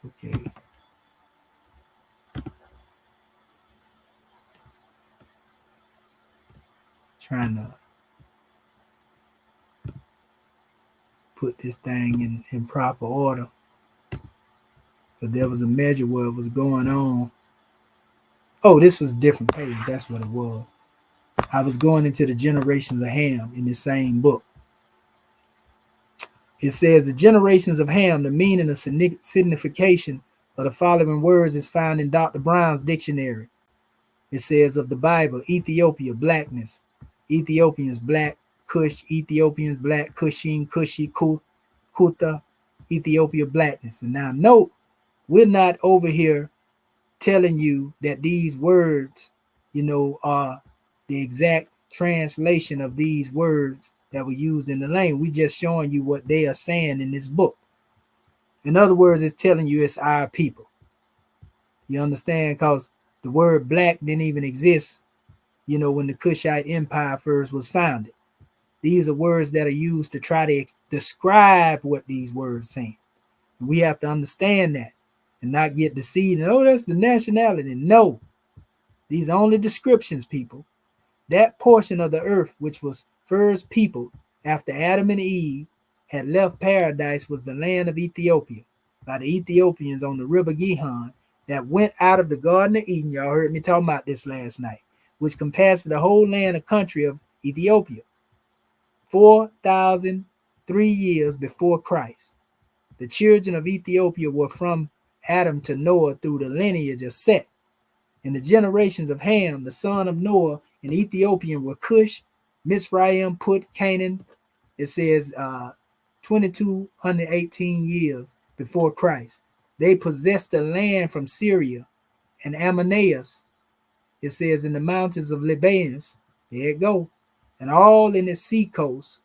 Okay. Trying to put this thing in proper order. Because there was a measure where it was going on. Oh, this was a different page. That's what it was. I was going into the generations of Ham in the same book. It says the generations of Ham, the meaning of signification of the following words is found in Dr. Brown's dictionary. It says of the Bible, Ethiopia, blackness. Ethiopians, black. Cush, Ethiopians, black. Cushing, Cushi, Kuta, Ethiopia, blackness. And now note, we're not over here telling you that these words, are the exact translation of these words that were used in the language. We just showing you what they are saying in this book. In other words, it's telling you it's our people. You understand? Because the word black didn't even exist, when the Kushite Empire first was founded. These are words that are used to try to describe what these words saying. And we have to understand that and not get deceived. And, oh, that's the nationality. No, these are only descriptions, people. That portion of the earth which was first peopled after Adam and Eve had left paradise was the land of Ethiopia by the Ethiopians on the river Gihon that went out of the Garden of Eden. Y'all heard me talking about this last night, which compassed the whole land and country of Ethiopia. 4,003 years before Christ. The children of Ethiopia were from Adam to Noah through the lineage of Seth. In the generations of Ham, the son of Noah, and Ethiopian were Cush, Mizraim, Put, Canaan. It says 2,218 years before Christ. They possessed the land from Syria and Ammonius. It says in the mountains of Libanus. There it go. And all in the sea coast.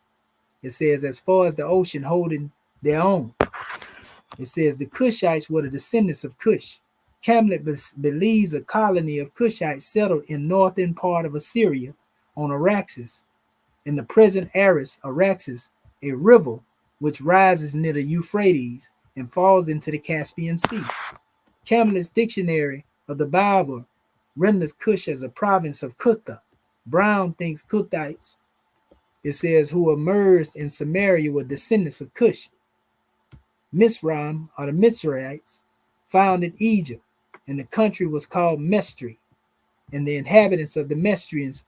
It says as far as the ocean holding their own. It says the Cushites were the descendants of Cush. Camlet believes a colony of Cushites settled in northern part of Assyria on Araxes. In the present Araxes, a river which rises near the Euphrates and falls into the Caspian Sea. Camlet's dictionary of the Bible renders Cush as a province of Kutha. Brown thinks Kuthites, it says, who emerged in Samaria were descendants of Cush. Mizraim, or the Mizraites, founded Egypt, and the country was called Mestri. And the inhabitants of the Mestrians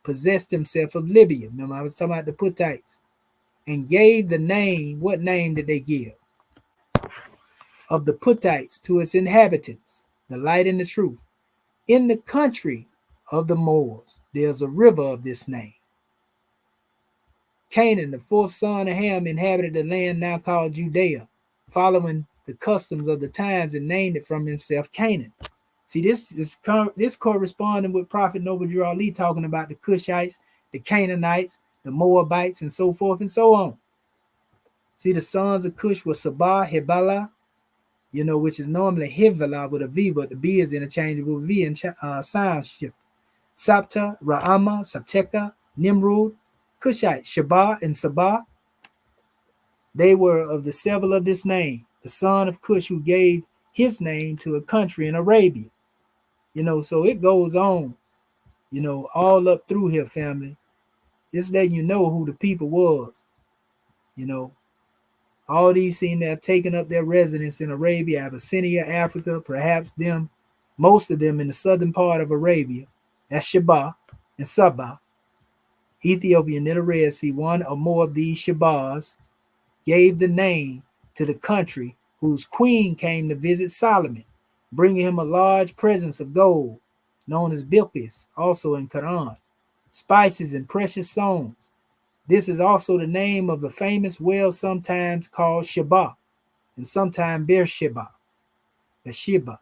possessed themselves of Libya. Remember, I was talking about the Puttites. And gave the name, what name did they give? Of the Puttites to its inhabitants, the light and the truth. In the country of the Moors, there's a river of this name. Canaan, the fourth son of Ham, inhabited the land now called Judea, following the customs of the times, and named it from himself Canaan. See, this corresponding with Prophet Noble Ali talking about the Cushites, the Canaanites, the Moabites, and so forth and so on. See, the sons of Cush were Sabah, Hebalah, which is normally Hivala with a V, but the B is interchangeable with V and sound shift. Sapta, Ra'ama, Sapteka, Nimrud, Cushite, Shabah, and Sabah. They were of the several of this name, the son of Cush, who gave his name to a country in Arabia. So it goes on, all up through here, family. Just letting you know who the people was. All these seem to have taken up their residence in Arabia, Abyssinia, Africa, perhaps most of them in the southern part of Arabia. That's Shabah and Sabah. Ethiopia near the Red Sea, one or more of these Shabahs gave the name to the country whose queen came to visit Solomon, bringing him a large present of gold, known as Bilqis, also in Quran, spices and precious stones. This is also the name of the famous well sometimes called Sheba, and sometimes Beersheba, Bathsheba.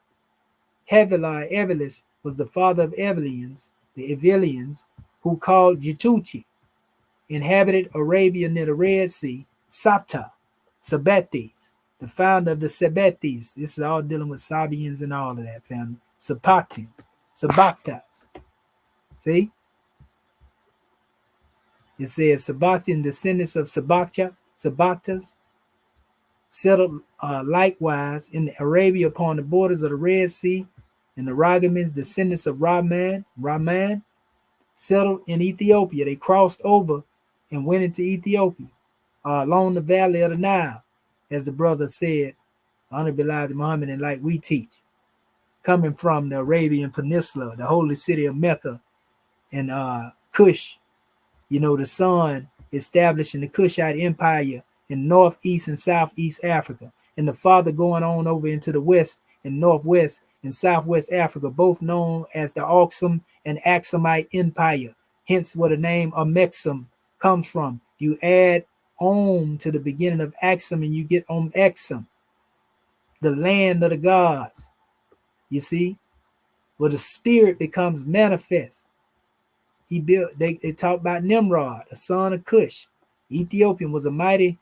Havilah Evelis was the father of Evelians, the Evelians, who called Jetuti, inhabited Arabia near the Red Sea. Sapta, Sabetes, the founder of the Sabetes. This is all dealing with Sabians and all of that family. Sabactians, Sabactas. See? It says Sabbatean descendants of Sabbatas settled likewise in Arabia upon the borders of the Red Sea, and the Ragamins, descendants of Raman, settled in Ethiopia. They crossed over and went into Ethiopia along the valley of the Nile, as the brother said, Honorable Elijah Muhammad, and like we teach, coming from the Arabian Peninsula, the holy city of Mecca, and Cush, the son establishing the Kushite Empire in northeast and southeast Africa, and the father going on over into the west and northwest and southwest Africa, both known as the Aksum and Aksumite Empire, hence where the name Amexum comes from. You add Om to the beginning of Aksum and you get Exum, the land of the gods. You see, where the spirit becomes manifest. They talk about Nimrod, the son of Cush. Ethiopian was a mighty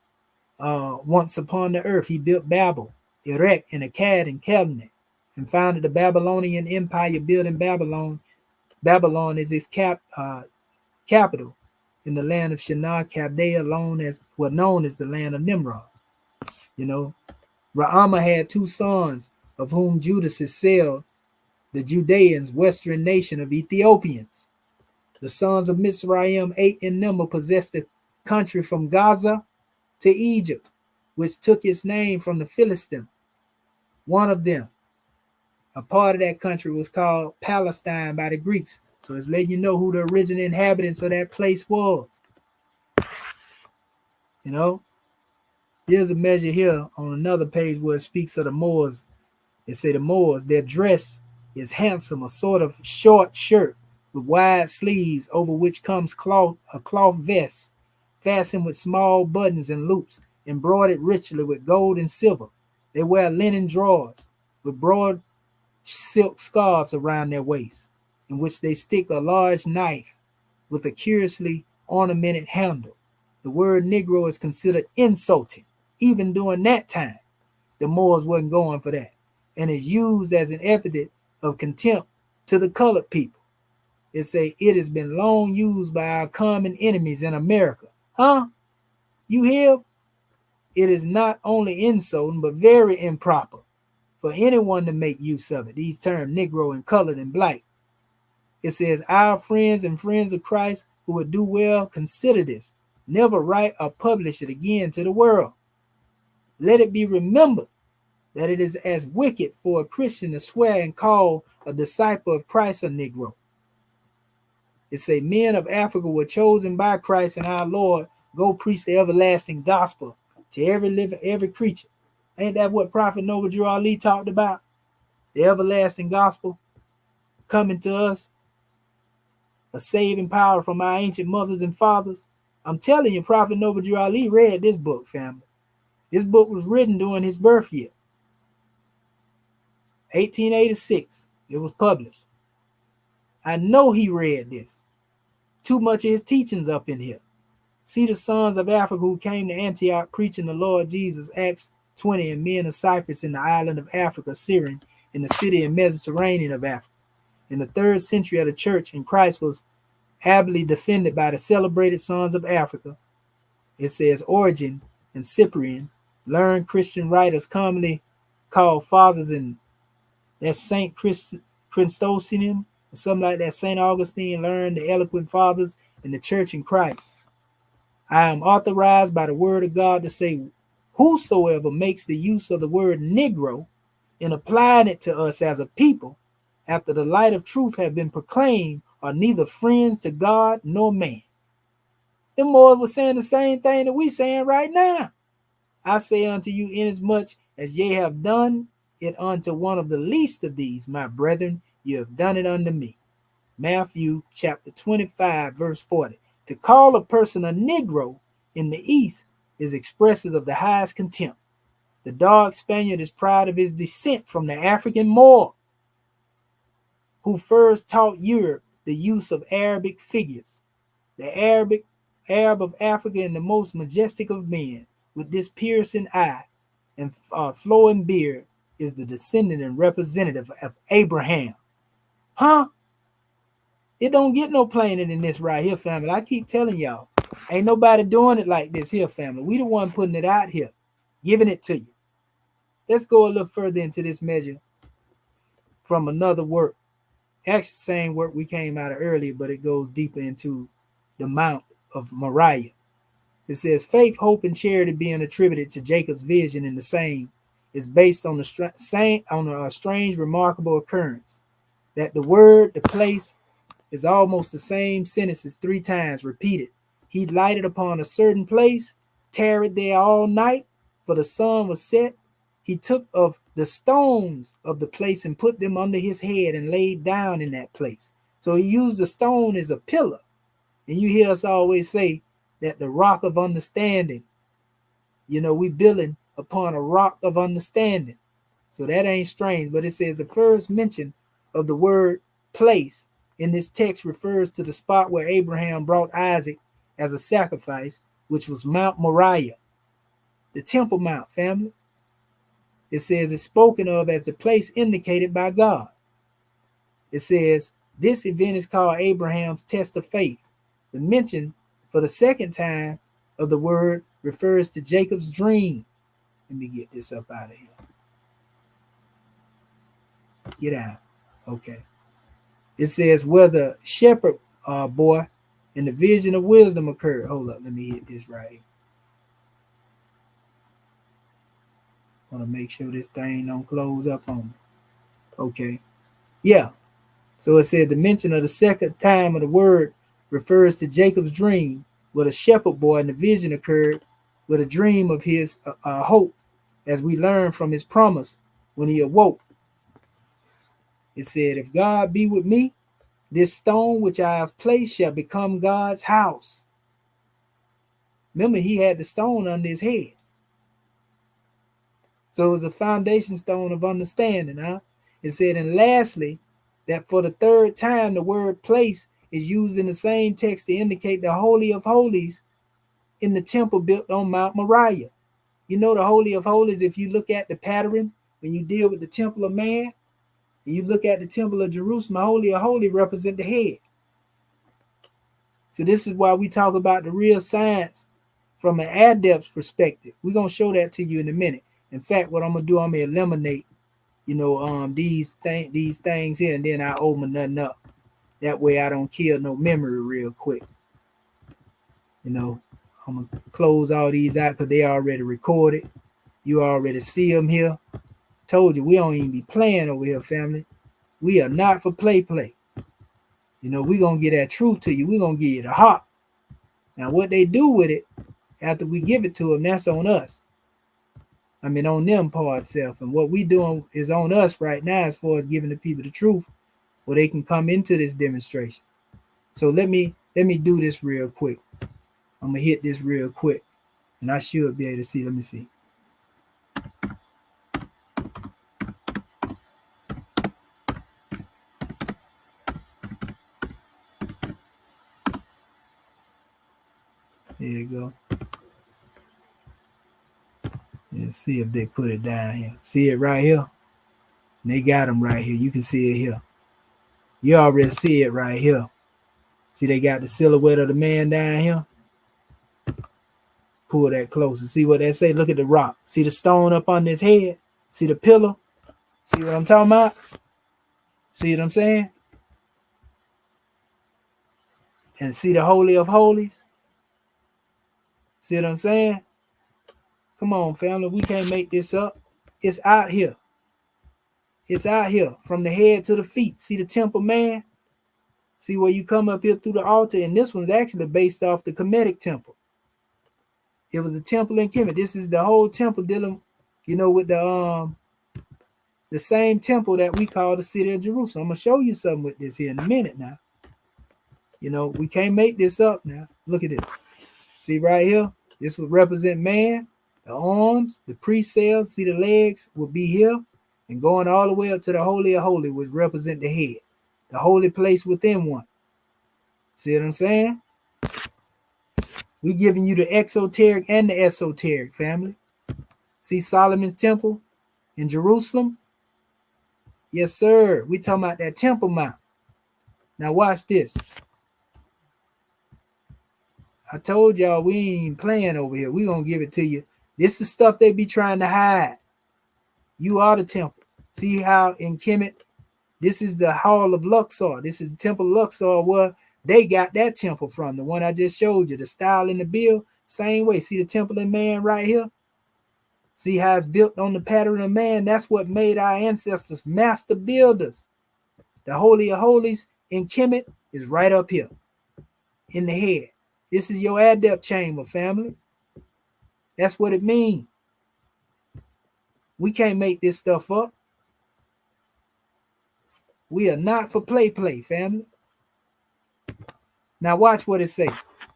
once upon the earth. He built Babel, Erech, and Akkad and Calneh, and founded the Babylonian Empire built in Babylon. Babylon is its capital in the land of Shinar, Chaldea, known as the land of Nimrod. Ra'amah had two sons, of whom Judas is said, the Judeans, western nation of Ethiopians. The sons of Mizraim, 8 in number, possessed the country from Gaza to Egypt, which took its name from the Philistine. One of them, a part of that country, was called Palestine by the Greeks. So it's letting you know who the original inhabitants of that place was. Here's a measure here on another page where it speaks of the Moors. It say the Moors, their dress is handsome, a sort of short shirt with wide sleeves, over which comes a cloth vest, fastened with small buttons and loops, embroidered richly with gold and silver. They wear linen drawers with broad silk scarves around their waists, in which they stick a large knife with a curiously ornamented handle. The word Negro is considered insulting. Even during that time, the Moors wasn't going for that, and is used as an epithet of contempt to the colored people. It say it has been long used by our common enemies in America. Huh? You hear? It is not only insulting, but very improper for anyone to make use of it. These terms, Negro and colored and black. It says, our friends and friends of Christ who would do well, consider this. Never write or publish it again to the world. Let it be remembered that it is as wicked for a Christian to swear and call a disciple of Christ a Negro. It say, men of Africa were chosen by Christ and our Lord. Go preach the everlasting gospel to every creature. Ain't that what Prophet Noble Ali talked about? The everlasting gospel coming to us, a saving power from our ancient mothers and fathers. I'm telling you, Prophet Noble Ali read this book, family. This book was written during his birth year, 1886. It was published. I know he read this. Too much of his teachings up in here. See the sons of Africa who came to Antioch preaching the Lord Jesus, Acts 20, and men of Cyprus in the island of Africa, Syrian, in the city and Mediterranean of Africa. In the 3rd century of the church, and Christ was ably defended by the celebrated sons of Africa. It says Origen and Cyprian, learned Christian writers commonly called fathers, and that's Saint Christosium, or something like that. Saint Augustine learned the eloquent fathers in the church in Christ. I am authorized by the word of God to say, whosoever makes the use of the word Negro in applying it to us as a people, after the light of truth have been proclaimed, are neither friends to God nor man. The Moors were saying the same thing that we saying right now. I say unto you, inasmuch as ye have done it unto one of the least of these, my brethren, you have done it unto me. Matthew chapter 25, verse 40. To call a person a Negro in the East is expressive of the highest contempt. The dark Spaniard is proud of his descent from the African Moor, who first taught Europe the use of Arabic figures. The Arab of Africa, and the most majestic of men, with this piercing eye and flowing beard, is the descendant and representative of Abraham. Huh? It don't get no plainer than this right here, family. I keep telling y'all. Ain't nobody doing it like this here, family. We the one putting it out here, giving it to you. Let's go a little further into this measure from another work. Actually, same work we came out of earlier, but it goes deeper into the Mount of Moriah. It says, faith, hope, and charity being attributed to Jacob's vision in the same is based on a strange, remarkable occurrence that the word, the place, is almost the same sentences 3 times repeated. He lighted upon a certain place, tarried there all night, for the sun was set. He took of the stones of the place and put them under his head and laid down in that place. So he used the stone as a pillar. And you hear us always say that the rock of understanding, we building upon a rock of understanding. So that ain't strange, but it says the first mention of the word place in this text refers to the spot where Abraham brought Isaac as a sacrifice, which was Mount Moriah, the Temple Mount, family. It says it's spoken of as the place indicated by God. It says this event is called Abraham's test of faith. The mention for the second time of the word refers to Jacob's dream. Let me get this up out of here. Get out. Okay. It says where the shepherd boy and the vision of wisdom occurred. Hold up. Let me hit this right here. Want to make sure this thing don't close up on me. Okay. Yeah. So it said the mention of the second time of the word refers to Jacob's dream, where the shepherd boy and the vision occurred with a dream of his hope, as we learn from his promise when he awoke. It said, if God be with me, this stone which I have placed shall become God's house. Remember, he had the stone under his head. So it was a foundation stone of understanding. It said, and lastly, that for the third time, the word place is used in the same text to indicate the Holy of Holies in the temple built on Mount Moriah. The Holy of Holies, if you look at the pattern, when you deal with the temple of man, and you look at the temple of Jerusalem, Holy of Holies represent the head. So this is why we talk about the real science from an adept's perspective. We're going to show that to you in a minute. In fact, what I'm going to do, I'm going to eliminate, these things here, and then I open nothing up. That way I don't kill no memory real quick. I'm going to close all these out because they already recorded. You already see them here. Told you, we don't even be playing over here, family. We are not for play. We're going to get that truth to you. We're going to give you the heart. Now, what they do with it after we give it to them, that's on us. On them part self. And what we doing is on us right now as far as giving the people the truth where they can come into this demonstration. So let me do this real quick. I'm going to hit this real quick. And I should be able to see. Let me see. There you go. And see if they put it down here. See it right here? And they got them right here. You can see it here. You already see it right here. See, they got the silhouette of the man down here. Pull that closer. See what they say? Look at the rock. See the stone up on his head? See the pillar? See what I'm talking about? See what I'm saying? And see the Holy of Holies? See what I'm saying? Come on, family. We can't make this up. It's out here. It's out here from the head to the feet. See the temple, man? See where you come up here through the altar? And this one's actually based off the Kemetic temple. It was the temple in Kemet. This is the whole temple dealing, with the same temple that we call the city of Jerusalem. I'm going to show you something with this here in a minute now. We can't make this up now. Look at this. See right here? This would represent man. The arms, the priest cells, see the legs would be here. And going all the way up to the Holy of Holies would represent the head. The holy place within one. See what I'm saying? We're giving you the exoteric and the esoteric, family. See Solomon's temple in Jerusalem? Yes, sir. We're talking about that Temple Mount. Now watch this. I told y'all we ain't even playing over here. We gonna give it to you. This is stuff they be trying to hide. You are the temple. See how in Kemet, this is the Hall of Luxor. This is the Temple of Luxor where they got that temple from. The one I just showed you. The style in the build, same way. See the temple in man right here? See how it's built on the pattern of man? That's what made our ancestors master builders. The Holy of Holies in Kemet is right up here in the head. This is your adept chamber, family. That's what it means. We can't make this stuff up. We are not for play, family. Now watch what it say.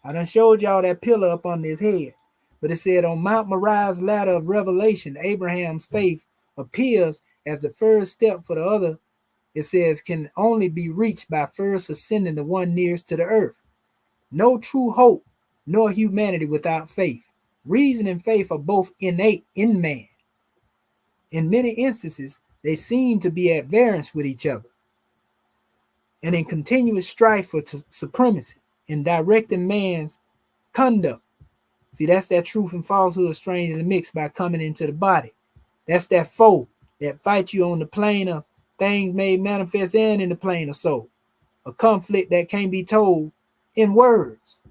I done showed y'all that pillar up on his head. But it said on Mount Moriah's ladder of revelation, Abraham's faith appears as the first step for the other. It says can only be reached by first ascending the one nearest to the earth. No true hope nor humanity without faith. Reason and faith are both innate in man. In many instances, they seem to be at variance with each other and in continuous strife for supremacy in directing man's conduct. See, that's that truth and falsehood strange in the mix by coming into the body. That's that foe that fights you on the plane of things made manifest and in the plane of soul. A conflict that can't be told in words.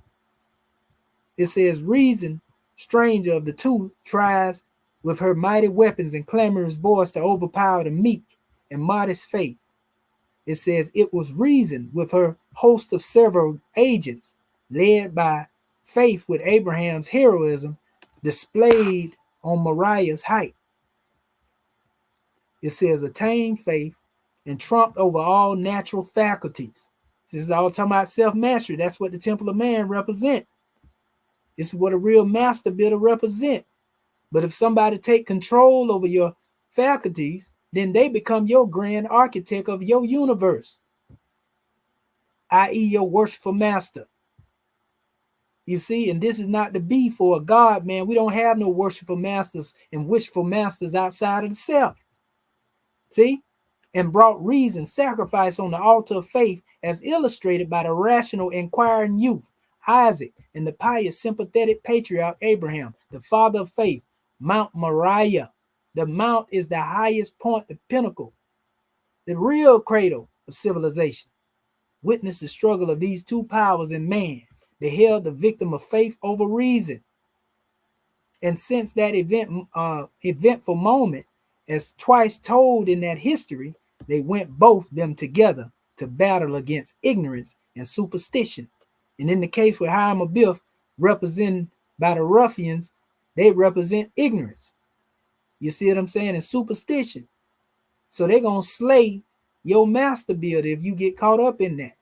It says reason, stranger of the two, tries with her mighty weapons and clamorous voice to overpower the meek and modest faith. It says it was reason with her host of several agents, led by faith with Abraham's heroism displayed on Moriah's height. It says attain faith and trumped over all natural faculties. This is all talking about self-mastery. That's what the temple of man represent. This is what a real master builder represent. But if somebody take control over your faculties, then they become your grand architect of your universe, i.e. your worshipful master. You see, and this is not to be for a God, man. We don't have no worshipful masters and wishful masters outside of the self. See? And brought reason, sacrifice on the altar of faith as illustrated by the rational inquiring youth, Isaac, and the pious sympathetic patriarch Abraham, the father of faith, Mount Moriah. The mount is the highest point, the pinnacle, the real cradle of civilization. Witness the struggle of these two powers in man, beheld the victim of faith over reason. And since that eventful moment, as twice told in that history, they went both them together to battle against ignorance and superstition. And in the case with Hiram Abiff, represented by the Ruffians, they represent ignorance. You see what I'm saying? And superstition. So they're going to slay your master builder if you get caught up in that.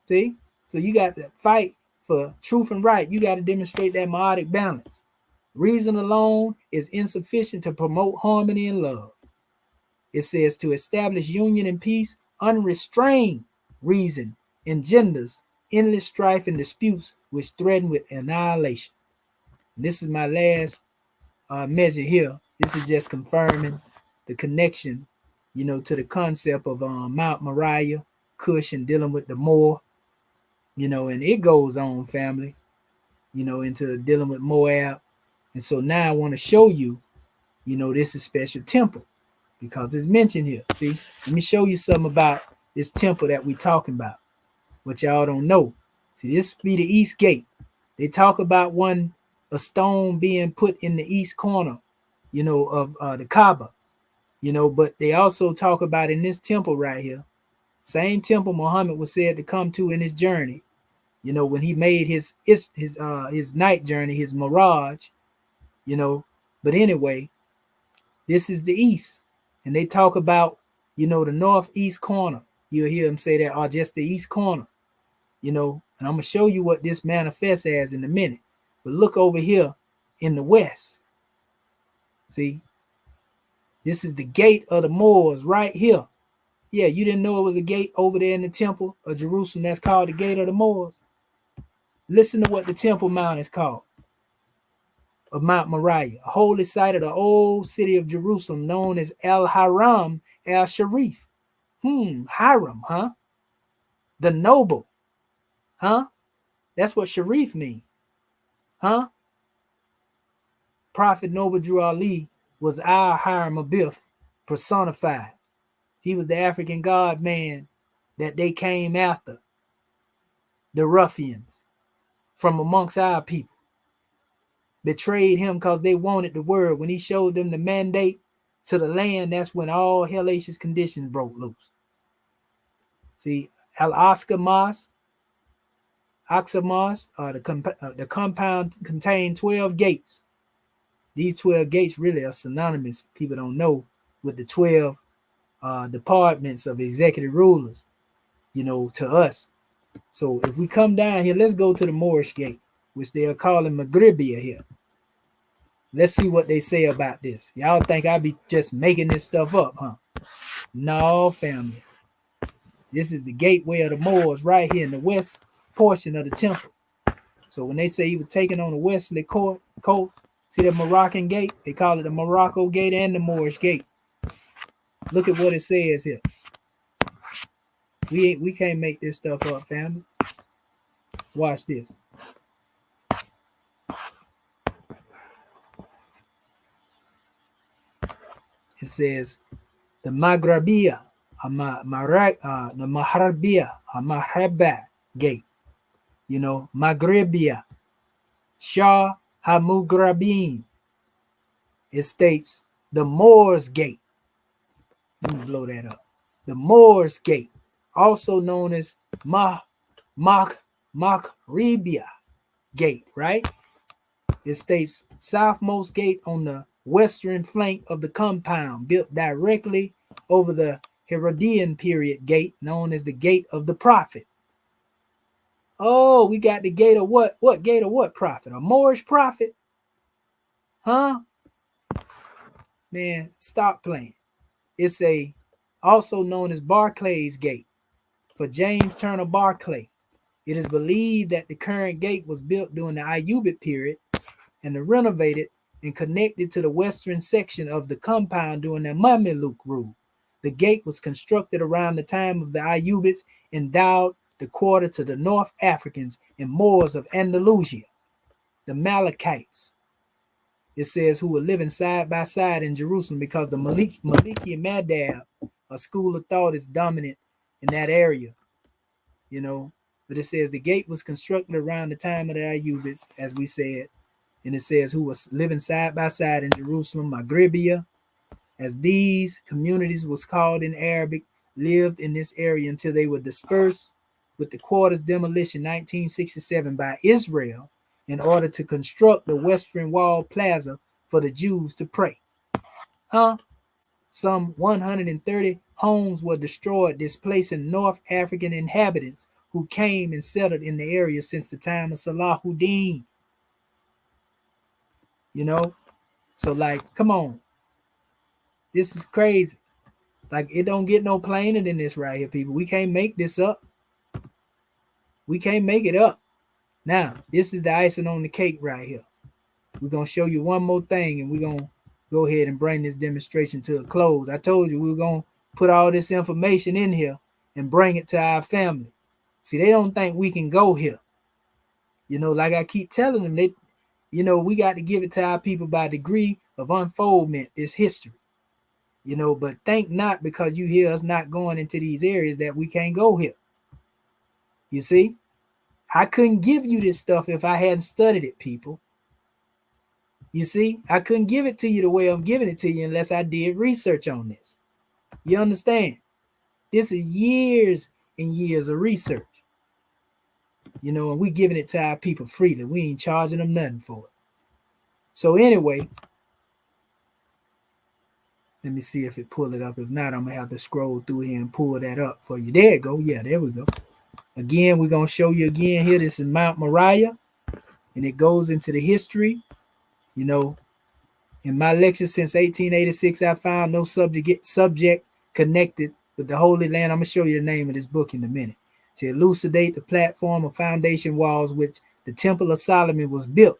See? So you got to fight for truth and right. You got to demonstrate that meiotic balance. Reason alone is insufficient to promote harmony and love. It says to establish union and peace, unrestrained reason engenders endless strife and disputes which threaten with annihilation. And this is my last measure here. This is just confirming the connection, to the concept of Mount Moriah, Cush, and dealing with the Moor, and it goes on, family, into dealing with Moab. And so now I want to show you, this is special temple because it's mentioned here. See, let me show you something about this temple that we're talking about, what y'all don't know. See, this be the east gate. They talk about a stone being put in the east corner, of the Kaaba, but they also talk about in this temple right here, same temple Muhammad was said to come to in his journey, when he made his night journey, his mirage, but anyway, this is the east. And they talk about, the northeast corner. You'll hear them say that, or just the east corner, and I'm going to show you what this manifests as in a minute. But look over here in the west. See, this is the gate of the Moors right here. Yeah, you didn't know it was a gate over there in the temple of Jerusalem that's called the gate of the Moors. Listen to what the Temple Mount is called, of Mount Moriah, a holy site of the old city of Jerusalem known as El Hiram El Sharif. Hiram, huh? The noble, huh? That's what Sharif means. Huh? Prophet Noble Drew Ali was our Hiram Abiff personified. He was the African God man that they came after, the ruffians from amongst our people. Betrayed him because they wanted the word. When he showed them the mandate to the land, that's when all hellacious conditions broke loose. See, Al-Oscar Mas, Oxamos, the compound contained 12 gates. These 12 gates really are synonymous, people don't know, with the 12 departments of executive rulers, to us. So if we come down here, let's go to the Moorish gate, which they are calling Maghribia here. Let's see what they say about this. Y'all think I be just making this stuff up, huh? No, family. This is the gateway of the Moors right here in the west portion of the temple. So when they say he was taken on the westerly coast, see the Moroccan gate? They call it the Morocco gate and the Moorish gate. Look at what it says here. We can't make this stuff up, family. Watch this. It says the Maghribia, the Mahraba gate. Maghribia, Shah Hamugrabin. It states the Moors gate. Let me blow that up. The Moors gate, also known as Maghribia gate, right? It states southmost gate on the western flank of the compound, built directly over the Herodian period gate, known as the Gate of the Prophet. Oh, we got the gate of what? What gate of what prophet? A Moorish prophet? Huh? Man, stop playing. It's also known as Barclay's Gate for James Turner Barclay. It is believed that the current gate was built during the Ayyubid period and renovated and connected to the western section of the compound during the Mameluke rule. The gate was constructed around the time of the Ayyubids, endowed the quarter to the North Africans and Moors of Andalusia, the Malachites. It says who were living side by side in Jerusalem because the Maliki Madhab, a school of thought, is dominant in that area, But it says the gate was constructed around the time of the Ayyubids, as we said. And it says who was living side by side in Jerusalem, Maghribia, as these communities was called in Arabic, lived in this area until they were dispersed with the quarters demolition 1967 by Israel in order to construct the Western Wall Plaza for the Jews to pray. Huh? Some 130 homes were destroyed, displacing North African inhabitants who came and settled in the area since the time of Salahuddin. So come on. This is crazy. It don't get no plainer than this right here, people. We can't make this up. We can't make it up. Now, this is the icing on the cake right here. We're going to show you one more thing, and we're going to go ahead and bring this demonstration to a close. I told you we were going to put all this information in here and bring it to our family. See, they don't think we can go here. Like I keep telling them, we got to give it to our people by degree of unfoldment, this history. But think not because you hear us not going into these areas that we can't go here. You see, I couldn't give you this stuff if I hadn't studied it, people. You see, I couldn't give it to you the way I'm giving it to you unless I did research on this. You understand? This is years and years of research. And we giving it to our people freely. We ain't charging them nothing for it. So anyway, let me see if it pull it up. If not, I'm going to have to scroll through here and pull that up for you. There it go. Yeah, there we go. Again, we're going to show you again here. This is Mount Moriah, and it goes into the history. In my lecture since 1886, I found no subject connected with the Holy Land. I'm going to show you the name of this book in a minute. To elucidate the platform of foundation walls which the Temple of Solomon was built,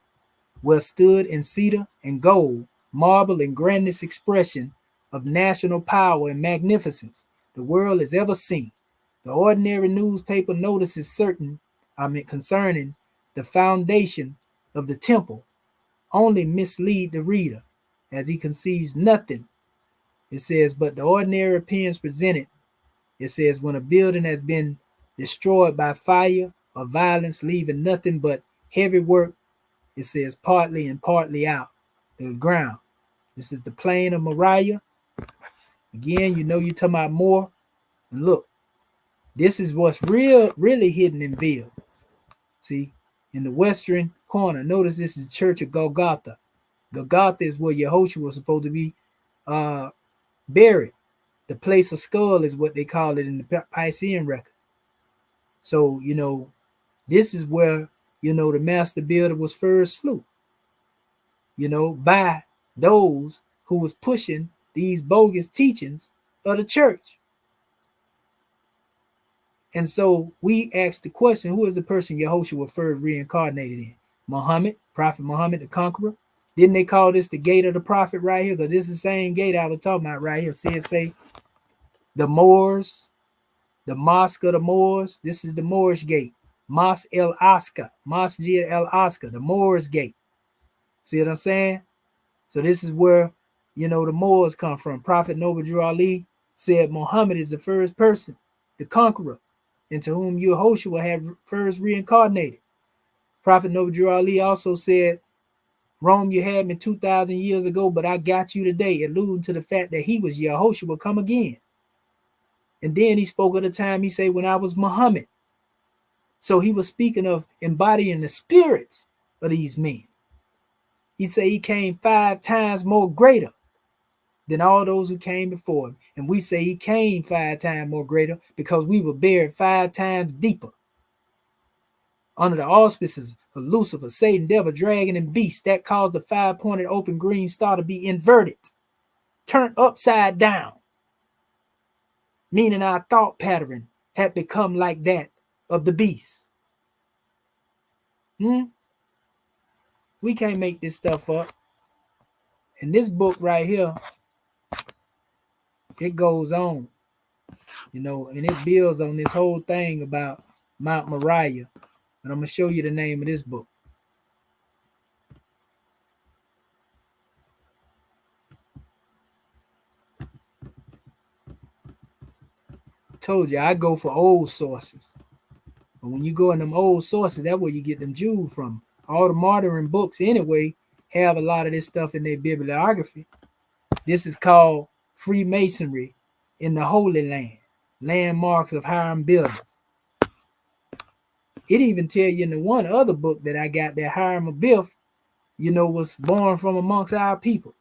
where stood in cedar and gold, marble and grandest expression of national power and magnificence the world has ever seen. The ordinary newspaper notices concerning the foundation of the temple only mislead the reader, as he conceives nothing. It says, but the ordinary appearance presented, it says, when a building has been destroyed by fire or violence, leaving nothing but heavy work, it says, partly and partly out the ground. This is the plain of Moriah. Again, you know you're talking about more. And look, this is what's really hidden in veil. See, in the western corner, notice this is the church of Golgotha. Golgotha is where Yehoshua was supposed to be buried. The place of skull is what they call it in the Piscean record. So, you know, this is where, you know, the master builder was first slew, you know, by those who was pushing these bogus teachings of the church. And so we asked the question, who is the person Yehoshua first reincarnated in? Muhammad, Prophet Muhammad the Conqueror. Didn't they call this the gate of the prophet right here? Because this is the same gate I was talking about right here. See it say the Moors, the Mosque of the Moors. This is the Moorish gate. Mosque El Asca, Masjid El Asca, the Moors gate. See what I'm saying? So this is where, you know, the Moors come from. Prophet Noble Drew Ali said Muhammad is the first person, the conqueror, into whom Yehoshua had first reincarnated. Prophet Noble Drew Ali also said, Rome, you had me 2,000 years ago, but I got you today, alluding to the fact that he was Yehoshua come again. And then he spoke of the time, he said, when I was Muhammad. So he was speaking of embodying the spirits of these men. He said he came 5 times more greater than all those who came before him. And we say he came 5 times more greater because we were buried 5 times deeper under the auspices of Lucifer, Satan, devil, dragon, and beast. That caused the 5-pointed open green star to be inverted, turned upside down, meaning our thought pattern had become like that of the beast. We can't make this stuff up. And this book right here, it goes on, you know, and it builds on this whole thing about Mount Moriah. And I'm going to show you the name of this book. Told you, I go for old sources. But when you go in them old sources, that's where you get them Jews from. All the modern books, anyway, have a lot of this stuff in their bibliography. This is called Freemasonry in the Holy Land, Landmarks of Hiram Builders. It even tell you in the one other book that I got that Hiram Abiff, you know, was born from amongst our people.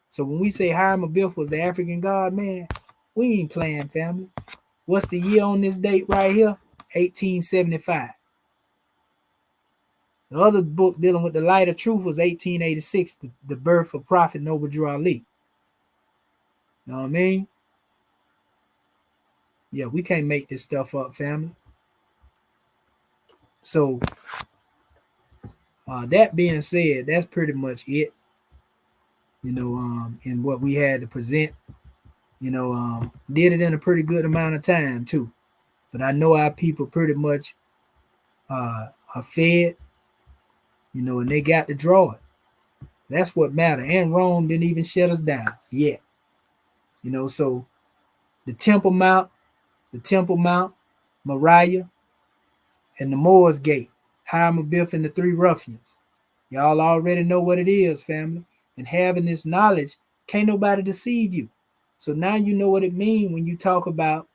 So when we say Hiram Abiff was the African god, man, we ain't playing, family. What's the year on this date right here? 1875. The other book dealing with the light of truth was 1886, the birth of Prophet Noble Drew Ali. Know what I mean? Yeah, we can't make this stuff up, family. So, that being said, that's pretty much it. You know, in what we had to present. You know, did it in a pretty good amount of time too. But I know our people pretty much are fed, you know, and they got to draw it. That's what matters. And Rome didn't even shut us down yet. You know, so the Temple Mount, Moriah, and the Moors Gate, Hiram Abiff and the 3 Ruffians. Y'all already know what it is, family. And having this knowledge, can't nobody deceive you. So now you know what it means when you talk about,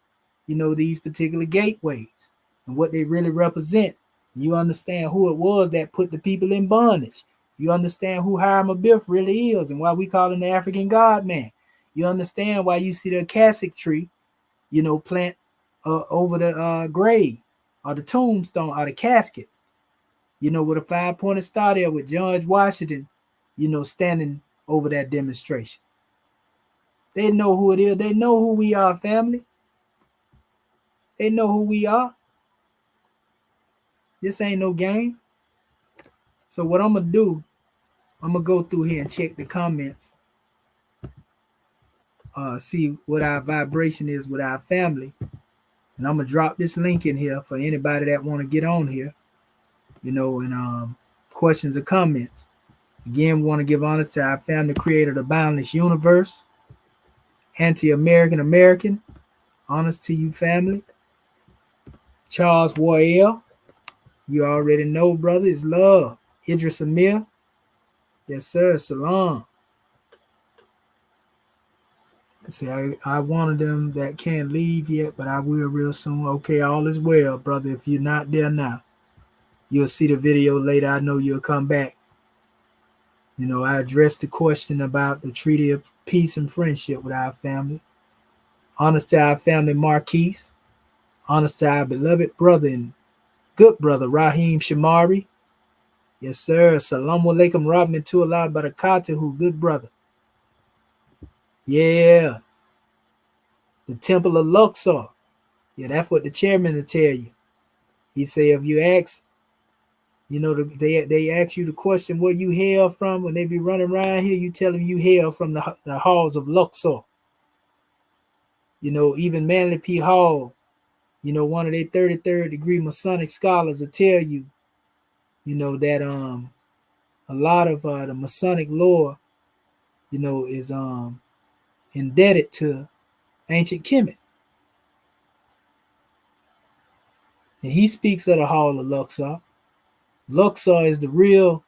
you know, these particular gateways and what they really represent. You understand who it was that put the people in bondage. You understand who Hiram Abiff really is and why we call him the African God man. You understand why you see the cassock tree, you know, plant over the grave or the tombstone or the casket, you know, with a 5-pointed star there with George Washington, you know, standing over that demonstration. They know who it is. They know who we are, family. They know who we are. This ain't no game. So what I'm going to do, I'm going to go through here and check the comments. See what our vibration is with our family. And I'm going to drop this link in here for anybody that want to get on here. and questions or comments. Again, we want to give honor to our family creator of the boundless universe, anti-American American. Honors to you, family. Charles Royale, you already know, brother, is love. Idris Amir, yes, sir. Salam. See, I wanted them that can't leave yet, but I will real soon. Okay, all is well, brother. If you're not there now, you'll see the video later. I know you'll come back. I addressed the question about the Treaty of Peace and Friendship with our family. Honors to our family, Marquise. Honors to our beloved brother and good brother, Raheem Shamari. Yes, sir. Assalamu alaikum rahmatullahi barakatuhu, good brother. Yeah. The Temple of Luxor. Yeah, that's what the chairman will tell you. He say if you ask, they ask you the question where you hail from when they be running around here, you tell them you hail from the halls of Luxor. Even Manly P. Hall, one of their 33rd degree Masonic scholars will tell you, that a lot of the Masonic lore, is indebted to ancient Kemet. And he speaks of the Hall of Luxor. Luxor is the real,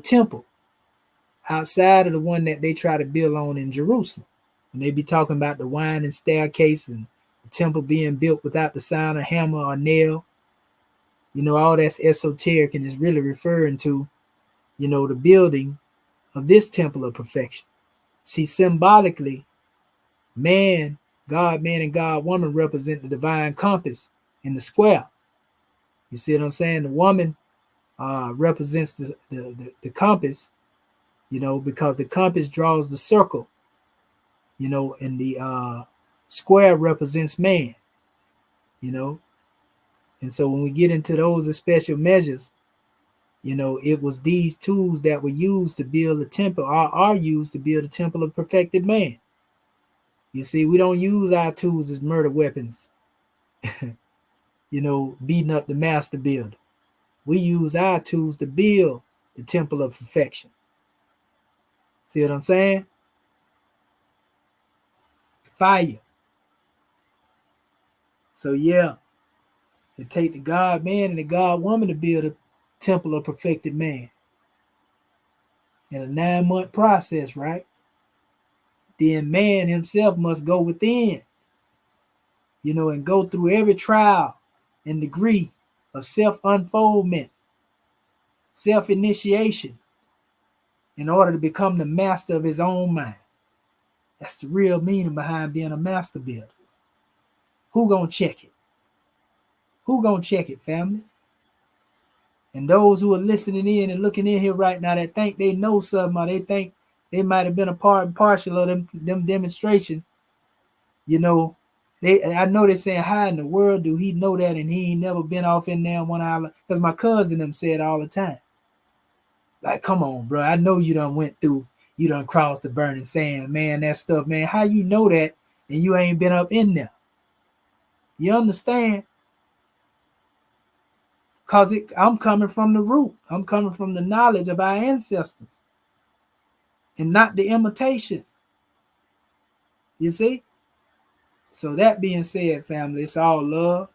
temple outside of the one that they try to build on in Jerusalem. When they be talking about the winding staircase and the temple being built without the sound of hammer or nail, all that's esoteric and is really referring to, the building of this temple of perfection. See, symbolically, man, and God, woman represent the divine compass in the square. You see what I'm saying? The woman represents the compass, because the compass draws the circle, and the square represents man, And so when we get into those special measures, it was these tools that were used to build a temple, are used to build a temple of perfected man. You see, we don't use our tools as murder weapons, beating up the master builder. We use our tools to build the temple of perfection. See what I'm saying? Fire. So yeah, it take the God man and the God woman to build a temple of perfected man. In a 9-month process, right? Then man himself must go within, and go through every trial and degree of self-unfoldment, self-initiation, in order to become the master of his own mind. That's the real meaning behind being a master builder. Who gonna check it? Who gonna check it, family? And those who are listening in and looking in here right now that think they know something, or they think they might have been a part and partial of them demonstrations, I know they're saying, how in the world do he know that and he ain't never been off in there 1 hour? Because my cousin them said all the time. Like, come on, bro. I know you done crossed the burning sand, man. That stuff, man. How you know that and you ain't been up in there? You understand? Because I'm coming from the root. I'm coming from the knowledge of our ancestors and not the imitation. You see? So that being said, family, it's all love.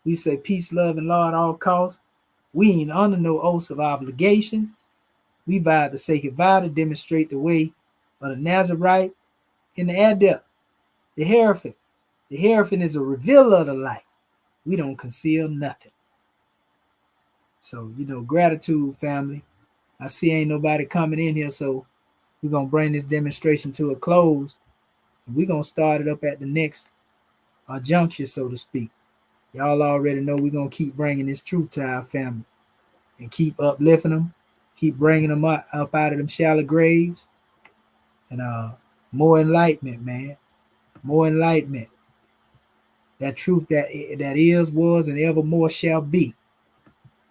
We say peace, love, and law at all costs. We ain't under no oaths of obligation. We vow the sacred vow to demonstrate the way of the Nazarite and the Adept, the Hierophant. The Hierophant is a revealer of the light. We don't conceal nothing. So, gratitude, family. I see ain't nobody coming in here, so we're going to bring this demonstration to a close. And we're going to start it up at the next juncture, so to speak. Y'all already know we're going to keep bringing this truth to our family and keep uplifting them, keep bringing them up out of them shallow graves. And more enlightenment, man. More enlightenment. That truth that is, was, and evermore shall be.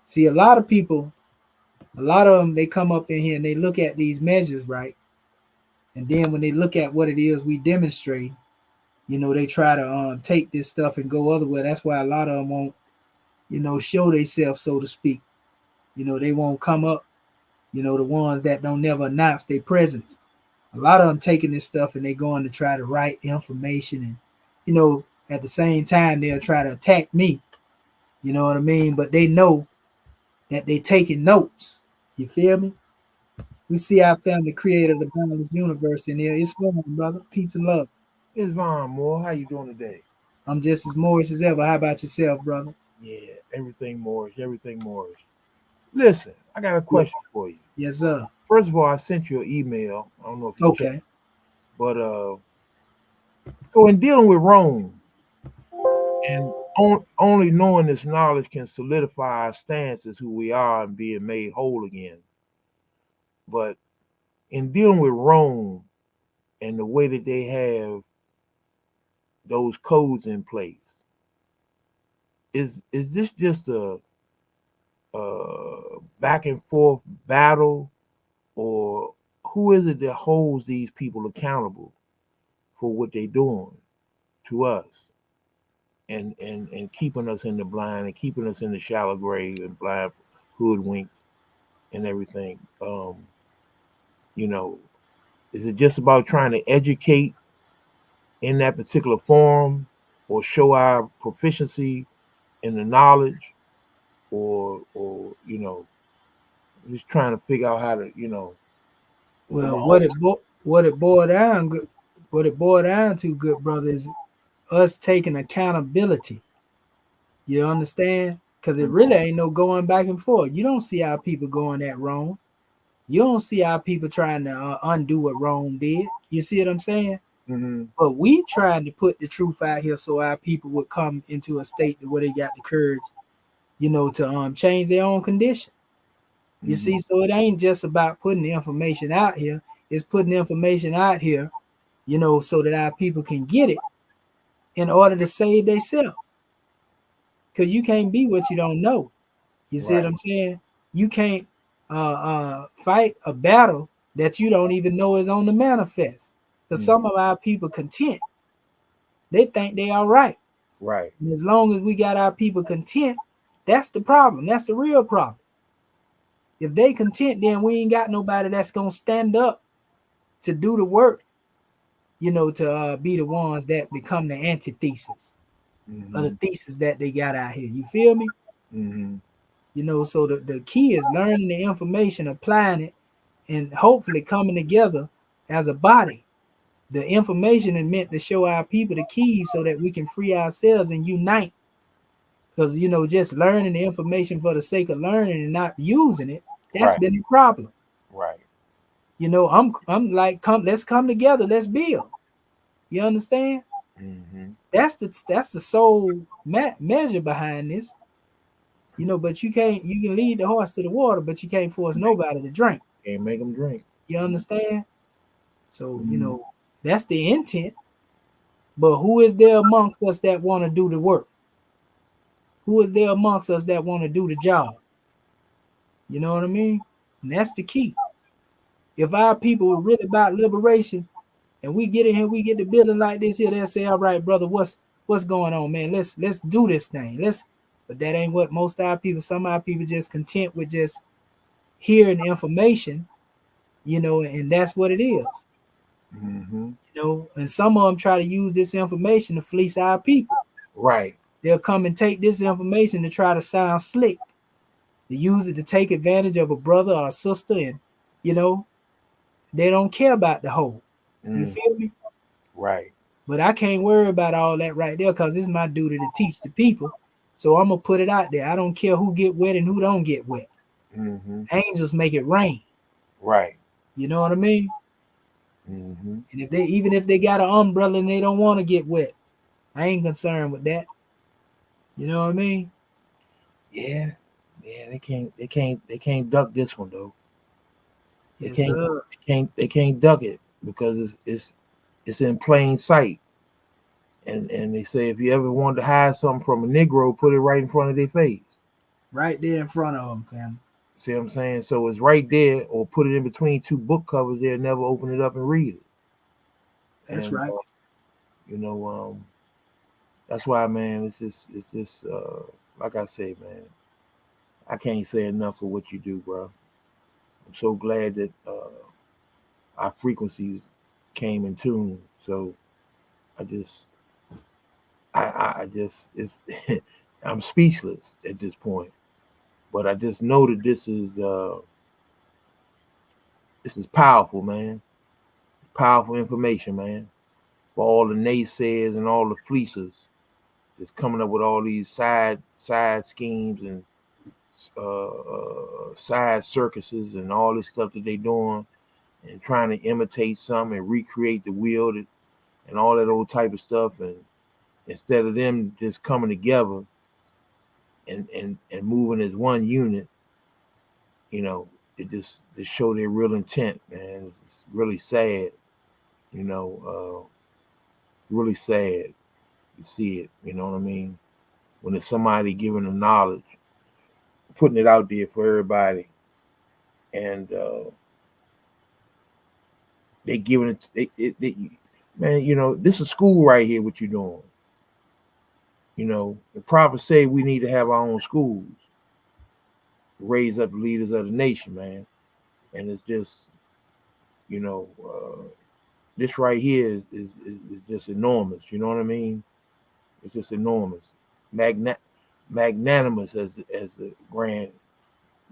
See, a lot of them, they come up in here and they look at these measures, right? And then when they look at what it is we demonstrate, they try to take this stuff and go other way. That's why a lot of them won't, show themselves, so to speak. They won't come up. The ones that don't never announce their presence. A lot of them taking this stuff and they going to try to write information, and at the same time they'll try to attack me. You know what I mean? But they know that they taking notes. You feel me? We see our family creator the boundless universe in there. It's fun, brother. Peace and love. Islam, more. How you doing today? I'm just as Morris as ever. How about yourself, brother? Yeah, everything Morris. Everything Morris. Listen, I got a Yes, question for you. yes, sir. First of all, I sent you an email. I don't know if you checked, Okay. but so in dealing with Rome, and only knowing this knowledge can solidify our stance as who we are and being made whole again. But in dealing with Rome and the way that they have those codes in place, is this just a back and forth battle, or who is it that holds these people accountable for what they're doing to us, and keeping us in the blind and keeping us in the shallow grave and blind hoodwinked and everything? You know, is it just about trying to educate in that particular form, or show our proficiency in the knowledge, or just trying to figure out how to, for Well, my own. what it boiled down to, good brother, is us taking accountability. You understand? Because it really ain't no going back and forth. You don't see our people going that wrong. You don't see our people trying to undo what Rome did. You see what I'm saying? Mm-hmm. But we trying to put the truth out here so our people would come into a state where they got the courage, to change their own condition. You Mm-hmm. see, so it ain't just about putting the information out here. It's putting the information out here, so that our people can get it in order to save themselves. Because you can't be what you don't know. You see what Right. I'm saying? You can't fight a battle that you don't even know is on the manifest. Because Mm. some of our people content. They think they all right. Right. And as long as we got our people content, that's the problem. That's the real problem. If they content, then we ain't got nobody that's going to stand up to do the work, to be the ones that become the antithesis of the Mm-hmm. thesis that they got out here. You feel me? Mm-hmm. So the key is learning the information, applying it, and hopefully coming together as a body. The information is meant to show our people the keys so that we can free ourselves and unite. Because just learning the information for the sake of learning and not using it, that's Right. been the problem. Right. I'm like, let's come together, let's build. You understand? Mm-hmm. That's the sole measure behind this. But you can lead the horse to the water, but you can't force nobody to drink. Can't make them drink. You understand? So, Mm-hmm. that's the intent. But who is there amongst us that want to do the work? Who is there amongst us that want to do the job? You know what I mean? And that's the key. If our people were really about liberation and we get in here, we get the building like this here, they'll say, all right, brother, what's going on, man? Let's do this thing. But that ain't what most of our people, some of our people just content with just hearing the information, and that's what it is. Mm-hmm. And some of them try to use this information to fleece our people. Right. They'll come and take this information to try to sound slick, to use it to take advantage of a brother or a sister, and they don't care about the whole. You Mm. feel me? Right. But I can't worry about all that right there because it's my duty to teach the people. So I'm gonna put it out there. I don't care who get wet and who don't get wet. Mm-hmm. Angels make it rain. Right. You know what I mean? Mm-hmm. And even if they got an umbrella and they don't want to get wet, I ain't concerned with that. You know what I mean? Yeah. Yeah. They can't duck this one though. They Yes, can't. sir. They can't duck it because it's in plain sight. And they say if you ever wanted to hide something from a Negro, put it right in front of their face. Right there in front of them, fam. See what I'm saying? So it's right there, or put it in between two book covers. They'll never open it up and read it. That's And right. you know, that's why, man. It's just like I said, man, I can't say enough for what you do, bro. I'm so glad that our frequencies came in tune. So I just, I just, it's, I'm speechless at this point. But I just know that this is powerful, man. Powerful information, man. For all the naysayers and all the fleecers just coming up with all these side schemes and side circuses and all this stuff that they doing and trying to imitate something and recreate the wheel and all that old type of stuff. And instead of them just coming together and moving as one unit, you know, it just to show their real intent, man. It's really sad, you know, really sad. You see it, you know what I mean? When it's somebody giving the knowledge, putting it out there for everybody, and they giving man, you know, this is school right here. What you doing? You know, the prophets say we need to have our own schools, raise up the leaders of the nation, man. And it's just, you know, this right here is just enormous. You know what I mean? It's just enormous, magnanimous, as the grand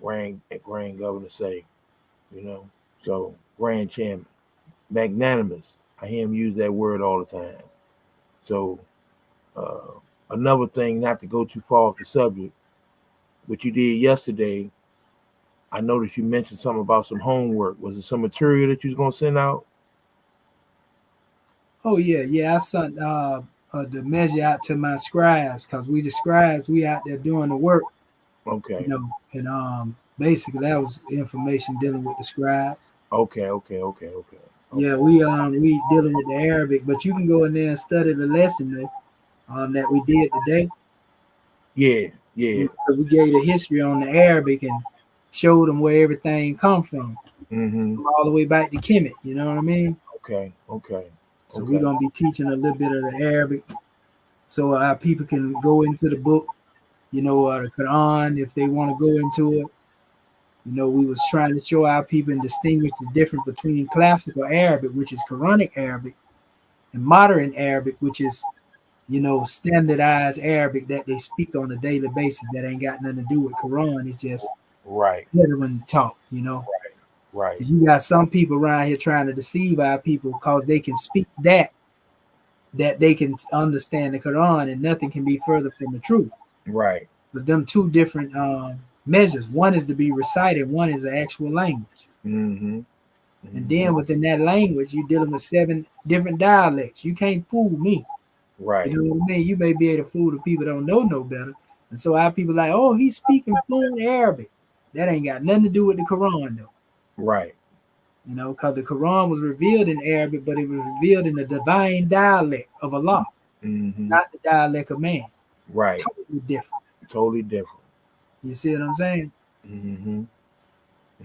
governor say. You know, so grand chairman, magnanimous. I hear him use that word all the time. So another thing, not to go too far off the subject, what you did yesterday, I noticed you mentioned something about some homework. Was it some material that you was gonna send out? Oh yeah. I sent the measure out to my scribes because we the scribes, we out there doing the work, Okay. and basically that was information dealing with the scribes. Okay. Yeah, we dealing with the Arabic, but you can go in there and study the lesson though, that we did today. Yeah. We gave the history on the Arabic and showed them where everything come from all the way back to Kemet. You know what I mean? Okay. So we're gonna be teaching a little bit of the Arabic, so our people can go into the book, the Quran if they want to go into it. We was trying to show our people and distinguish the difference between classical Arabic, which is Quranic Arabic, and modern Arabic, which is standardized Arabic that they speak on a daily basis that ain't got nothing to do with Quran. It's just Right. veteran talk, Right. Because you got some people around here trying to deceive our people because they can speak that they can understand the Quran, and nothing can be further from the truth. Right. But them two different measures. One is to be recited, one is the actual language. And then within that language, you're dealing with 7 different dialects. You can't fool me. Right. You know what I mean? You may be able to fool the people that don't know no better. And so our people like, oh, he's speaking fluent Arabic. That ain't got nothing to do with the Quran, though. Right. Because the Quran was revealed in Arabic, but it was revealed in the divine dialect of Allah, not the dialect of man. Right. Totally different. You see what I'm saying?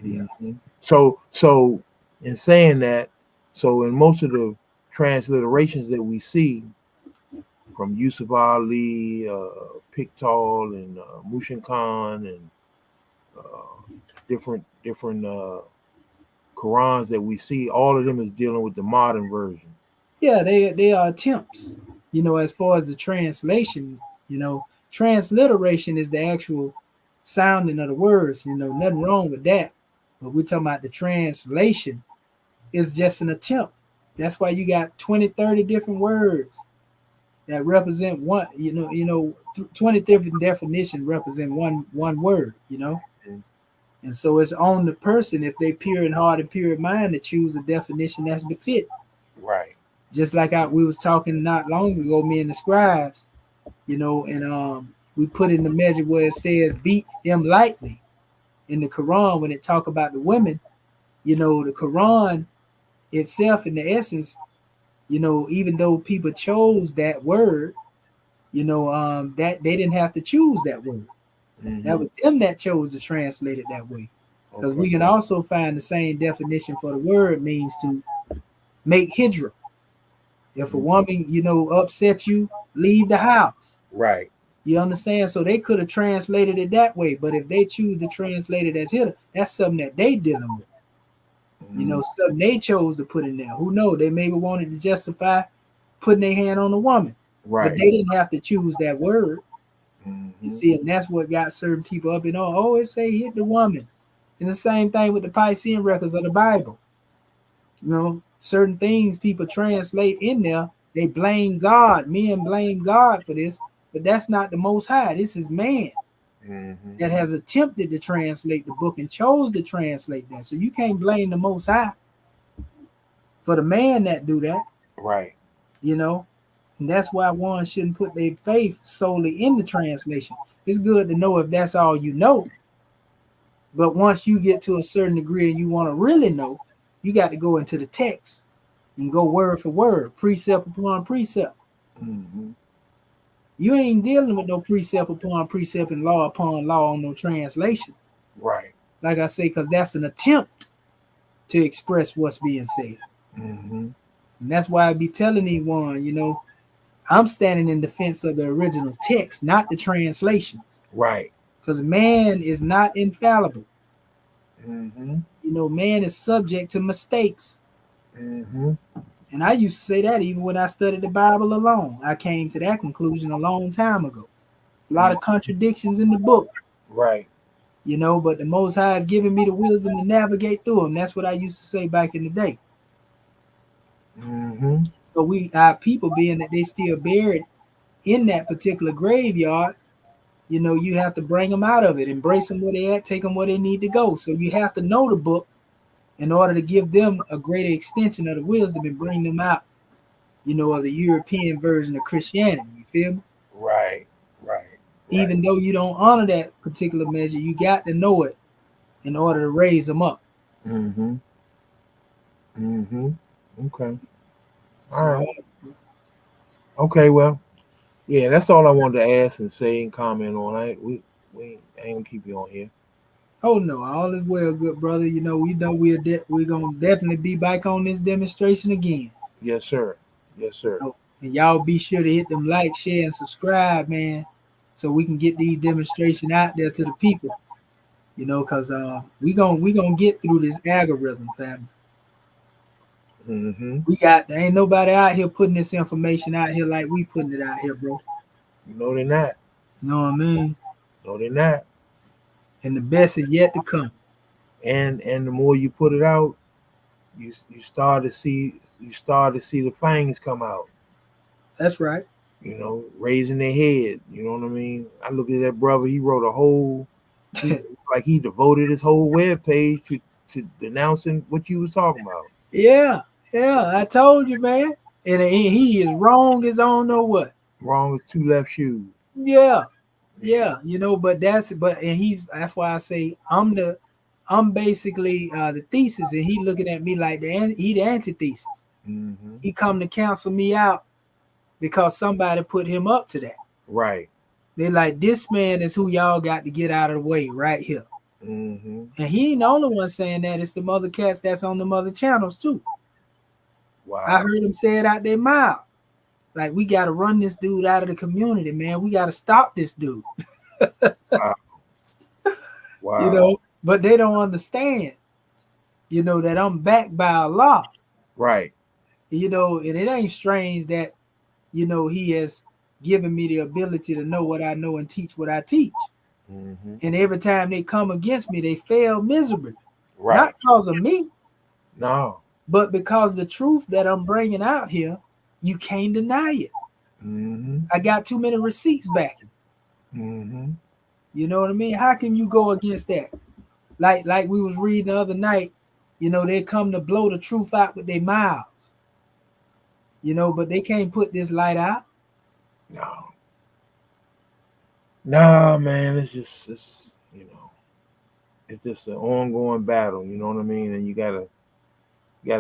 Yeah. So in saying that, so in most of the transliterations that we see from Yusuf Ali, Pickthall, and Mushin Khan, and different Qurans that we see, all of them is dealing with the modern version. Yeah, they are attempts. As far as the translation, transliteration is the actual sounding of the words. Nothing wrong with that. But we're talking about the translation is just an attempt. That's why you got 20, 30 different words that represent one, 20 different definitions represent one word, And so it's on the person, if they pure in heart and pure in mind, to choose a definition that's befit. Right. Just like we was talking not long ago, me and the scribes, and we put in the measure where it says beat them lightly. In the Quran, when it talk about the women, the Quran itself, in the essence, even though people chose that word, that they didn't have to choose that word. That was them that chose to translate it that way. Because we can also find the same definition for the word means to make hijra. If a woman, upsets you, leave the house. Right. You understand? So they could have translated it that way, but if they choose to translate it as Hitler, that's something that they dealing with. You know, something they chose to put in there. Who knows? They maybe wanted to justify putting their hand on a woman, Right. but they didn't have to choose that word. Mhm. You see, and that's what got certain people up and on. Oh, it say hit the woman. And the same thing with the Piscean records of the Bible. You know, certain things people translate in there, they blame God. Men blame God for this, but that's not the Most High. This is man that has attempted to translate the book and chose to translate that. So you can't blame the Most High for the man that do that. Right. You know, and that's why one shouldn't put their faith solely in the translation. It's good to know if that's all you know. But once you get to a certain degree and you want to really know, you got to go into the text and go word for word, precept upon precept. Mm-hmm. You ain't dealing with no precept upon precept and law upon law on no translation. Right. Like I say, because that's an attempt to express what's being said. Mm-hmm. And that's why I be telling anyone, you know, I'm standing in defense of the original text, not the translations. Right. Because man is not infallible. Mm-hmm. You know, man is subject to mistakes. Mm-hmm. And I used to say that even when I studied the Bible alone. I came to that conclusion a long time ago. A lot of contradictions in the book. Right. You know, but the Most High has given me the wisdom to navigate through them. That's what I used to say back in the day. Mm-hmm. So our people, being that they still buried in that particular graveyard, you know, you have to bring them out of it, embrace them where they at, take them where they need to go. So you have to know the book in order to give them a greater extension of the wisdom and bring them out, you know, of the European version of Christianity. You feel me? Right. Right. Even though you don't honor that particular measure, you got to know it in order to raise them up. Mm-hmm. Mm-hmm. Okay. So, All right. Okay. Well, yeah, that's all I wanted to ask and say and comment on. We ain't gonna keep you on here. oh no, all is well, good brother. You know we're gonna definitely be back on this demonstration again. Yes, sir. Yes, sir. Oh, and y'all be sure to hit them like, share, and subscribe, man, so we can get these demonstrations out there to the people. You know, cause we gonna get through this algorithm, family. Mm-hmm. There ain't nobody out here putting this information out here like we putting it out here, bro. No, they're not. You know what I mean? No, they're not. And the best is yet to come. And the more you put it out, you start to see the fangs come out. That's right. You know, raising their head. You know what I mean? I look at that brother. He wrote a whole. He devoted his whole web page to denouncing what you was talking about. Yeah, I told you, man. And he is wrong as I don't know what. Wrong as two left shoes. Yeah, you know, but that's why I say I'm basically the thesis, and he looking at me like the antithesis. Mm-hmm. He come to cancel me out because somebody put him up to that. Right. They like, this man is who y'all got to get out of the way right here. Mm-hmm. And he ain't the only one saying that. It's the mother cats that's on the mother channels too. Wow. I heard them say it out their mouth. Like, we got to run this dude out of the community, man. We got to stop this dude. Wow. Wow. You know, but they don't understand, you know, that I'm backed by Allah. Right. You know, and it ain't strange that, you know, he has given me the ability to know what I know and teach what I teach. Mm-hmm. And every time they come against me, they fail miserably. Right. Not because of me. No. But because the truth that I'm bringing out here, you can't deny it. Mm-hmm. I got too many receipts back. Mm-hmm. You know what I mean? How can you go against that? Like we was reading the other night, you know, they come to blow the truth out with their mouths. You know, but they can't put this light out. No. Nah, man, it's just it's just an ongoing battle, you know what I mean? And you gotta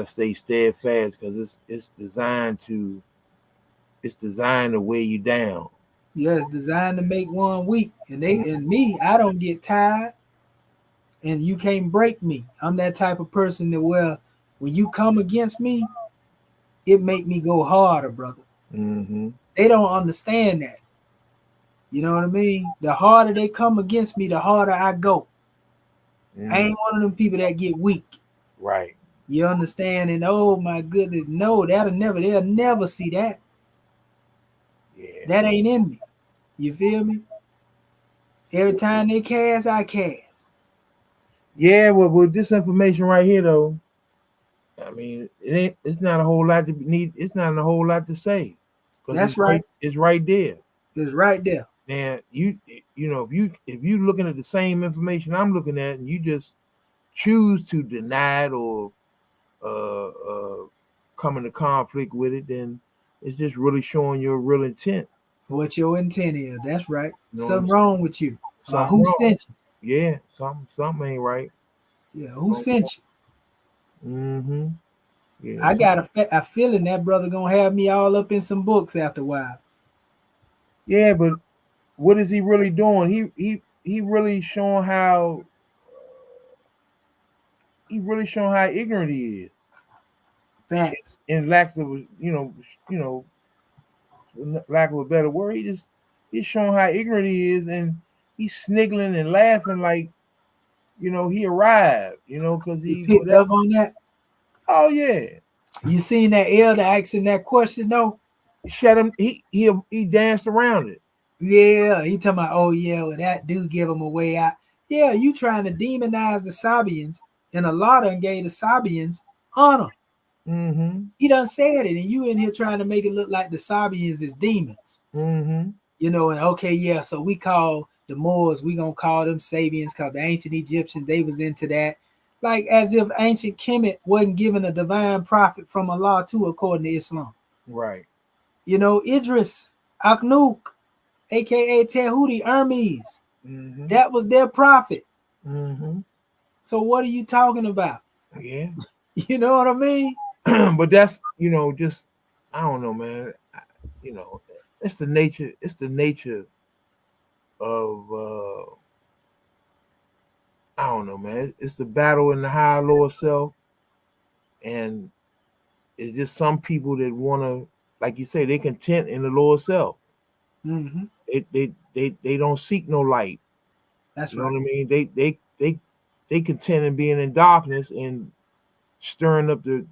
stay steadfast because it's designed to weigh you down. Yeah, it's designed to make one weak. And me, I don't get tired. And you can't break me. I'm that type of person that when you come against me, it make me go harder, brother. Mm-hmm. They don't understand that. You know what I mean? The harder they come against me, the harder I go. I ain't one of them people that get weak. Right. You understand? And oh my goodness, no, they'll never see that. Yeah. That ain't in me. You feel me? Every time they cast, I cast. Yeah, well, with this information right here, though, I mean, it ain't. It's not a whole lot to need. It's not a whole lot to say, because That's right. It's right there. It's right there. Now, you know, if you looking at the same information I'm looking at, and you just choose to deny it or come into conflict with it, then it's just really showing your real intent. What your intent is. That's right. You know what I'm Something saying? wrong with you. Something Who wrong. sent you? Yeah, something ain't right. Yeah, who sent you? Mm-hmm. Yeah. I got a feeling that brother gonna have me all up in some books after a while. Yeah, but what is he really doing? He really showing how ignorant he is, Facts. in lack of lack of a better word. He's showing how ignorant he is, and he's sniggling and laughing like he arrived. Because He he picked whatever. up on that. Oh yeah, You seen that elder asking that question though? shut him. He danced around it. Yeah, he talking about, oh yeah, well that dude give him a way out. Yeah, you trying to demonize the Sabians, and a lot of them gave the Sabians honor. Mm-hmm. He done said it, and you in here trying to make it look like the Sabians is demons. Mm-hmm. And okay, yeah, so we call the Moors, we gonna call them Sabians, because the ancient Egyptians, they was into that. Like as if ancient Kemet wasn't given a divine prophet from Allah too, according to Islam. Right. Idris, Aknuk, aka Tehuti, Hermes, Mm-hmm. that was their prophet. Mm-hmm. So what are you talking about? Yeah. You know what I mean? But that's just I don't know, man. You know, it's the nature. It's the nature of I don't know, man. It's the battle in the higher lower self, and it's just some people that want to, like you say, they content in the lower self. Mm-hmm. They don't seek no light. That's You know right. what I mean? They content in being in darkness and stirring up the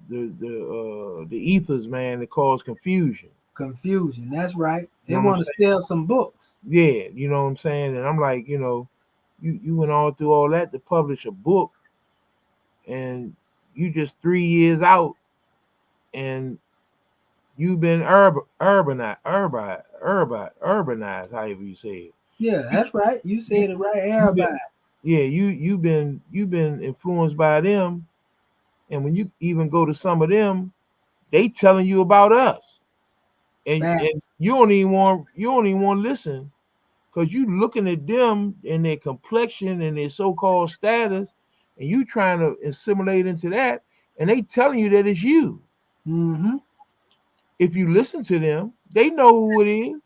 ethers, man, to cause confusion. Confusion. That's right. You They know what I'm want to saying? sell some books. Yeah, you know what I'm saying? And I'm like, you went all through all that to publish a book, and you just 3 years out, and you've been urbanized, however you say it. Yeah, You, that's right. You you, said it right, you everybody. been, yeah, you've been influenced by them, and when you even go to some of them, they telling you about us, and Facts. you don't even want to listen, because you looking at them and their complexion and their so-called status, and you trying to assimilate into that, and they telling you that it's you. Mm-hmm. If you listen to them, they know who it is.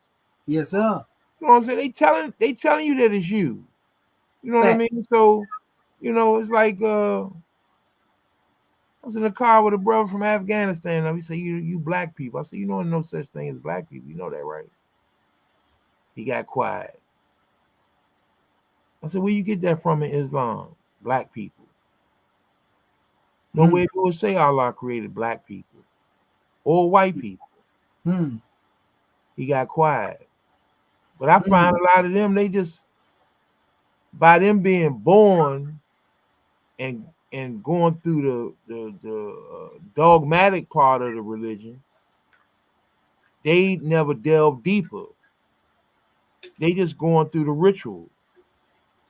Yes, sir. You know what I'm saying? They telling you that it's you. You know what I Fact. mean? So, it's like I was in a car with a brother from Afghanistan. And he said, "You black people." I said, "You know, there's no such thing as black people. You know that, right?" He got quiet. I said, "Where you get that from in Islam? Black people. Mm. Nowhere do it say Allah created black people or white people." Mm. He got quiet. But I find Mm. a lot of them, they just, by them being born and going through the dogmatic part of the religion, they never delve deeper. They just going through the ritual,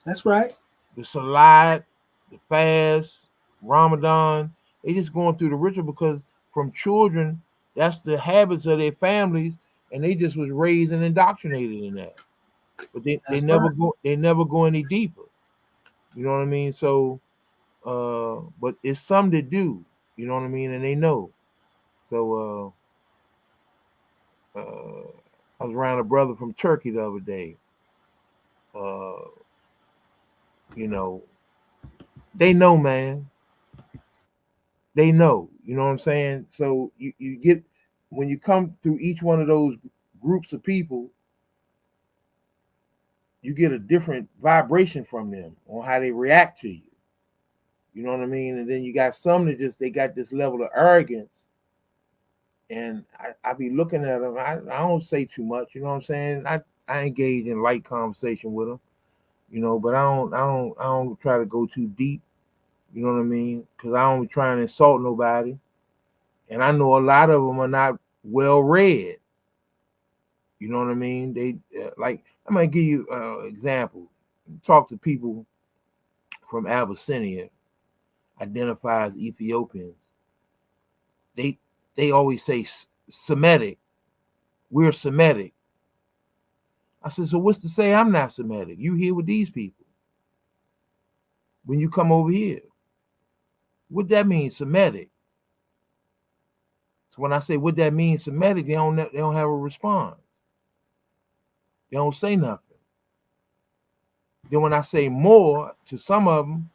That's right. the salat, the fast, Ramadan. They just going through the ritual because from children, that's the habits of their families, and they just was raised and indoctrinated in that. But they That's never right. go any deeper. You know what I mean? So but it's some that do, you know what I mean, and they know. So I was around a brother from Turkey the other day. Uh, you know, they know, man. They know. You know what I'm saying? So you get, when you come through each one of those groups of people, you get a different vibration from them on how they react to you. You know what I mean? And then you got some that just they got this level of arrogance, and I be looking at them. I don't say too much. You know what I'm saying? I engage in light conversation with them. But I don't try to go too deep. You know what I mean? Because I don't try and insult nobody, and I know a lot of them are not well read. You know what I mean? They like I'm gonna give you an example. Talk to people from Abyssinia, identify as Ethiopians. They they always say Semitic. We're Semitic. I said, so what's to say I'm not Semitic? You here with these people when you come over here? What that mean, Semitic? So when I say what that means, Semitic, they don't have a response. They don't say nothing. Then when I say more to some of them,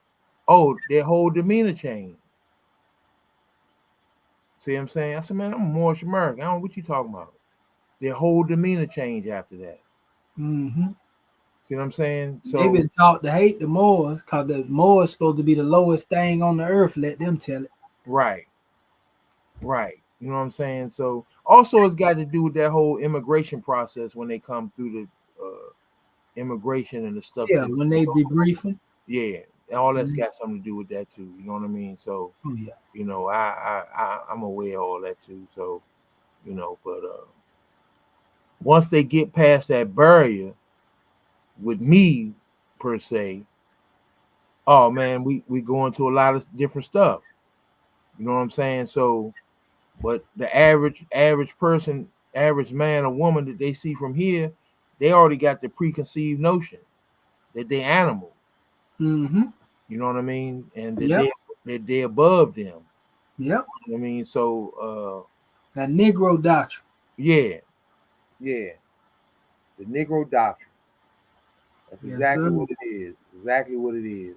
oh, their whole demeanor changed. See what I'm saying? I said, man, I'm a Moorish American. I don't know what you talking about. Their whole demeanor changed after that. Mm-hmm. See what I'm saying? They've So been taught to hate the Moors because the Moors supposed to be the lowest thing on the earth. Let them tell it. right, right. You know what I'm saying? So also it's got to do with that whole immigration process when they come through the immigration and the stuff that Yeah, they when they debrief them. yeah, all that's Mm-hmm. got something to do with that too. You know what I mean? So Oh yeah. I'm aware of all that too. So but once they get past that barrier with me per se, oh man, we go into a lot of different stuff. You know what I'm saying? So, but the average person, average man or woman that they see from here, they already got the preconceived notion that they're animals. Mm-hmm. You know what I mean? And that Yep. they're above them. Yep. I mean, so That Negro doctrine. yeah, yeah, the Negro doctrine. That's Yes, exactly sir. what it is. Exactly what it is.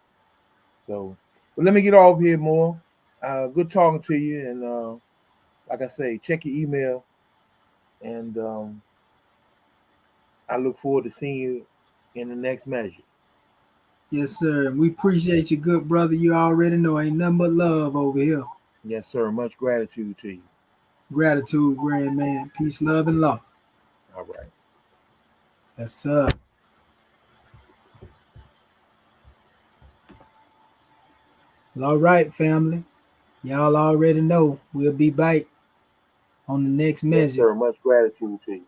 So, but let me get off here more. Good talking to you, and like I say, check your email, and I look forward to seeing you in the next measure. Yes, sir. And we appreciate you, good brother. You already know ain't nothing but love over here. Yes, sir. Much gratitude to you. Gratitude, grand man. Peace, love, and law. All right. Yes, sir. Well, all right, family. Y'all already know we'll be back on the next Yes, measure. sir. Much gratitude to you. Yes.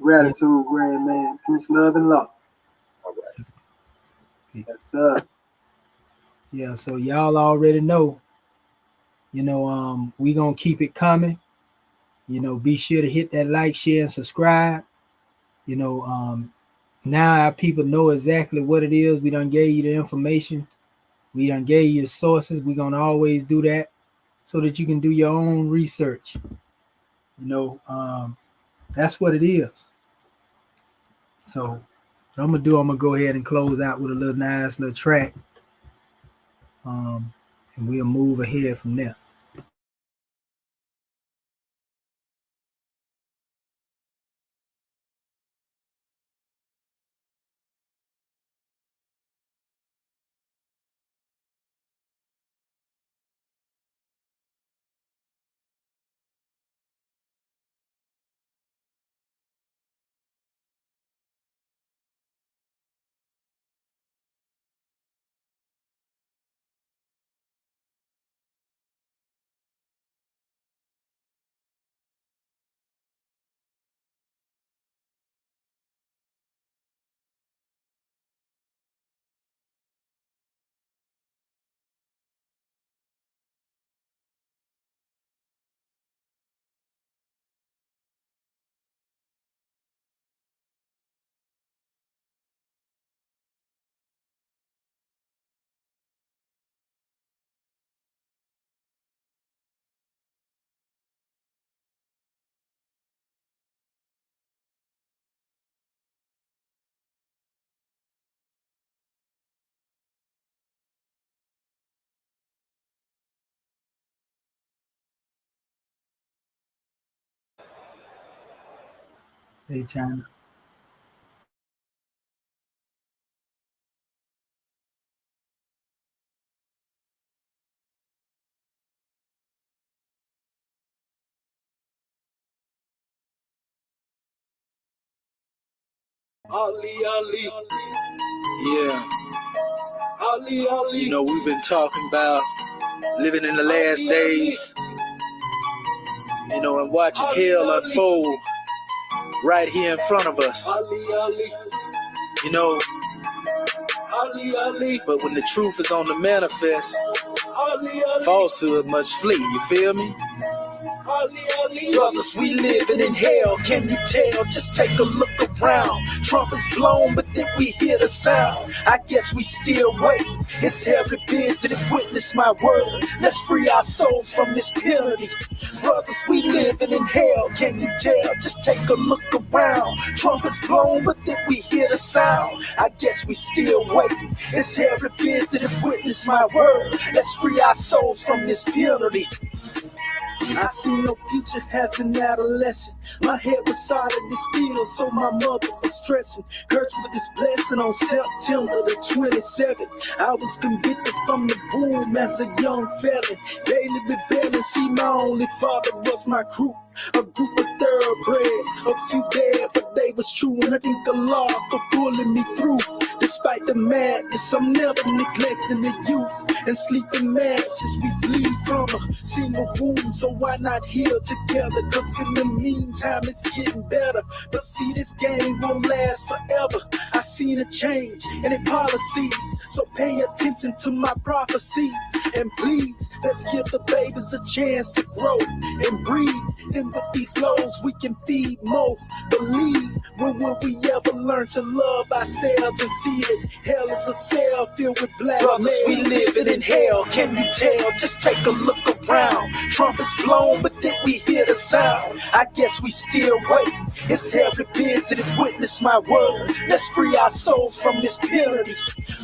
Gratitude, grand man. Peace, love, and law. All right. Yes, yes, sir. Yeah, so y'all already know, we gonna keep it coming. Be sure to hit that like, share, and subscribe. You know, now our people know exactly what it is. We done gave you the information. We done gave you the sources. We're gonna always do that so that you can do your own research. You know, that's what it is. So what I'm gonna go ahead and close out with a little nice little track. And we'll move ahead from there. Hey, China. Ali, Ali. Yeah. Ali, Ali. You know, we've been talking about living in the last days, you know, and watching hell unfold right here in front of us. You know, but when the truth is on the manifest, falsehood must flee, you feel me? Brothers, we living in hell, can you tell? Just take a look around. Trumpets blown, but then we hear the sound. I guess we still waiting. It's heaven visited, witness my word. Let's free our souls from this penalty. Brothers, we living in hell, can you tell? Just take a look around. Trumpets blown, but then we hear the sound. I guess we still waiting. It's heaven visited, witness my word. Let's free our souls from this penalty. I see no future as an adolescent. My head was solid and steel, so my mother was stressing. Cursed with this blessing on September the 27th. I was convicted from the boom as a young felon. Daily rebelling, see my only father was my crew. A group of thoroughbreds, a few dead, but they was true. And I thank the Lord for pulling me through. Despite the madness, I'm never neglecting the youth. And sleeping masses, we bleed from a single wound. So why not heal together? Cause in the meantime, it's getting better. But see, this game won't last forever. I seen a change in the policies. So pay attention to my prophecies. And please, let's give the babies a chance to grow and breathe. Empathy flows, we can feed more. Believe, when will we ever learn to love ourselves and see that hell is a cell filled with black brothers, we living in hell, can you tell? Just take a look around. Trumpets blown, but then we hear the sound. I guess we still waiting. It's heaven visited, witness my word. Let's free our souls from this penalty.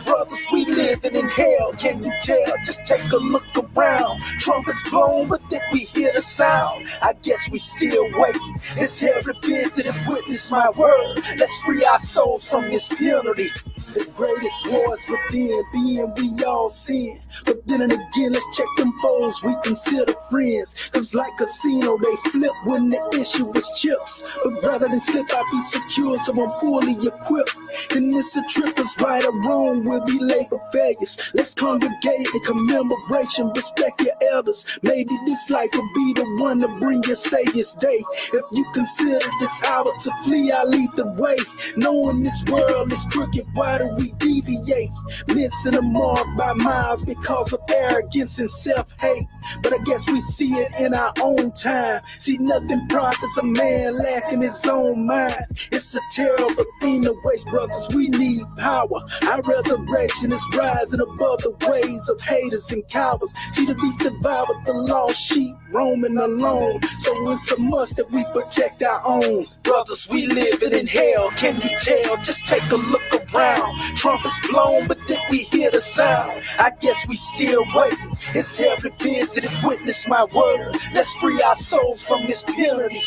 Brothers, we living in hell, can you tell? Just take a look around. Trumpets blown, but then we hear the sound. I guess we still waiting. It's heaven visited, witness my word. Let's free our souls from this penalty. The greatest wars within, being we all sin. But then and again, let's check them foes we consider friends. Cause like casino, they flip when the issue is chips. But rather than slip, I be secure, so I'm fully equipped. And this a trip is right or wrong, we'll be labor failures. Let's congregate in commemoration, respect your elders. Maybe this life will be the one to bring your Savior's day. If you consider this hour to flee, I'll lead the way. Knowing this world is crooked, why do we deviate? Missing the mark by miles because of arrogance and self-hate. But I guess we see it in our own time. See, nothing profits a man lacking his own mind. It's a terrible thing to waste, brothers. We need power. Our resurrection is rising above the ways of haters and cowards. See, the beast devoured the lost sheep, roaming alone. So it's a must that we protect our own. Brothers, we living in hell, can you tell? Just take a look around. Trumpets blown, but then we hear the sound. I guess we still waiting. It's heaven visited, witness my word. Let's free our souls from this penalty.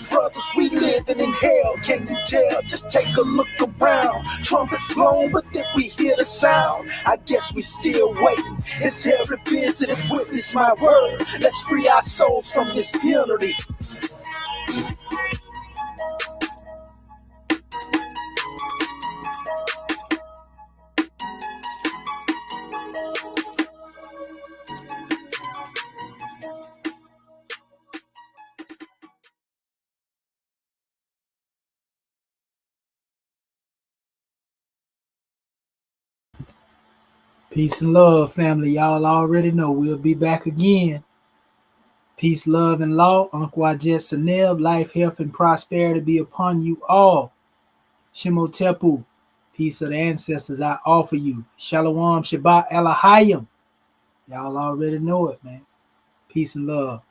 Brothers, we living in hell, can you tell? Just take a look around. Trumpets blown, but then we hear the sound. I guess we still waiting. It's heaven visited, witness my word. Let's free our souls from this penalty. Peace and love, family. Y'all already know we'll be back again. Peace, love, and law. Uncle Ajet Saneb, life, health, and prosperity be upon you all. Shemotepu, peace of the ancestors I offer you. Shalom, Shabbat, Elahayim. Y'all already know it, man. Peace and love.